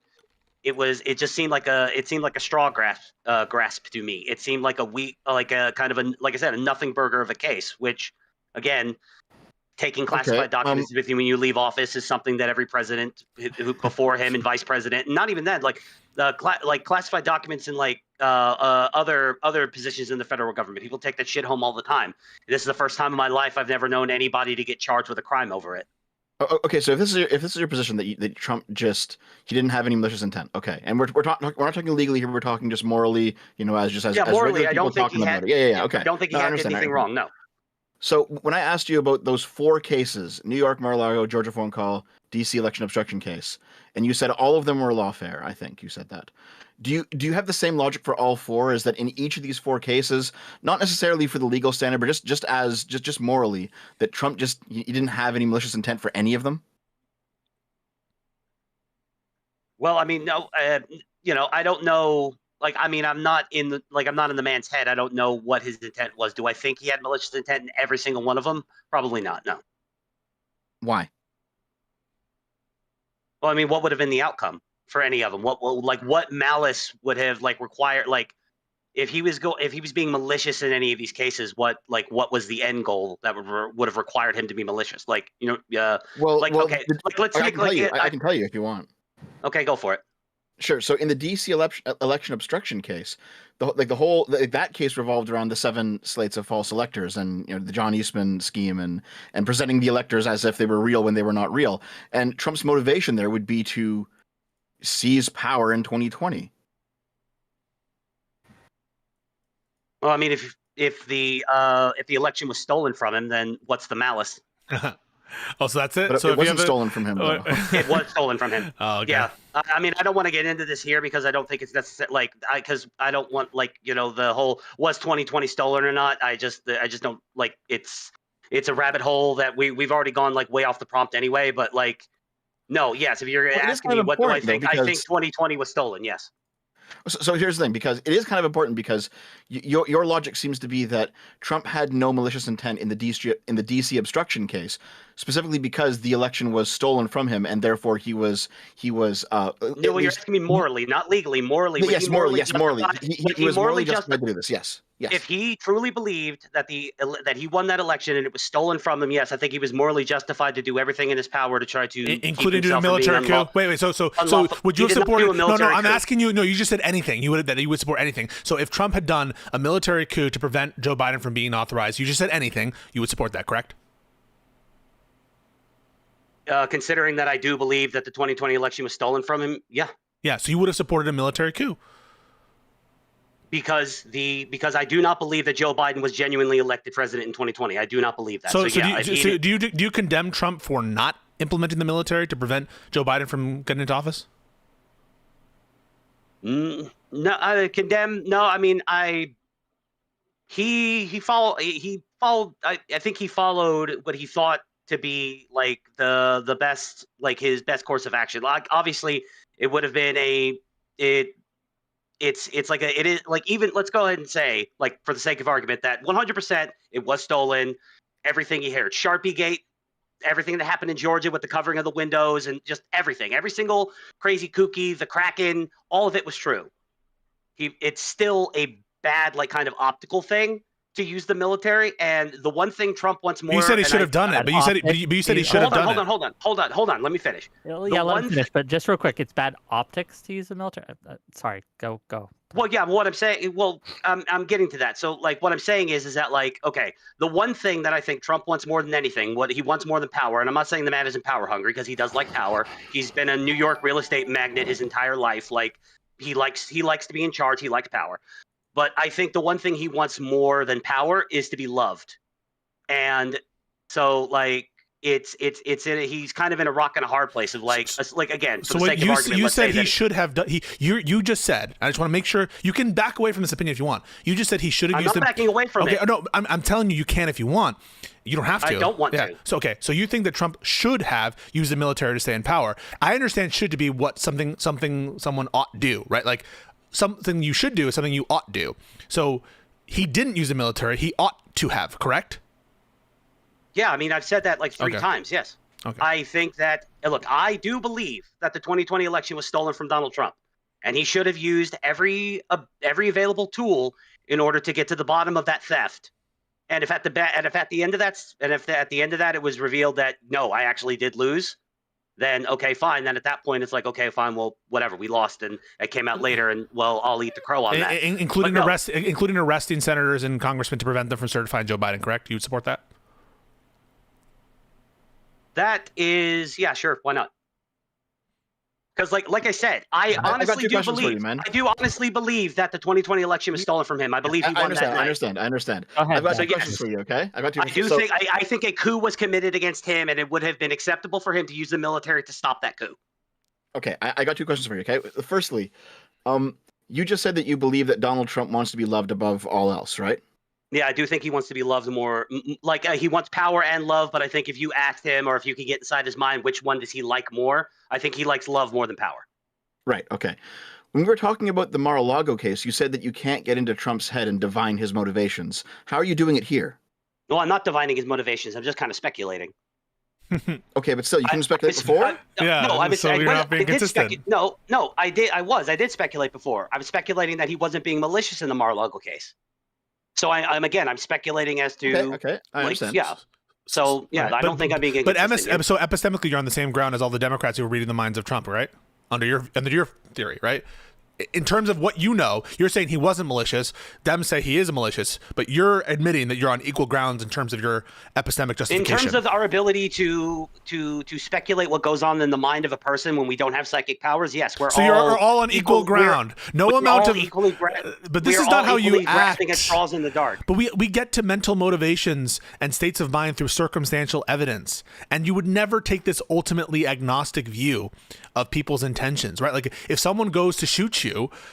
It just seemed like a straw grasp to me. It seemed like like a kind of like I said, a nothing burger of a case, which again, taking classified documents with you when you leave office is something that every president who before him and vice president, and not even then, like like classified documents in like other positions in the federal government. People take that shit home all the time. This is the first time in my life I've never known anybody to get charged with a crime over it. Okay, so if this is your position that Trump he didn't have any malicious intent, okay, and we're not talking legally here, we're talking just morally, you know, as morally, I don't think he had. Okay, I don't think he had anything wrong. No. So when I asked you about those 4 cases, New York, Mar-a-Lago, Georgia phone call, DC election obstruction case, and you said all of them were lawfare, I think you said that. Do you have the same logic for all 4? Is that in each of these 4 cases, not necessarily for the legal standard, but just morally, that Trump he didn't have any malicious intent for any of them? Well, I mean, no, you know, I don't know. Like, I mean, I'm not in the man's head. I don't know what his intent was. Do I think he had malicious intent in every single one of them? Probably not. No. Why? Well, I mean, what would have been the outcome for any of them? What malice would have like required, like, if he was being malicious in any of these cases, what was the end goal that would have required him to be malicious? Like, you know, okay, let's I can tell you if you want. Okay, go for it. Sure. So in the DC election obstruction case, that case revolved around the 7 slates of false electors and, you know, the John Eastman scheme and presenting the electors as if they were real when they were not real. And Trump's motivation there would be to seize power in 2020. Well, I mean, if the election was stolen from him, then what's the malice? Oh, so that's it? But so it wasn't stolen from him, though. It was stolen from him. Oh, okay. Yeah. I mean, I don't want to get into this here because I don't think it's necessary. Like, because I don't want, like, you know, the whole was 2020 stolen or not. I just don't like. It's a rabbit hole that we've already gone like way off the prompt anyway. But like, no, yes. If you're asking me what do I think, I think 2020 was stolen. Yes. So here's the thing, because it is kind of important, because your logic seems to be that Trump had no malicious intent in the DC obstruction case, specifically because the election was stolen from him, and therefore he was. No, well, you're asking me morally, not legally. Morally, yes, morally. He was morally justified to do this. Yes. Yes. If he truly believed that he won that election and it was stolen from him, yes, I think he was morally justified to do everything in his power to try to including doing a military coup. Wait. So would you have supported? No. I'm asking you. No, you just said anything. You would support anything. So if Trump had done a military coup to prevent Joe Biden from being authorized, you just said anything. You would support that, correct? Considering that I do believe that the 2020 election was stolen from him, yeah. Yeah. So you would have supported a military coup. Because I do not believe that Joe Biden was genuinely elected president in 2020. I do not believe that. Do you condemn Trump for not implementing the military to prevent Joe Biden from getting into office? No, I condemn. No, I mean, he followed. I think he followed what he thought to be like the best, like his best course of action. Like, obviously, it would have been It's like it is like, even let's go ahead and say, like, for the sake of argument, that 100% it was stolen. Everything he heard, Sharpie Gate, everything that happened in Georgia with the covering of the windows and just everything, every single crazy kooky, the Kraken, all of it was true. It's still a bad, like, kind of optical thing to use the military. And the one thing Trump wants more. You said he should have done it, but you said he should have done it. Hold on. Let me finish. Yeah, let me finish. But just real quick, it's bad optics to use the military. Sorry, go. Well, yeah, what I'm saying, I'm getting to that. So, like, what I'm saying is that, like, okay, the one thing that I think Trump wants more than anything, what he wants more than power, and I'm not saying the man isn't power hungry, because he does like power. He's been a New York real estate magnate his entire life. Like, he likes to be in charge. He likes power. But I think the one thing he wants more than power is to be loved. And so, like, he's kind of in a rock and a hard place of like again, for So the what sake of you argument, you let's said say he that should have done. You just said. I just want to make sure you can back away from this opinion if you want. You just said he should have I'm used not him. backing away from okay, it. no, I'm telling you can if you want. You don't have to. I don't want to. So you think that Trump should have used the military to stay in power? I understand should to be what something someone ought do, right? Like something you should do is something you ought do. So he didn't use the military. He ought to have, correct? Yeah, I mean, I've said that like 3 times. Yes. Okay. I think that, look, I do believe that the 2020 election was stolen from Donald Trump, and he should have used every available tool in order to get to the bottom of that theft. And if at the end of that it was revealed that no, I actually did lose, then okay, fine. Then at that point it's like, okay, fine, well, whatever, we lost, and it came out later, and well, I'll eat the crow on that. Including arresting senators and congressmen to prevent them from certifying Joe Biden, correct? You would support that? That is, yeah, sure, why not? Because like I said, I honestly do honestly believe that the 2020 election was stolen from him. I believe he won that night. I understand. Go ahead, I've got Ben. two questions for you, okay? I've got two I questions. do think I think a coup was committed against him, and it would have been acceptable for him to use the military to stop that coup. Okay, I got two questions for you, okay? Firstly, you just said that you believe that Donald Trump wants to be loved above all else, right? Yeah, I do think he wants to be loved more. Like he wants power and love, but I think if you asked him, or if you could get inside his mind, which one does he like more? I think he likes love more than power. Right, okay. When we were talking about the Mar-a-Lago case, you said that you can't get into Trump's head and divine his motivations. How are you doing it here? No, I'm not divining his motivations. I'm just kind of speculating. Okay, but still, you couldn't speculate before? You're not being consistent. No, I did speculate before. I was speculating that he wasn't being malicious in the Mar-a-Lago case. So I'm speculating as to. Okay, I understand. Yeah. So yeah, I don't think I'm being inconsistent. So epistemically, you're on the same ground as all the Democrats who were reading the minds of Trump, right? Under your theory, right? In terms of what you know, you're saying he wasn't malicious. Dem say he is malicious, but you're admitting that you're on equal grounds in terms of your epistemic justification. In terms of our ability to speculate what goes on in the mind of a person when we don't have psychic powers, yes, you're all on equal ground. No amount of. But this is not how you act. Grasping at straws in the dark. But we get to mental motivations and states of mind through circumstantial evidence, and you would never take this ultimately agnostic view of people's intentions, right? Like if someone goes to shoot you,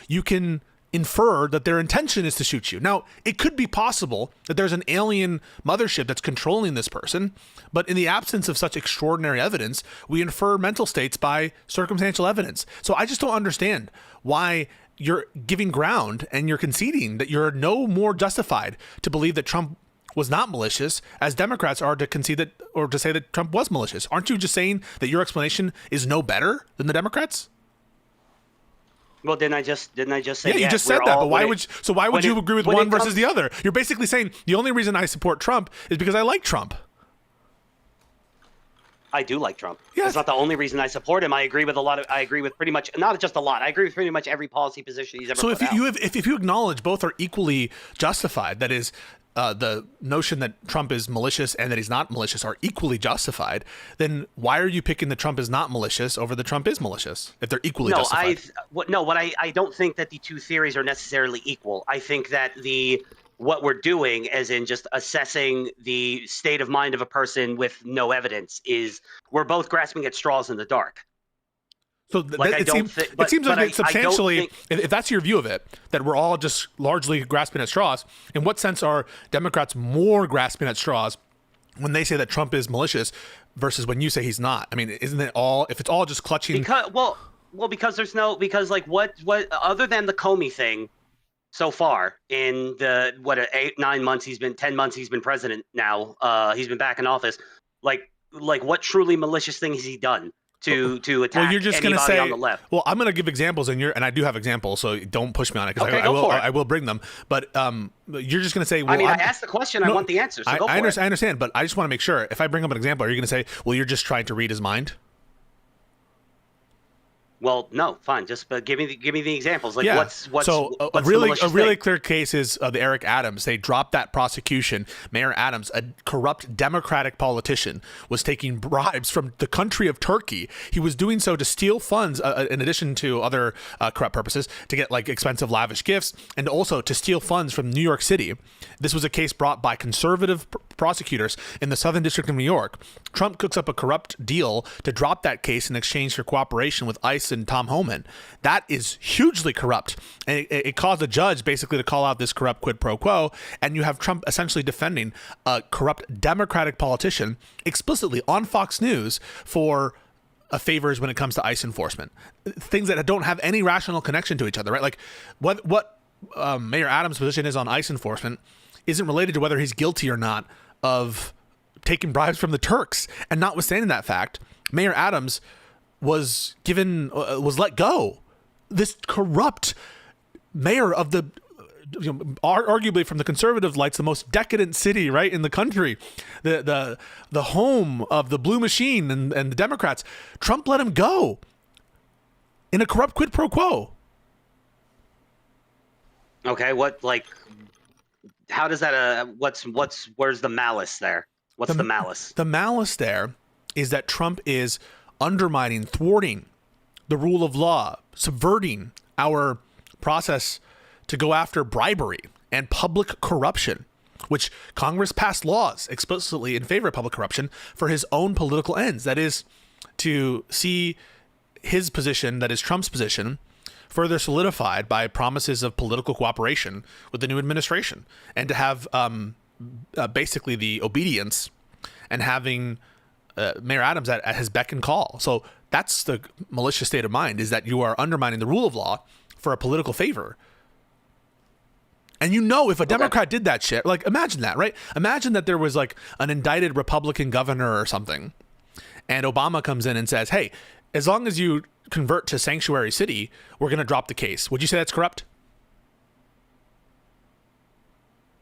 you can infer that their intention is to shoot you. Now, it could be possible that there's an alien mothership that's controlling this person, but in the absence of such extraordinary evidence, we infer mental states by circumstantial evidence. So I just don't understand why you're giving ground and you're conceding that you're no more justified to believe that Trump was not malicious as Democrats are to concede that, or to say that Trump was malicious. Aren't you just saying that your explanation is no better than the Democrats? Well, didn't I just say? Yeah, you just said that. But why would you agree with one versus the other? You're basically saying the only reason I support Trump is because I like Trump. I do like Trump. Yeah. That's not the only reason I support him. I agree with pretty much, not just a lot. I agree with pretty much every policy position he's ever put out. So if you acknowledge both are equally justified, that is, the notion that Trump is malicious and that he's not malicious are equally justified, then why are you picking that Trump is not malicious over the Trump is malicious if they're equally justified? I don't think that the two theories are necessarily equal. I think that what we're doing, as in just assessing the state of mind of a person with no evidence, is we're both grasping at straws in the dark. So it seems like substantially, if that's your view of it, that we're all just largely grasping at straws. In what sense are Democrats more grasping at straws when they say that Trump is malicious versus when you say he's not? I mean, isn't it all, if it's all just clutching? Because what other than the Comey thing so far in the 8-9 months 10 months he's been president now, he's been back in office, like what truly malicious thing has he done to attack well, you're just anybody gonna say, on the left? Well, I'm going to give examples, and I do have examples, so don't push me on it because I will bring them. But you're just going to say, well, I asked the question, I want the answer, so go for it. I understand, but I just want to make sure, if I bring up an example, are you going to say, well, you're just trying to read his mind? Well, no, fine. Just give me the examples. Like, yeah. what's a really clear case is the Eric Adams. They dropped that prosecution. Mayor Adams, a corrupt Democratic politician, was taking bribes from the country of Turkey. He was doing so to steal funds, in addition to other corrupt purposes, to get like expensive, lavish gifts, and also to steal funds from New York City. This was a case brought by conservative prosecutors in the Southern District of New York. Trump cooks up a corrupt deal to drop that case in exchange for cooperation with ICE and Tom Homan. That is hugely corrupt. And it caused a judge basically to call out this corrupt quid pro quo. And you have Trump essentially defending a corrupt Democratic politician explicitly on Fox News for favors when it comes to ICE enforcement. Things that don't have any rational connection to each other, right? Like what Mayor Adams' position is on ICE enforcement isn't related to whether he's guilty or not of taking bribes from the Turks. And notwithstanding that fact, Mayor Adams was let go. This corrupt mayor of the, arguably from the conservative lights, the most decadent city, right, in the country, the home of the blue machine and the Democrats. Trump let him go in a corrupt quid pro quo. Okay, how does that where's the malice there? What's the malice? The malice there is that Trump is undermining, thwarting the rule of law, subverting our process to go after bribery and public corruption, which Congress passed laws explicitly in favor of public corruption for his own political ends. That is, to see his position, that is Trump's position, further solidified by promises of political cooperation with the new administration, and to have basically the obedience and having Mayor Adams at his beck and call. So that's the malicious state of mind, is that you are undermining the rule of law for a political favor. And if a Democrat did that shit, like imagine that, right? Imagine that there was like an indicted Republican governor or something, and Obama comes in and says, hey, as long as you convert to sanctuary city, we're going to drop the case. Would you say that's corrupt?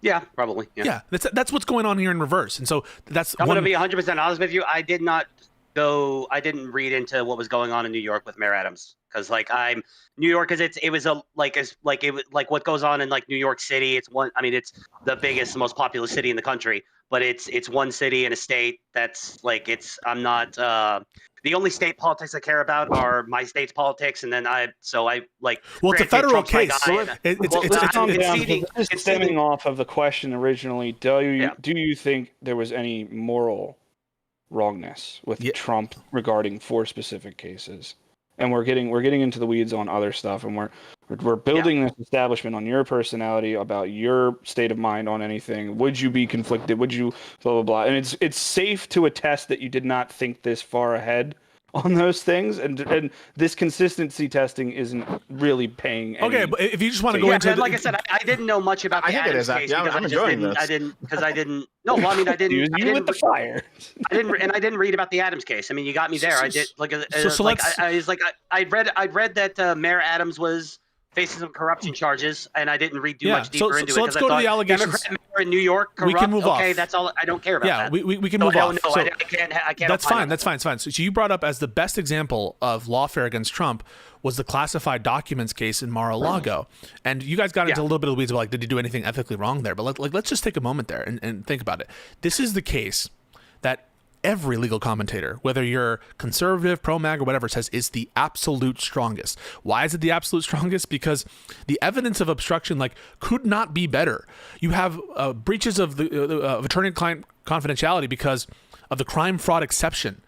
Yeah, probably. Yeah, that's what's going on here in reverse. And so that's. I'm going to be 100% honest with you. I didn't read into what was going on in New York with Mayor Adams, because New York is what goes on in like New York City. It's the biggest, most populous city in the country, but it's one city and a state. I'm not. The only state politics I care about are my state's politics, and then it's a federal case. It's stemming off of the question originally. Do you think there was any moral wrongness with Trump regarding 4 specific cases? And we're getting into the weeds on other stuff, and we're building this establishment on your personality, about your state of mind on anything. Would you be conflicted? Would you blah blah blah? And it's safe to attest that you did not think this far ahead on those things, and this consistency testing isn't really paying any. Okay, but if you just want to go into I said, I didn't know much about the Adams case. I'm enjoying this. I didn't. No, well, I mean, I didn't. You lit the fire. I didn't read about the Adams case. I mean, you got me there. I did. I read that Mayor Adams was facing some corruption charges, and I didn't read too much deeper into it. So let's go to the allegations. Democrat mayor in New York, corrupt. We can move off. Okay, that's all. I don't care about that. Yeah, we can move off. No, I can't. That's fine. That's fine. It's fine. So you brought up as the best example of lawfare against Trump was the classified documents case in Mar-a-Lago, and you guys got into a little bit of the weeds about did he do anything ethically wrong there? But let's just take a moment there and think about it. This is the case that every legal commentator, whether you're conservative, pro-MAG, or whatever, says is the absolute strongest. Why is it the absolute strongest? Because the evidence of obstruction could not be better. You have breaches of the attorney-client confidentiality because of the crime fraud exception.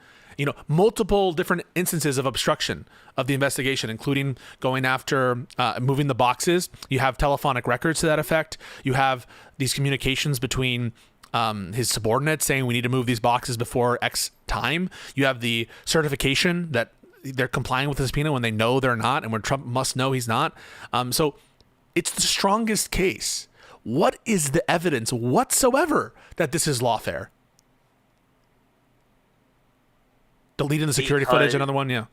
Multiple different instances of obstruction of the investigation, including going after moving the boxes. You have telephonic records to that effect. You have these communications between his subordinates saying we need to move these boxes before X time. You have the certification that they're complying with the subpoena when they know they're not, and when Trump must know he's not. So it's the strongest case. What is the evidence whatsoever that this is lawfare? Deleting the security footage, another one, yeah.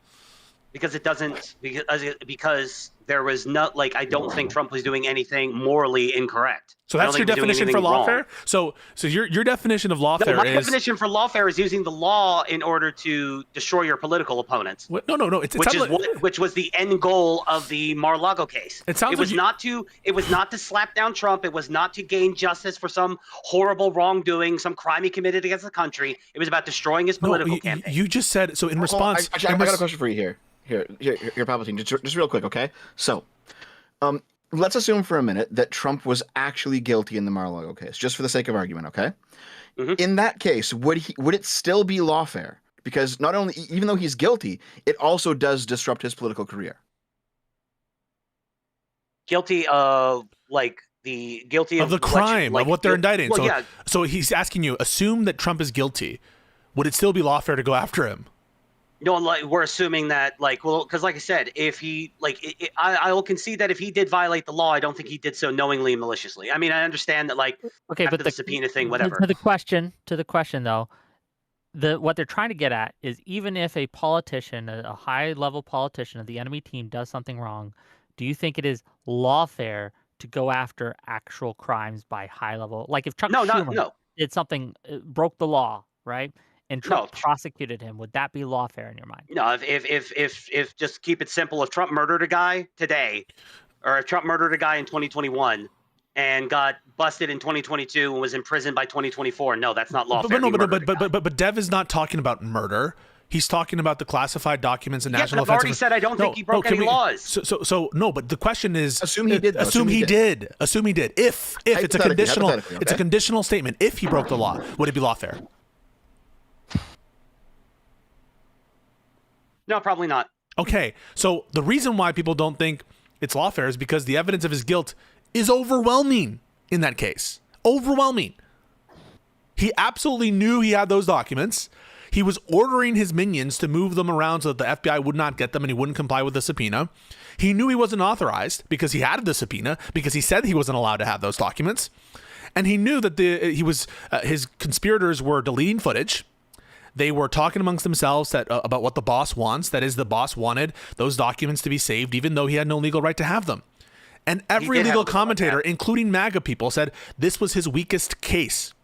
Because it doesn't, because there was no, I don't think Trump was doing anything morally incorrect. So that's your definition for lawfare? So your definition of lawfare my definition for lawfare is using the law in order to destroy your political opponents. What? No. Which was the end goal of the Mar-a-Lago case. It was not to slap down Trump. It was not to gain justice for some horrible wrongdoing, some crime he committed against the country. It was about destroying his political campaign. You just said, so in response. I got a question for you here. Here, Palpatine, just real quick, okay? So, let's assume for a minute that Trump was actually guilty in the Mar-a-Lago case, just for the sake of argument, okay? Mhm. In that case, would it still be lawfare? Because not only, even though he's guilty, it also does disrupt his political career. Guilty of guilty Of the crime, of what they're indicting. Well, so, yeah. so he's asking you, assume that Trump is guilty. Would it still be lawfare to go after him? No, like we're assuming that, because like I said, if he I will concede that if he did violate the law, I don't think he did so knowingly and maliciously. I mean, I understand that, Okay, after but the subpoena thing, whatever. To the question though, what they're trying to get at is even if a politician, a high-level politician of the enemy team does something wrong, do you think it is lawfare to go after actual crimes by high-level? Like if Chuck Schumer did something, broke the law, right? And Trump prosecuted him, would that be lawfare in your mind? No, if just keep it simple, if Trump murdered a guy today, or if Trump murdered a guy in 2021 and got busted in 2022 and was in prison by 2024, no, that's not lawfare. But Dev is not talking about murder. He's talking about the classified documents and national I've already said I don't think he broke any laws. So no, but the question is, assume he did. Assume he did. Assume he did. If it's a conditional, it's a conditional statement. If he broke the law, would it be lawfare? No, probably not. Okay, so the reason why people don't think it's lawfare is because the evidence of his guilt is overwhelming in that case. Overwhelming. He absolutely knew he had those documents. He was ordering his minions to move them around so that the FBI would not get them and he wouldn't comply with the subpoena. He knew he wasn't authorized because he had the subpoena, because he said he wasn't allowed to have those documents. And he knew that his conspirators were deleting footage. They were talking amongst themselves about what the boss wants. That is, the boss wanted those documents to be saved, even though he had no legal right to have them. And every legal commentator, including MAGA people, said this was his weakest case.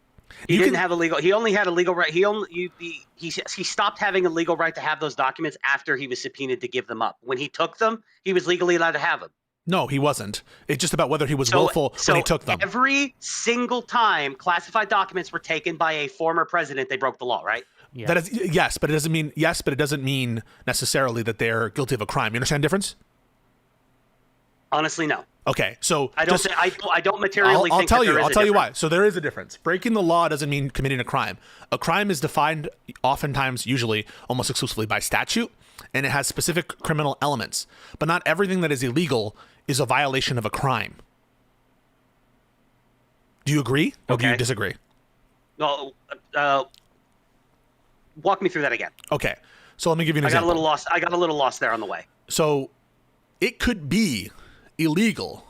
He only had a legal right. He stopped having a legal right to have those documents after he was subpoenaed to give them up. When he took them, he was legally allowed to have them. No, he wasn't. It's just about whether he was willful when he took them. Every single time classified documents were taken by a former president, they broke the law, right? Yeah. That is, yes, but it doesn't mean necessarily that they're guilty of a crime. You understand the difference? Honestly, no. Okay, so I don't materially I'll think tell that you. there is I'll a tell you difference. why. So there is a difference. Breaking the law doesn't mean committing a crime. A crime is defined oftentimes, usually, almost exclusively by statute, and it has specific criminal elements. But not everything that is illegal is a violation of a crime. Do you agree or do you disagree? No. Walk me through that again. Okay, so let me give you an example. I got a little lost there on the way. So it could be illegal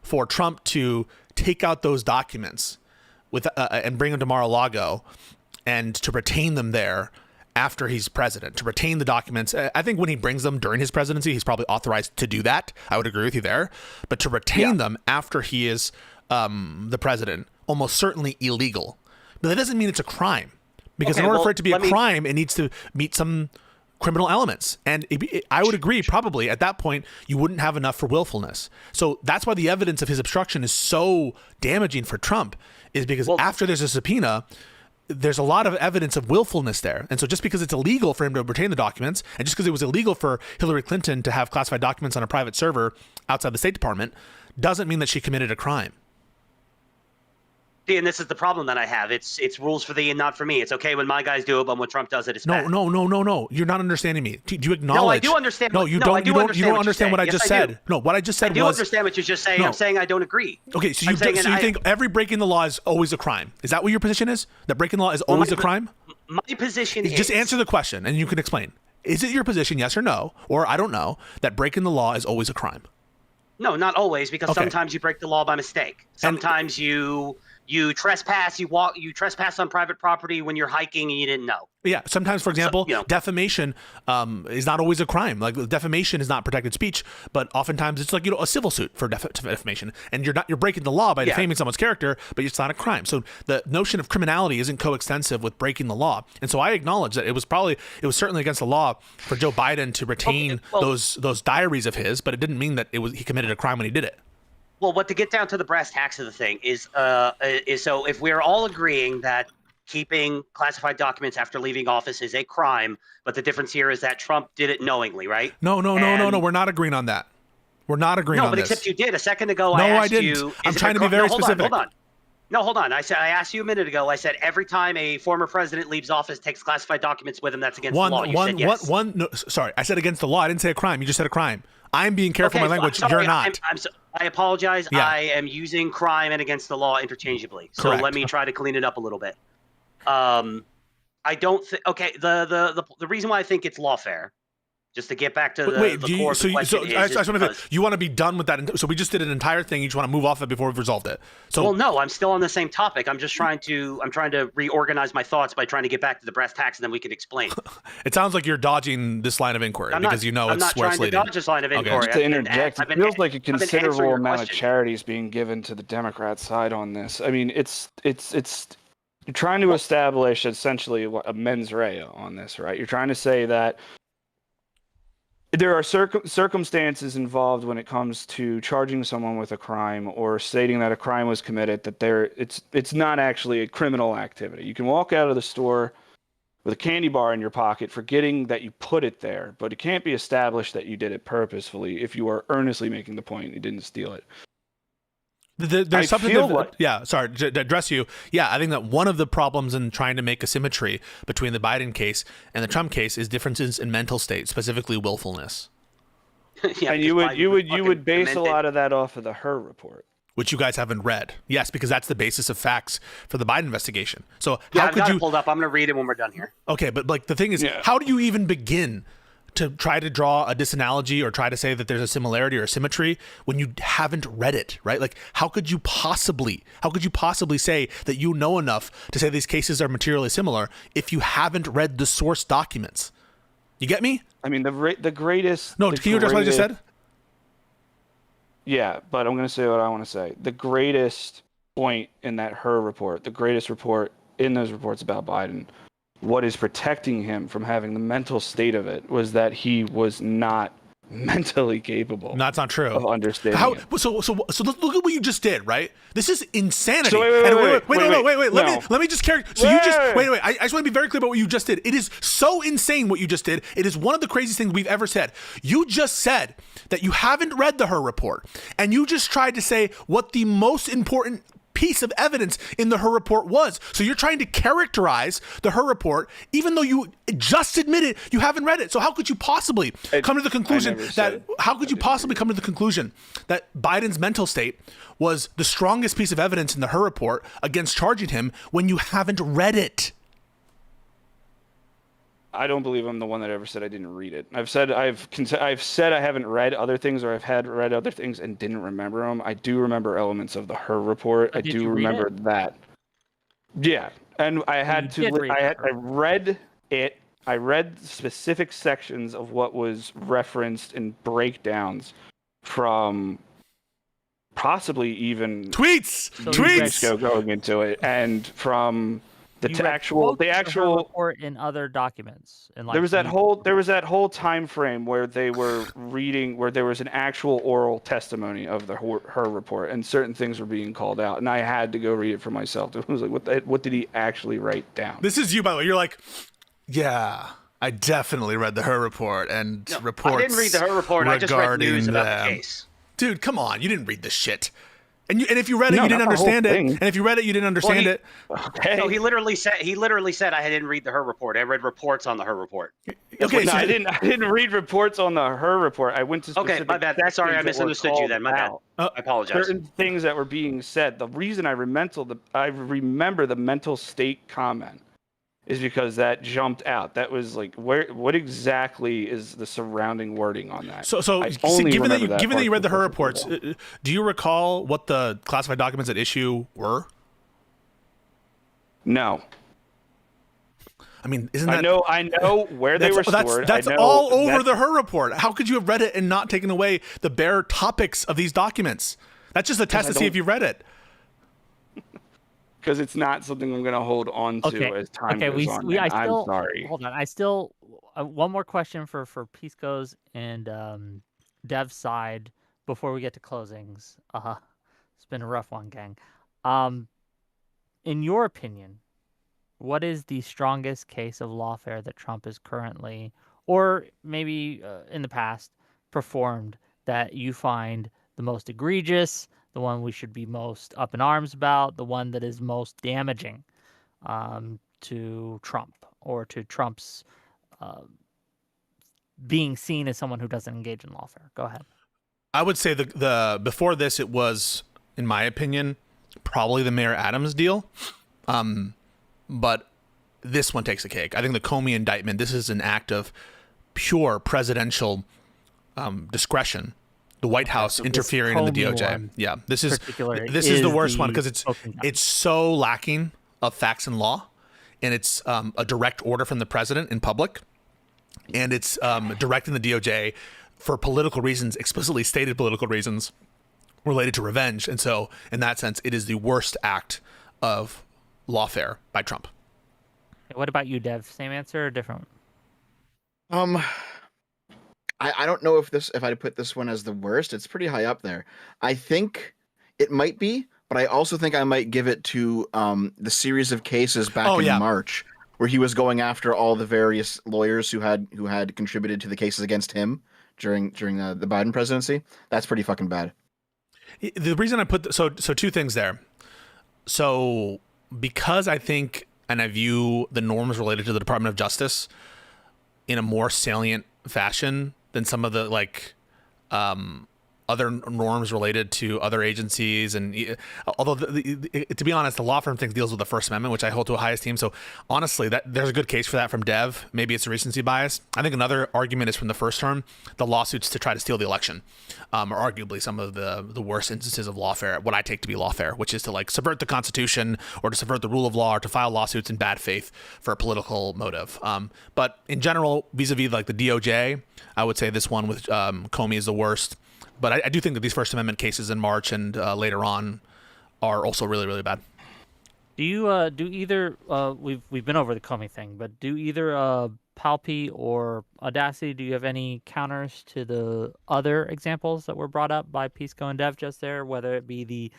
for Trump to take out those documents and bring them to Mar-a-Lago and to retain them there after he's president, to retain the documents. I think when he brings them during his presidency, he's probably authorized to do that. I would agree with you there. But to retain them after he is the president, almost certainly illegal. But that doesn't mean it's a crime. Because in order for it to be a crime, it needs to meet some criminal elements. And I would agree, probably, at that point, you wouldn't have enough for willfulness. So that's why the evidence of his obstruction is so damaging for Trump, is because after there's a subpoena, there's a lot of evidence of willfulness there. And so just because it's illegal for him to retain the documents, and just because it was illegal for Hillary Clinton to have classified documents on a private server outside the State Department, doesn't mean that she committed a crime. And this is the problem that I have. It's rules for thee and not for me. It's okay when my guys do it, but when Trump does it, it's bad. No. You're not understanding me. Do you acknowledge? No, I do understand. No, you don't. You don't understand what I just said. No, what I just said was. I do understand what you're just saying. No. I'm saying I don't agree. Okay, so you think every breaking the law is always a crime? Is that what your position is? That breaking the law is always a crime? My position is. Just answer the question, and you can explain. Is it your position, yes or no, or I don't know, that breaking the law is always a crime? No, not always, because sometimes you break the law by mistake. Sometimes you trespass. You trespass on private property when you're hiking and you didn't know. Yeah. Sometimes, for example, defamation is not always a crime. Like defamation is not protected speech, but oftentimes it's like a civil suit for defamation, and you're breaking the law by defaming someone's character, but it's not a crime. So the notion of criminality isn't coextensive with breaking the law. And so I acknowledge that it was certainly against the law for Joe Biden to retain those diaries of his, but it didn't mean that he committed a crime when he did it. Well, to get down to the brass tacks of the thing is so if we're all agreeing that keeping classified documents after leaving office is a crime, but the difference here is that Trump did it knowingly, right? No. We're not agreeing on that. We're not agreeing No, on but this. except you did. A second ago, No, I I asked didn't. you. I'm is it trying to a be very no, hold specific. On, hold on. No, hold on. I asked you a minute ago. I said every time a former president leaves office, takes classified documents with him, that's against the law. You said yes. No, sorry, I said against the law. I didn't say a crime. You just said a crime. I'm being careful Okay, with my language. I'm sorry, You're not. I apologize. Yeah. I am using crime and against the law interchangeably. So Correct. let me try to clean it up a little bit. I don't think. Okay, the reason why I think it's lawfare, just to get back to the core of the question is you want to be done with that? So we just did an entire thing. You just want to move off it before we've resolved it. So well, no, I'm still on the same topic. I'm just trying to reorganize my thoughts by trying to get back to the brass tacks, and then we can explain. It sounds like you're dodging this line of inquiry because you know I'm it's not where trying it's to leading. dodge this line of inquiry. Just to interject, it feels like a considerable your amount of question. charities being given to the Democrat side on this. I mean, it's you're trying to establish essentially a mens rea on this, right? You're trying to say that there are circumstances involved when it comes to charging someone with a crime or stating that a crime was committed, that it's not actually a criminal activity. You can walk out of the store with a candy bar in your pocket, forgetting that you put it there, but it can't be established that you did it purposefully if you are earnestly making the point you didn't steal it. There's something sorry to address you. Yeah, I think that one of the problems in trying to make a symmetry between the Biden case and the Trump case is differences in mental state, specifically willfulness. Yeah, and you would base a lot of that off of the Her report, which you guys haven't read. Yes, because that's the basis of facts for the Biden investigation. So yeah, how I've could got you it pulled up? I'm going to read it when we're done here. Okay, but like the thing is, how do you even begin to try to draw a disanalogy or try to say that there's a similarity or a symmetry when you haven't read it, right? Like how could you possibly say that you know enough to say these cases are materially similar if you haven't read the source documents? You get me? I mean, the greatest... No, can you address what I just said? Yeah, but I'm going to say what I want to say. The greatest point in that Her report, the greatest report in those reports about Biden, what is protecting him from having the mental state of it was that he was not mentally capable. That's not true. Of understanding. So look at what you just did, right? This is insanity. So wait. Let me just carry. So you just wait. I just want to be very clear about what you just did. It is so insane what you just did. It is one of the craziest things we've ever said. You just said that you haven't read the Her report, and you just tried to say what the most important piece of evidence in the Her report was. So you're trying to characterize the Her report, even though you just admitted you haven't read it. So how could you possibly come to the conclusion that Biden's mental state was the strongest piece of evidence in the Her report against charging him when you haven't read it? I don't believe I'm the one that ever said I didn't read it. I've said I haven't read other things, or I've had read other things and didn't remember them. I do remember elements of the Her report. I do remember that. Yeah, and I had to. I read it. I read specific sections of what was referenced in breakdowns from possibly even tweets going into it, and from the actual report in other documents. And like there was that whole time frame where they were reading, where there was an actual oral testimony of the Her report, and certain things were being called out, and I had to go read it for myself. It was like, what did he actually write down? This is you, by the way. You're like, yeah, I definitely read the Her report and reports. I didn't read the Her report. I just read news about the case. Dude, come on, you didn't read this shit. And if you read it, you didn't understand it. And if you read it, you didn't understand it. Okay. No, he literally said I didn't read the Her report. I read reports on the Her report. Okay, I didn't read reports on the Her report. I went to specific. Okay, my bad. Sorry, I misunderstood you then. My bad. I apologize. Certain things that were being said. The reason I remember the mental state comment is because that jumped out. That was like, what exactly is the surrounding wording on that? So given that you read the Her reports, do you recall what the classified documents at issue were? No. I mean, isn't that... I know where they were stored. That's all over the Her report. How could you have read it and not taken away the bare topics of these documents? That's just a test to see if you read it. Because it's not something I'm going to hold on to as time goes on. I'm sorry. Hold on. One more question for Pisco's and Dev's side before we get to closings. It's been a rough one, gang. In your opinion, what is the strongest case of lawfare that Trump is currently, or maybe in the past, performed that you find the most egregious, the one we should be most up in arms about, the one that is most damaging to Trump or to Trump's being seen as someone who doesn't engage in lawfare. Go ahead. I would say the before this, it was, in my opinion, probably the Mayor Adams deal. But this one takes the cake. I think the Comey indictment, this is an act of pure presidential discretion. The White House interfering in the DOJ. Yeah, this is the worst one because it's so lacking of facts and law, and it's a direct order from the president in public, and it's directing the DOJ for political reasons, explicitly stated political reasons related to revenge. And so, in that sense, it is the worst act of lawfare by Trump. What about you, Dev? Same answer or different? I don't know if I'd put this one as the worst. It's pretty high up there. I think it might be, but I also think I might give it to the series of cases back in March, where he was going after all the various lawyers who had contributed to the cases against him during the Biden presidency. That's pretty fucking bad. The reason I put so two things there. So because I think and I view the norms related to the Department of Justice in a more salient fashion than some of the other norms related to other agencies. And although to be honest, the law firm thing deals with the First Amendment, which I hold to a high esteem. So honestly, there's a good case for that from Dev. Maybe it's a recency bias. I think another argument is from the first term, the lawsuits to try to steal the election, are arguably some of the worst instances of lawfare, what I take to be lawfare, which is to subvert the Constitution or to subvert the rule of law or to file lawsuits in bad faith for a political motive. But in general, vis-a-vis the DOJ, I would say this one with Comey is the worst. But I do think that these First Amendment cases in March and later on are also really, really bad. Do you do either? We've been over the Comey thing, but do either Palpi or Audacity? Do you have any counters to the other examples that were brought up by Pisco and Dev just there? Whether it be the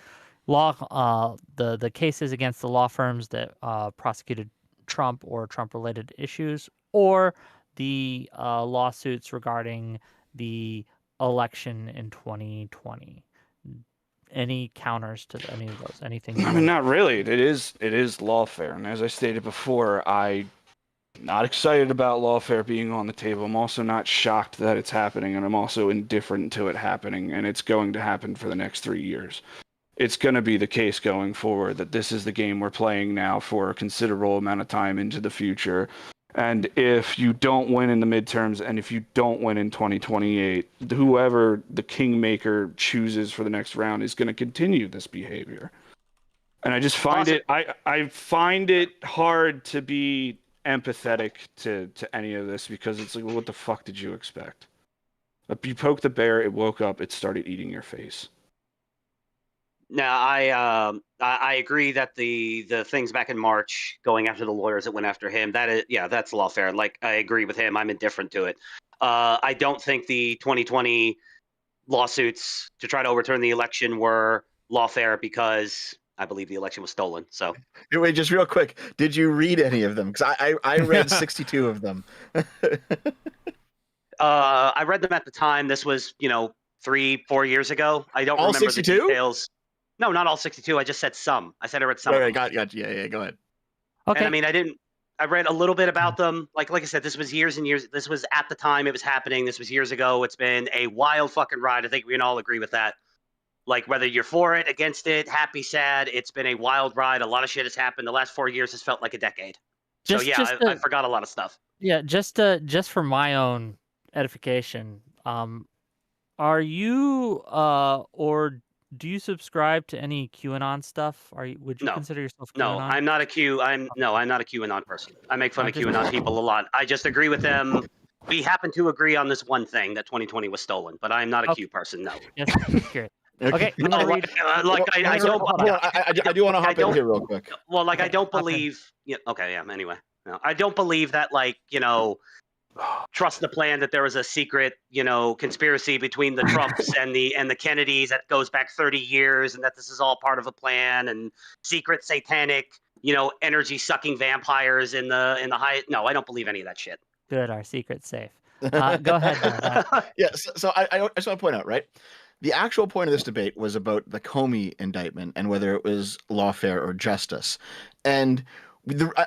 law, the cases against the law firms that prosecuted Trump or Trump-related issues, or the lawsuits regarding the election in 2020. Any counters to any of those? Anything? I mean, not really. It is lawfare, and as I stated before, I'm not excited about lawfare being on the table. I'm also not shocked that it's happening, and I'm also indifferent to it happening, and it's going to happen for the next 3 years. It's going to be the case going forward that this is the game we're playing now for a considerable amount of time into the future. And if you don't win in the midterms, and if you don't win in 2028, whoever the kingmaker chooses for the next round is going to continue this behavior. And I just find I find it hard to be empathetic to any of this, because it's like, well, what the fuck did you expect? You poked the bear, it woke up, it started eating your face. Now, I agree that the things back in March going after the lawyers that went after him, that's lawfare. Like, I agree with him. I'm indifferent to it. I don't think the 2020 lawsuits to try to overturn the election were lawfare, because I believe the election was stolen. So wait, just real quick, did you read any of them? Because I read 62 of them. I read them at the time. This was 3-4 years ago. I don't remember 62? the details. No, not all 62. I just said some. I said I read some. Right, got yeah, go ahead. Okay. And I mean, I read a little bit about them. Like I said, this was years and years. This was at the time it was happening. This was years ago. It's been a wild fucking ride. I think we can all agree with that. Like, whether you're for it, against it, happy, sad, it's been a wild ride. A lot of shit has happened. The last 4 years has felt like a decade. I forgot a lot of stuff. Yeah, just for my own edification, are you or do you subscribe to any QAnon stuff? Would you consider yourself QAnon? No, I'm not a QAnon person. I make fun of QAnon people a lot. I just agree with them. We happen to agree on this one thing, that 2020 was stolen, but I'm not a Q person. No. Yes, sure. Okay, I'm gonna read. I do want to hop in here real quick. Well, I don't believe. Anyway, no, I don't believe that. Trust the plan that there was a secret, conspiracy between the Trumps and the Kennedys that goes back 30 years, and that this is all part of a plan, and secret satanic, energy sucking vampires in the high. No, I don't believe any of that shit. Good, our secret's safe. Go ahead. Yeah, so I just want to point out, right? The actual point of this debate was about the Comey indictment and whether it was lawfare or justice. And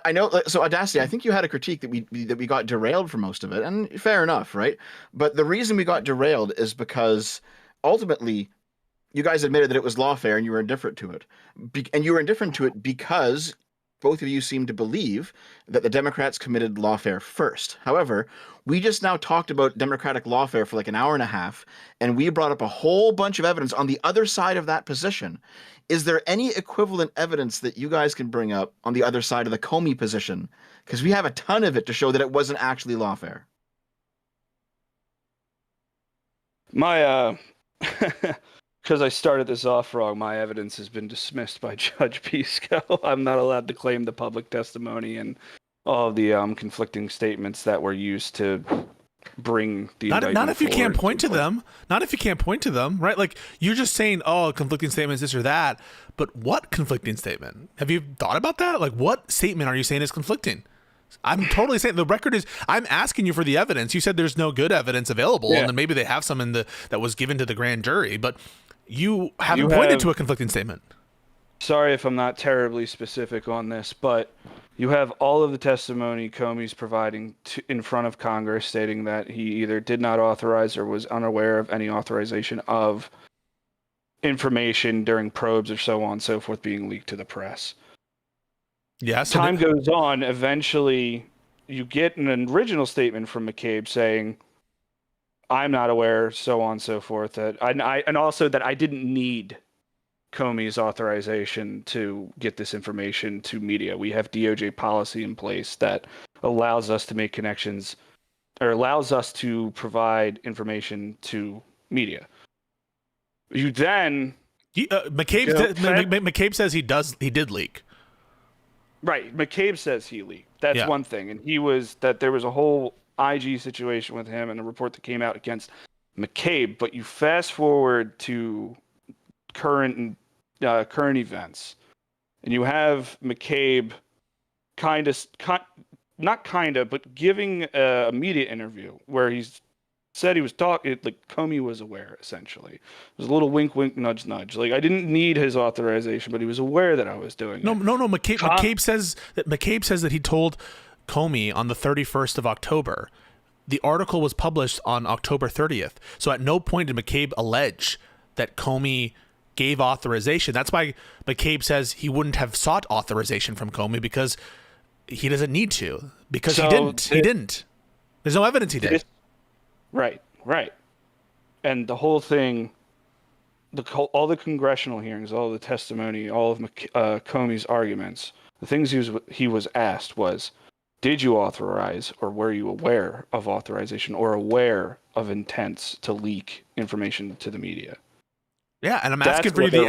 I know, so Audacity, I think you had a critique that we got derailed for most of it, and fair enough, right? But the reason we got derailed is because ultimately you guys admitted that it was lawfare and you were indifferent to it. And you were indifferent to it because both of you seem to believe that the Democrats committed lawfare first. However, we just now talked about democratic lawfare for like an hour and a half, and we brought up a whole bunch of evidence on the other side of that position. Is there any equivalent evidence that you guys can bring up on the other side of the Comey position? Because we have a ton of it to show that it wasn't actually lawfare. My because I started this off wrong, my evidence has been dismissed by Judge Pisco. I'm not allowed to claim the public testimony and all of the conflicting statements that were used to bring the indictment not if you can't forward. point to them. Not if you can't point to them, right? Like, you're just saying, oh, conflicting statements, this or that. But what conflicting statement? Have you thought about that? Like, what statement are you saying is conflicting? I'm totally saying the record is. I'm asking you for the evidence. You said there's no good evidence available, and then maybe they have some that was given to the grand jury, but you haven't pointed to a conflicting statement. Sorry if I'm not terribly specific on this, but you have all of the testimony Comey's providing in front of Congress stating that he either did not authorize or was unaware of any authorization of information during probes or so on and so forth being leaked to the press. Yes. Time goes on. Eventually, you get an original statement from McCabe saying, I'm not aware, so on and so forth, and also that I didn't need Comey's authorization to get this information to media. We have DOJ policy in place that allows us to make connections or allows us to provide information to media. You then McCabe says he did leak. Right, McCabe says he leaked. That's one thing, and there was a whole IG situation with him and a report that came out against McCabe. But you fast forward to current events, and you have McCabe but giving a media interview where he's said he was talking, like Comey was aware, essentially. It was a little wink, wink, nudge, nudge. Like, I didn't need his authorization, but he was aware that I was doing it. No. McCabe says that he told Comey on the 31st of October. The article was published on October 30th. So at no point did McCabe allege that Comey gave authorization. That's why McCabe says he wouldn't have sought authorization from Comey because he doesn't need to. Because he didn't. There's no evidence he did. Right. And the whole thing, all the congressional hearings, all the testimony, all of Comey's arguments, the things he was asked was, did you authorize or were you aware of authorization or aware of intents to leak information to the media? Yeah, and I'm asking for you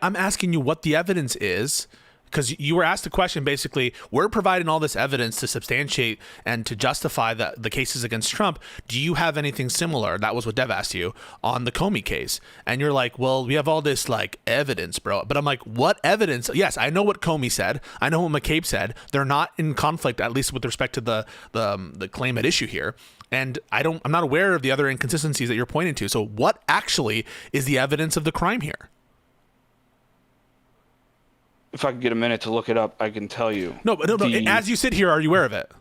I'm asking you what the evidence is, because you were asked a question. Basically, we're providing all this evidence to substantiate and to justify the cases against Trump. Do you have anything similar? That was what Dev asked you on the Comey case. And you're like, well, we have all this like evidence, bro. But I'm like, what evidence? Yes, I know what Comey said. I know what McCabe said. They're not in conflict, at least with respect to the claim at issue here. And I'm not aware of the other inconsistencies that you're pointing to. So what actually is the evidence of the crime here? If I could get a minute to look it up, I can tell you. No. As you sit here, are you aware of it?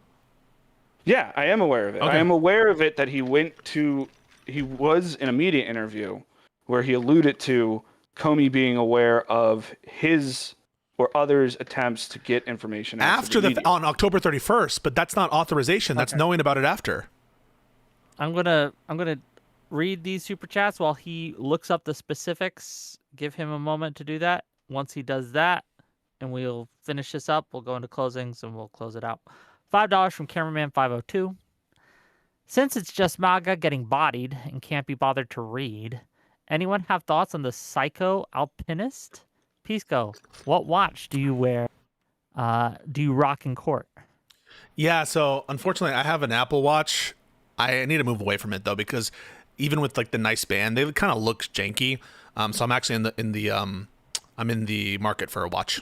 Yeah, I am aware of it. Okay. I am aware of it that he was in a media interview where he alluded to Comey being aware of his or others' attempts to get information out after to the media. on October 31st, but that's not authorization. That's knowing about it after. I'm gonna read these super chats while he looks up the specifics. Give him a moment to do that. Once he does that, and we'll finish this up. We'll go into closings and we'll close it out. $5 from Cameraman 502. Since it's just MAGA getting bodied and can't be bothered to read, anyone have thoughts on the psycho alpinist? Pisco, what watch do you wear? Do you rock in court? Yeah, so unfortunately, I have an Apple Watch. I need to move away from it though, because even with like the nice band, they kind of look janky. So I'm actually I'm in the market for a watch.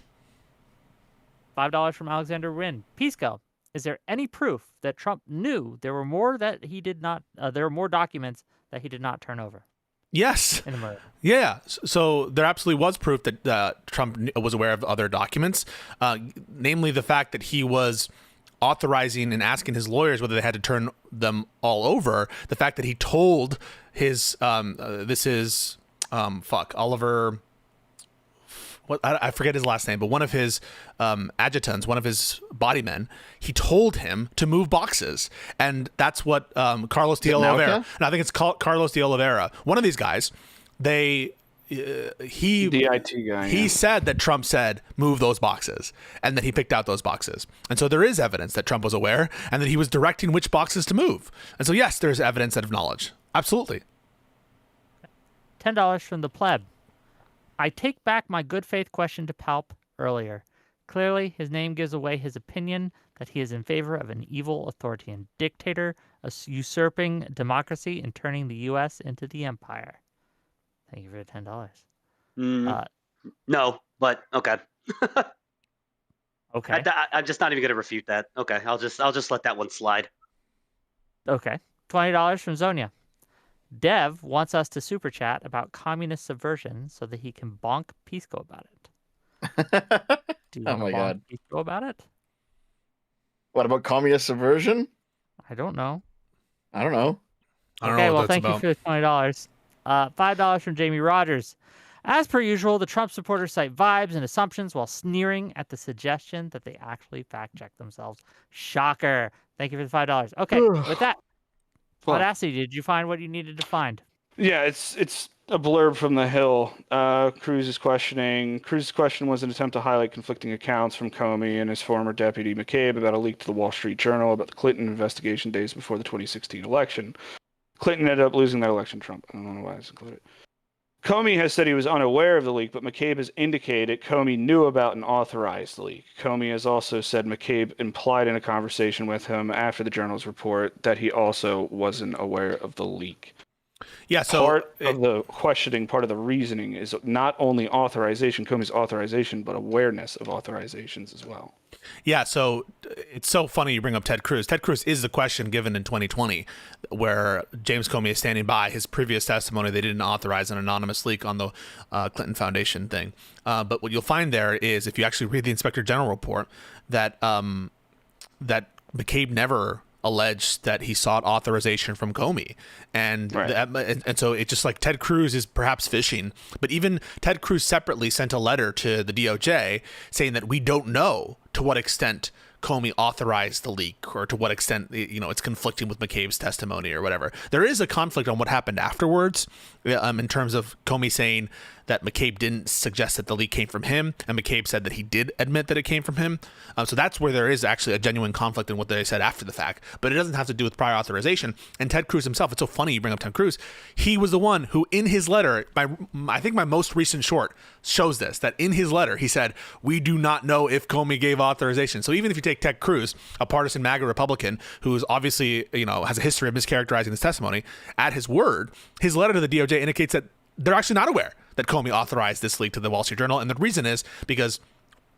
$5 from Alexander Wynn. Pisco, Is there any proof that Trump knew there were more that he did not? There were more documents that he did not turn over Yes. in the murder. Yeah. So there absolutely was proof that Trump was aware of other documents, namely the fact that he was authorizing and asking his lawyers whether they had to turn them all over. The fact that he told his Oliver. I forget his last name, but one of his adjutants, one of his body men, he told him to move boxes. And that's what Carlos de Oliveira, and I think it's called Carlos de Oliveira, one of these guys, the IT guy, he said that Trump said, move those boxes, and that he picked out those boxes. And so there is evidence that Trump was aware and that he was directing which boxes to move. And so, yes, there's evidence of knowledge. Absolutely. $10 from the pleb. I take back my good faith question to Palp earlier. Clearly, his name gives away his opinion that he is in favor of an evil authoritarian dictator, usurping democracy and turning the U.S. into the empire. Thank you for the $10. No, but okay. Okay. I'm just not even going to refute that. Okay, I'll just let that one slide. Okay. $20 from Zonia. Dev wants us to super chat about communist subversion so that he can bonk Pisco about it. Do you Oh want my to bonk God. Pisco about it? What about communist subversion? I don't know. I don't know. I don't Okay, know what well, that's thank you about. for the $20. $5 from Jamie Rogers. As per usual, the Trump supporters cite vibes and assumptions while sneering at the suggestion that they actually fact-check themselves. Shocker. Thank you for the $5. Okay, with that, Audacity, did you find what you needed to find? Yeah, it's a blurb from The Hill. Cruz's question was an attempt to highlight conflicting accounts from Comey and his former deputy McCabe about a leak to the Wall Street Journal about the Clinton investigation days before the 2016 election. Clinton ended up losing that election. Trump. I don't know why it's included. Comey has said he was unaware of the leak, but McCabe has indicated Comey knew about an authorized leak. Comey has also said McCabe implied in a conversation with him after the Journal's report that he also wasn't aware of the leak. Yeah, so Part of the questioning, part of the reasoning is not only authorization, Comey's authorization, but awareness of authorizations as well. Yeah, so it's so funny you bring up Ted Cruz. Ted Cruz is the question given in 2020 where James Comey is standing by his previous testimony. They didn't authorize an anonymous leak on the Clinton Foundation thing. But what you'll find there is, if you actually read the Inspector General report, that that McCabe never alleged that he sought authorization from Comey. And, Right. and so it's just like Ted Cruz is perhaps fishing, but even Ted Cruz separately sent a letter to the DOJ saying that we don't know to what extent Comey authorized the leak or to what extent, it's conflicting with McCabe's testimony or whatever. There is a conflict on what happened afterwards in terms of Comey saying that McCabe didn't suggest that the leak came from him, and McCabe said that he did admit that it came from him. So that's where there is actually a genuine conflict in what they said after the fact, but it doesn't have to do with prior authorization. And Ted Cruz himself, it's so funny you bring up Ted Cruz, he was the one who in his letter, I think my most recent short shows this, that in his letter he said, we do not know if Comey gave authorization. So even if you take Ted Cruz, a partisan MAGA Republican who is obviously, has a history of mischaracterizing his testimony, at his word, his letter to the DOJ indicates that they're actually not aware that Comey authorized this leak to the Wall Street Journal. And the reason is because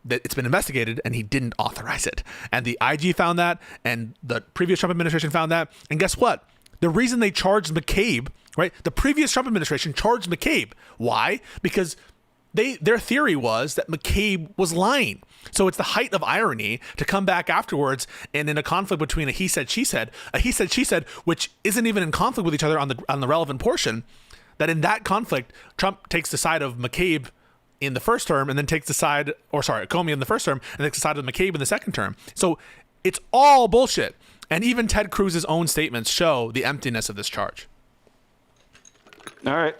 it's been investigated and he didn't authorize it. And the IG found that, and the previous Trump administration found that. And guess what? The reason they charged McCabe, right? The previous Trump administration charged McCabe. Why? Because their theory was that McCabe was lying. So it's the height of irony to come back afterwards and in a conflict between a he said, she said, which isn't even in conflict with each other on the relevant portion, that in that conflict, Trump takes the side of McCabe in the first term and then takes the side, Comey in the first term and takes the side of McCabe in the second term. So it's all bullshit. And even Ted Cruz's own statements show the emptiness of this charge. All right,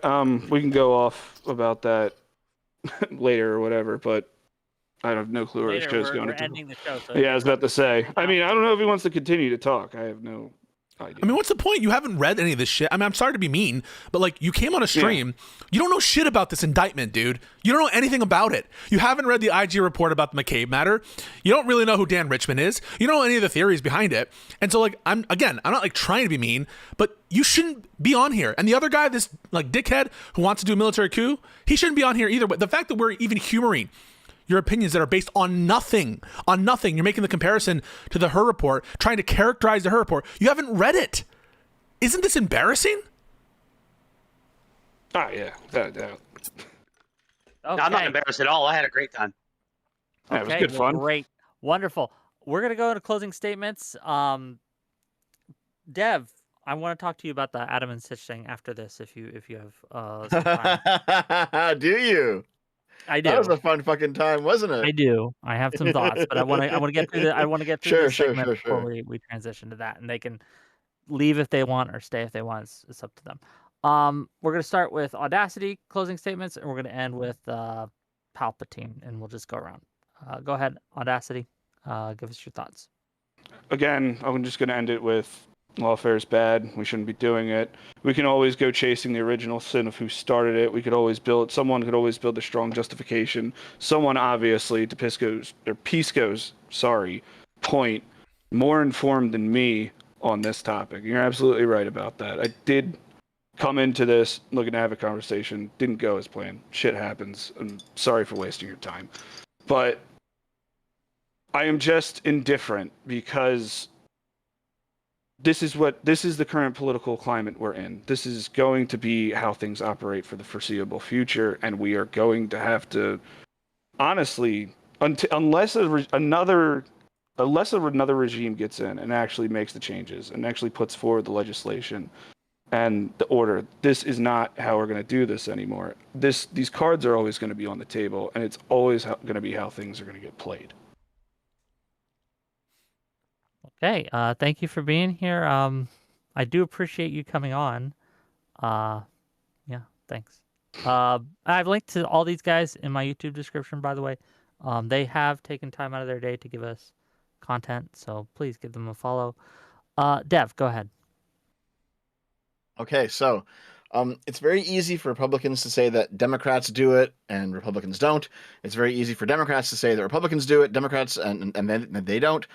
we can go off about that later or whatever, but I have no clue where this show's going to. Ending the show. So Yeah, I was about to say. I mean, I don't know if he wants to continue to talk. I have no idea. I mean, what's the point? You haven't read any of this shit. I mean, I'm sorry to be mean, but you came on a stream. Yeah. You don't know shit about this indictment, dude. You don't know anything about it. You haven't read the IG report about the McCabe matter. You don't really know who Dan Richman is. You don't know any of the theories behind it. And so I'm not trying to be mean, but you shouldn't be on here. And the other guy, this dickhead who wants to do a military coup, he shouldn't be on here either. But the fact that we're even humoring your opinions that are based on nothing. On nothing. You're making the comparison to the Her report, trying to characterize the Her report. You haven't read it. Isn't this embarrassing? Oh, yeah. No, I'm not embarrassed at all. I had a great time. Yeah, it was good fun. Great. Wonderful. We're going to go into closing statements. Dev, I want to talk to you about the Adam and Stitch thing after this, if you have some time. Do you? I do. That was a fun fucking time, wasn't it? I do. I have some thoughts, but I want to get through this segment before sure. we transition to that, and they can leave if they want or stay if they want. It's up to them. We're going to start with Audacity closing statements, and we're going to end with Palpatine, and we'll just go around. Go ahead, Audacity. Give us your thoughts. Again, I'm just going to end it with lawfare is bad. We shouldn't be doing it. We can always go chasing the original sin of who started it. Someone could always build a strong justification. Someone obviously, to Pisco's point, more informed than me on this topic. You're absolutely right about that. I did come into this looking to have a conversation. Didn't go as planned. Shit happens. I'm sorry for wasting your time. But I am just indifferent because this is the current political climate we're in. This is going to be how things operate for the foreseeable future, and we are going to have to, honestly, unless another regime gets in and actually makes the changes and actually puts forward the legislation and the order, this is not how we're going to do this anymore. These cards are always going to be on the table, and it's always going to be how things are going to get played. Okay, thank you for being here. I do appreciate you coming on. Yeah, thanks. I've linked to all these guys in my YouTube description, by the way. They have taken time out of their day to give us content, so please give them a follow. Dev, go ahead. Okay, so it's very easy for Republicans to say that Democrats do it and Republicans don't. It's very easy for Democrats to say that Republicans do it, Democrats, and then they don't.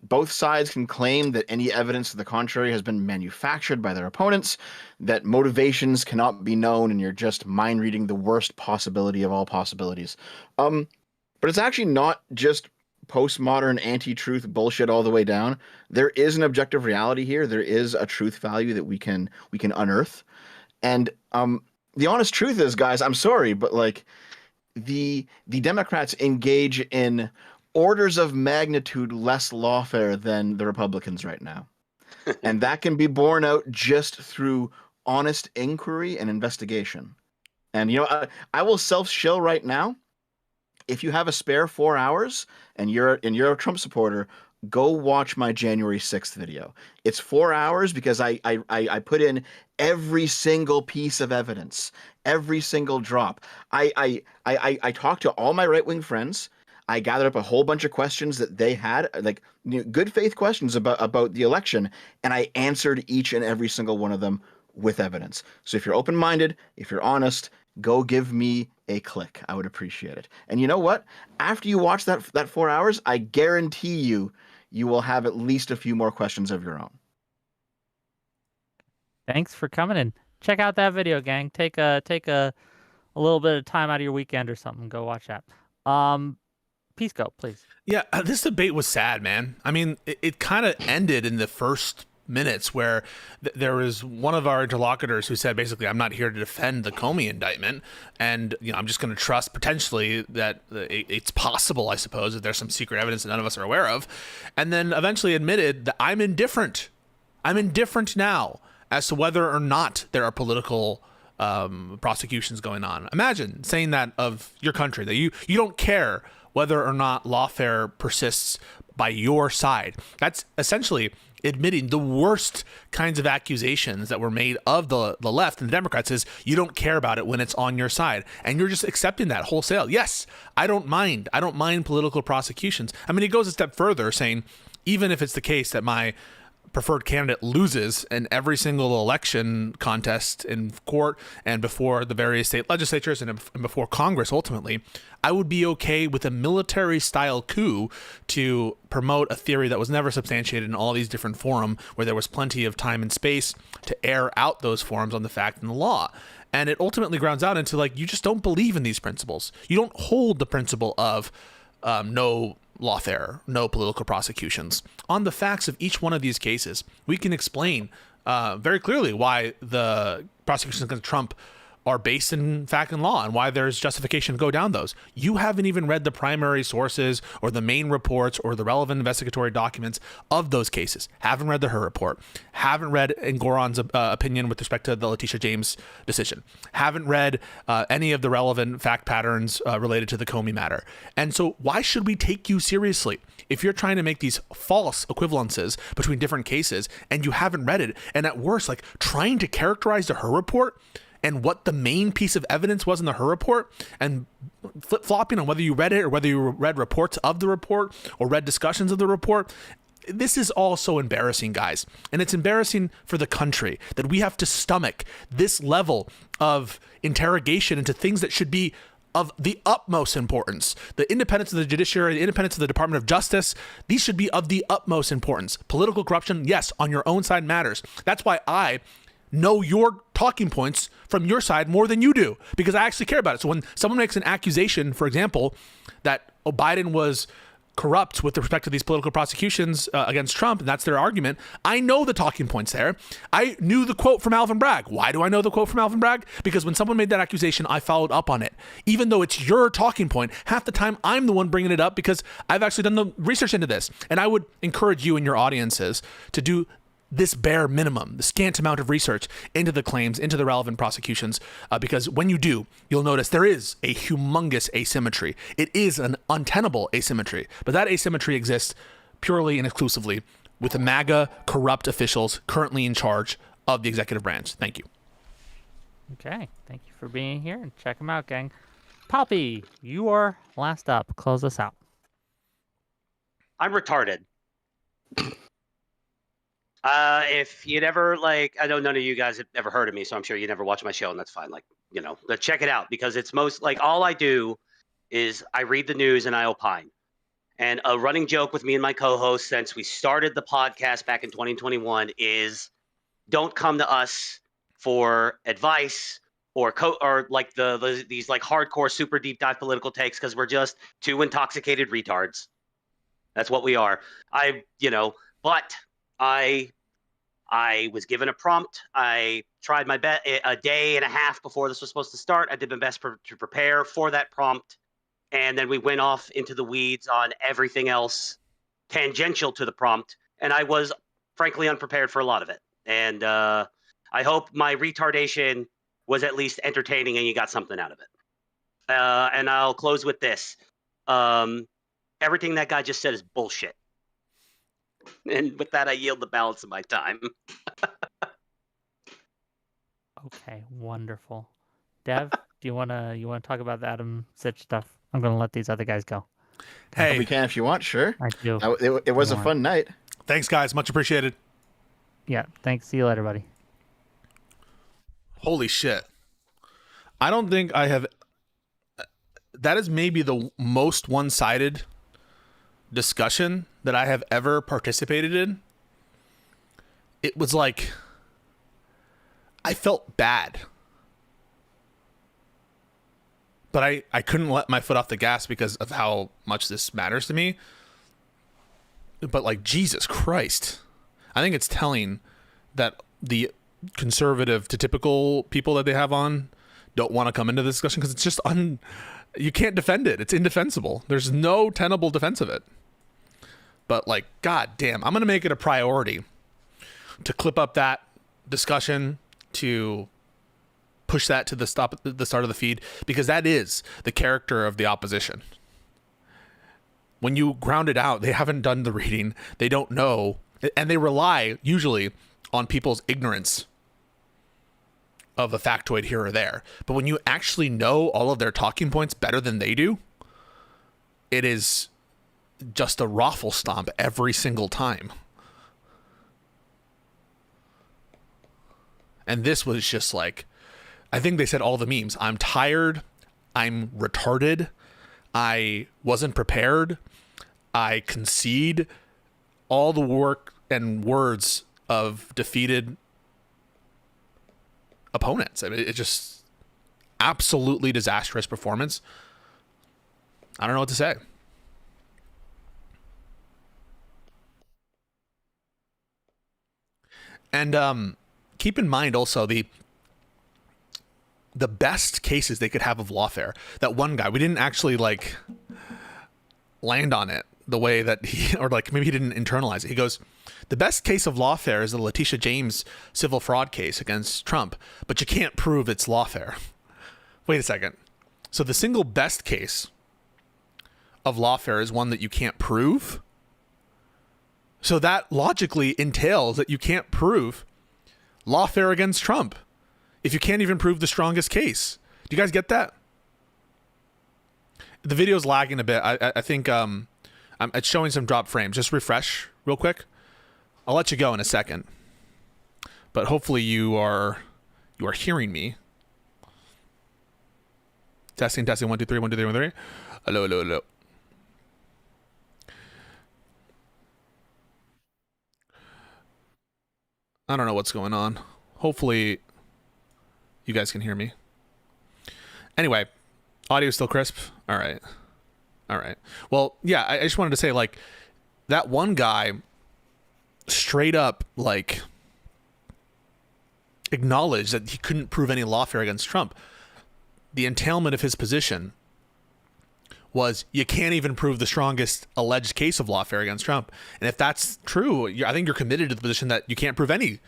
Both sides can claim that any evidence to the contrary has been manufactured by their opponents, that motivations cannot be known, and you're just mind reading the worst possibility of all possibilities. But it's actually not just postmodern anti-truth bullshit all the way down. There is an objective reality here. There is a truth value that we can unearth. And the honest truth is, guys, I'm sorry, but like the Democrats engage in orders of magnitude less lawfare than the Republicans right now. And that can be borne out just through honest inquiry and investigation. And, you know, I will self-shill right now. If you have a spare 4 hours and you're a Trump supporter, go watch my January 6th video. It's 4 hours because I put in every single piece of evidence, every single drop. I talked to all my right-wing friends. I gathered up a whole bunch of questions that they had, like, you know, good faith questions about the election, and I answered each and every single one of them with evidence. So if you're open-minded, if you're honest, go give me a click. I would appreciate it. And you know what? After you watch that 4 hours, I guarantee you will have at least a few more questions of your own. Thanks for coming in. Check out that video, gang. Take a little bit of time out of your weekend or something. Go watch that. Pisco, please. Yeah, this debate was sad, man. I mean, it kind of ended in the first minutes where there was one of our interlocutors who said, basically, I'm not here to defend the Comey indictment, and you know, I'm just going to trust potentially that it's possible, I suppose, that there's some secret evidence that none of us are aware of, and then eventually admitted that I'm indifferent now as to whether or not there are political prosecutions going on. Imagine saying that of your country, that you don't care whether or not lawfare persists by your side. That's essentially admitting the worst kinds of accusations that were made of the left and the Democrats is you don't care about it when it's on your side. And you're just accepting that wholesale. Yes, I don't mind political prosecutions. I mean, he goes a step further saying, even if it's the case that my preferred candidate loses in every single election contest in court and before the various state legislatures and before Congress ultimately, I would be okay with a military-style coup to promote a theory that was never substantiated in all these different forums where there was plenty of time and space to air out those forums on the fact and the law. And it ultimately grounds out into, like, you just don't believe in these principles. You don't hold the principle of no lawfare, no political prosecutions. On the facts of each one of these cases, we can explain very clearly why the prosecutions against Trump are based in fact and law and why there's justification to go down those. You haven't even read the primary sources or the main reports or the relevant investigatory documents of those cases. Haven't read the Her report. Haven't read Ngoran's opinion with respect to the Letitia James decision. Haven't read any of the relevant fact patterns related to the Comey matter. And so why should we take you seriously if you're trying to make these false equivalences between different cases and you haven't read it? And at worst, like, trying to characterize the Her report and what the main piece of evidence was in the Her report and flip-flopping on whether you read it or whether you read reports of the report or read discussions of the report. This is all so embarrassing, guys. And it's embarrassing for the country that we have to stomach this level of interrogation into things that should be of the utmost importance. The independence of the judiciary, the independence of the Department of Justice, these should be of the utmost importance. Political corruption, yes, on your own side matters. That's why I know your talking points from your side more than you do, because I actually care about it. So when someone makes an accusation, for example, that Biden was corrupt with respect to these political prosecutions against Trump, and that's their argument, I know the talking points there. I knew the quote from Alvin Bragg. Why do I know the quote from Alvin Bragg? Because when someone made that accusation, I followed up on it. Even though it's your talking point, half the time I'm the one bringing it up because I've actually done the research into this. And I would encourage you and your audiences to do this bare minimum, the scant amount of research into the claims, into the relevant prosecutions, because when you do, you'll notice there is a humongous asymmetry. It is an untenable asymmetry, but that asymmetry exists purely and exclusively with the MAGA corrupt officials currently in charge of the executive branch. Thank you. Okay, thank you for being here, and check them out, gang. Poppy, you are last up. Close us out. I'm retarded. If you never, like, I know none of you guys have ever heard of me, so I'm sure you never watch my show, and that's fine. Like, you know, but check it out, because it's most, like, all I do is I read the news and I opine. And a running joke with me and my co-host since we started the podcast back in 2021 is don't come to us for advice or like these like hardcore super deep dive political takes, because we're just two intoxicated retards. That's what we are. But I was given a prompt. I tried my best a day and a half before this was supposed to start. I did my best to prepare for that prompt. And then we went off into the weeds on everything else tangential to the prompt. And I was frankly unprepared for a lot of it. And I hope my retardation was at least entertaining and you got something out of it. And I'll close with this. Everything that guy just said is bullshit. And with that, I yield the balance of my time. Okay, wonderful. Dev, do you wanna talk about the Adam Sitch stuff? I'm gonna let these other guys go. Hey, We can if you want, sure. I do. It was a fun night. thanks, guys. Much appreciated. Yeah, thanks. See you later, buddy. Holy shit. I don't think I have... That is maybe the most one-sided discussion that I have ever participated in. It was like... I felt bad. But I couldn't let my foot off the gas because of how much this matters to me. But like, Jesus Christ. I think it's telling that the conservative to typical people that they have on don't want to come into this discussion because it's just you can't defend it. It's indefensible. There's no tenable defense of it. But like, God damn, I'm going to make it a priority to clip up that discussion, to push that to the start of the feed, because that is the character of the opposition. When you ground it out, they haven't done the reading. They don't know. And they rely usually on people's ignorance of a factoid here or there. But when you actually know all of their talking points better than they do, it is just a raffle stomp every single time. And this was just like, I think they said all the memes. I'm tired. I'm retarded. I wasn't prepared. I concede. All the work and words of defeated opponents. I mean, it just absolutely disastrous performance. I don't know what to say. And keep in mind also the best cases they could have of lawfare. That one guy, we didn't actually like land on it the way that he, or like maybe he didn't internalize it. He goes, the best case of lawfare is the Letitia James civil fraud case against Trump, but you can't prove it's lawfare. Wait a second. So the single best case of lawfare is one that you can't prove? So that logically entails that you can't prove lawfare against Trump if you can't even prove the strongest case. Do you guys get that? The video's lagging a bit. I think it's showing some drop frames. Just refresh real quick. I'll let you go in a second. But hopefully you are hearing me. Testing, 1, 2, 3, 1, 2, 3, 1, 3. Hello, hello, hello. I don't know what's going on. Hopefully you guys can hear me. Anyway, audio still crisp? All right. All right. Well, yeah, I just wanted to say, like, that one guy straight up, like, acknowledged that he couldn't prove any lawfare against Trump. The entailment of his position was you can't even prove the strongest alleged case of lawfare against Trump. And if that's true, I think you're committed to the position that you can't prove any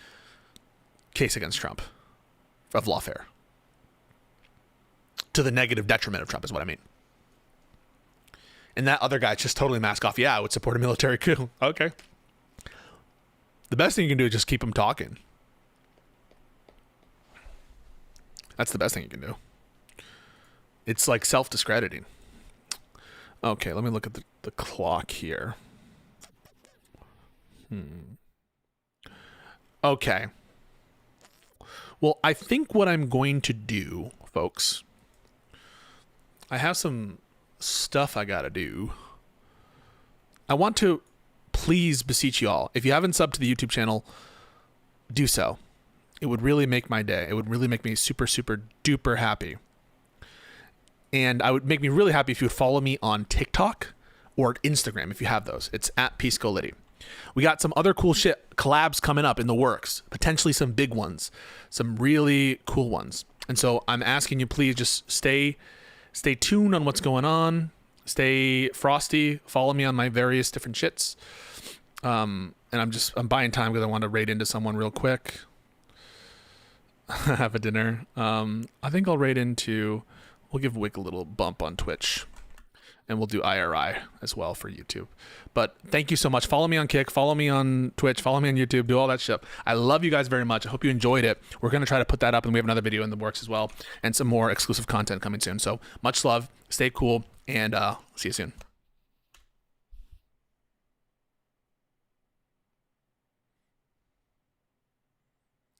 case against Trump of lawfare. To the negative detriment of Trump is what I mean. And that other guy just totally mask off. Yeah, I would support a military coup. Okay. The best thing you can do is just keep him talking. That's the best thing you can do. It's like self-discrediting. Okay, let me look at the clock here. Okay. Well, I think what I'm going to do, folks, I have some stuff I gotta do. I want to please beseech you all, if you haven't subbed to the YouTube channel, do so. It would really make my day. It would really make me super, super duper happy. And I would make me really happy if you would follow me on TikTok or Instagram if you have those. It's at Pisco. We got some other cool shit collabs coming up in the works, potentially some big ones, some really cool ones. And so I'm asking you, please just stay tuned on what's going on. Stay frosty. Follow me on my various different shits. And I'm buying time because I want to raid into someone real quick. Have a dinner. I think I'll raid into. We'll give Wick a little bump on Twitch. And we'll do IRI as well for YouTube. But thank you so much. Follow me on Kick. Follow me on Twitch. Follow me on YouTube. Do all that stuff. I love you guys very much. I hope you enjoyed it. We're going to try to put that up, and we have another video in the works as well. And some more exclusive content coming soon. So much love. Stay cool. And see you soon.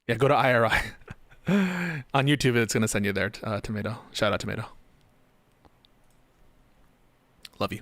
Yeah, go to IRI. On YouTube, it's going to send you there, Tomato. Shout out, Tomato. Love you.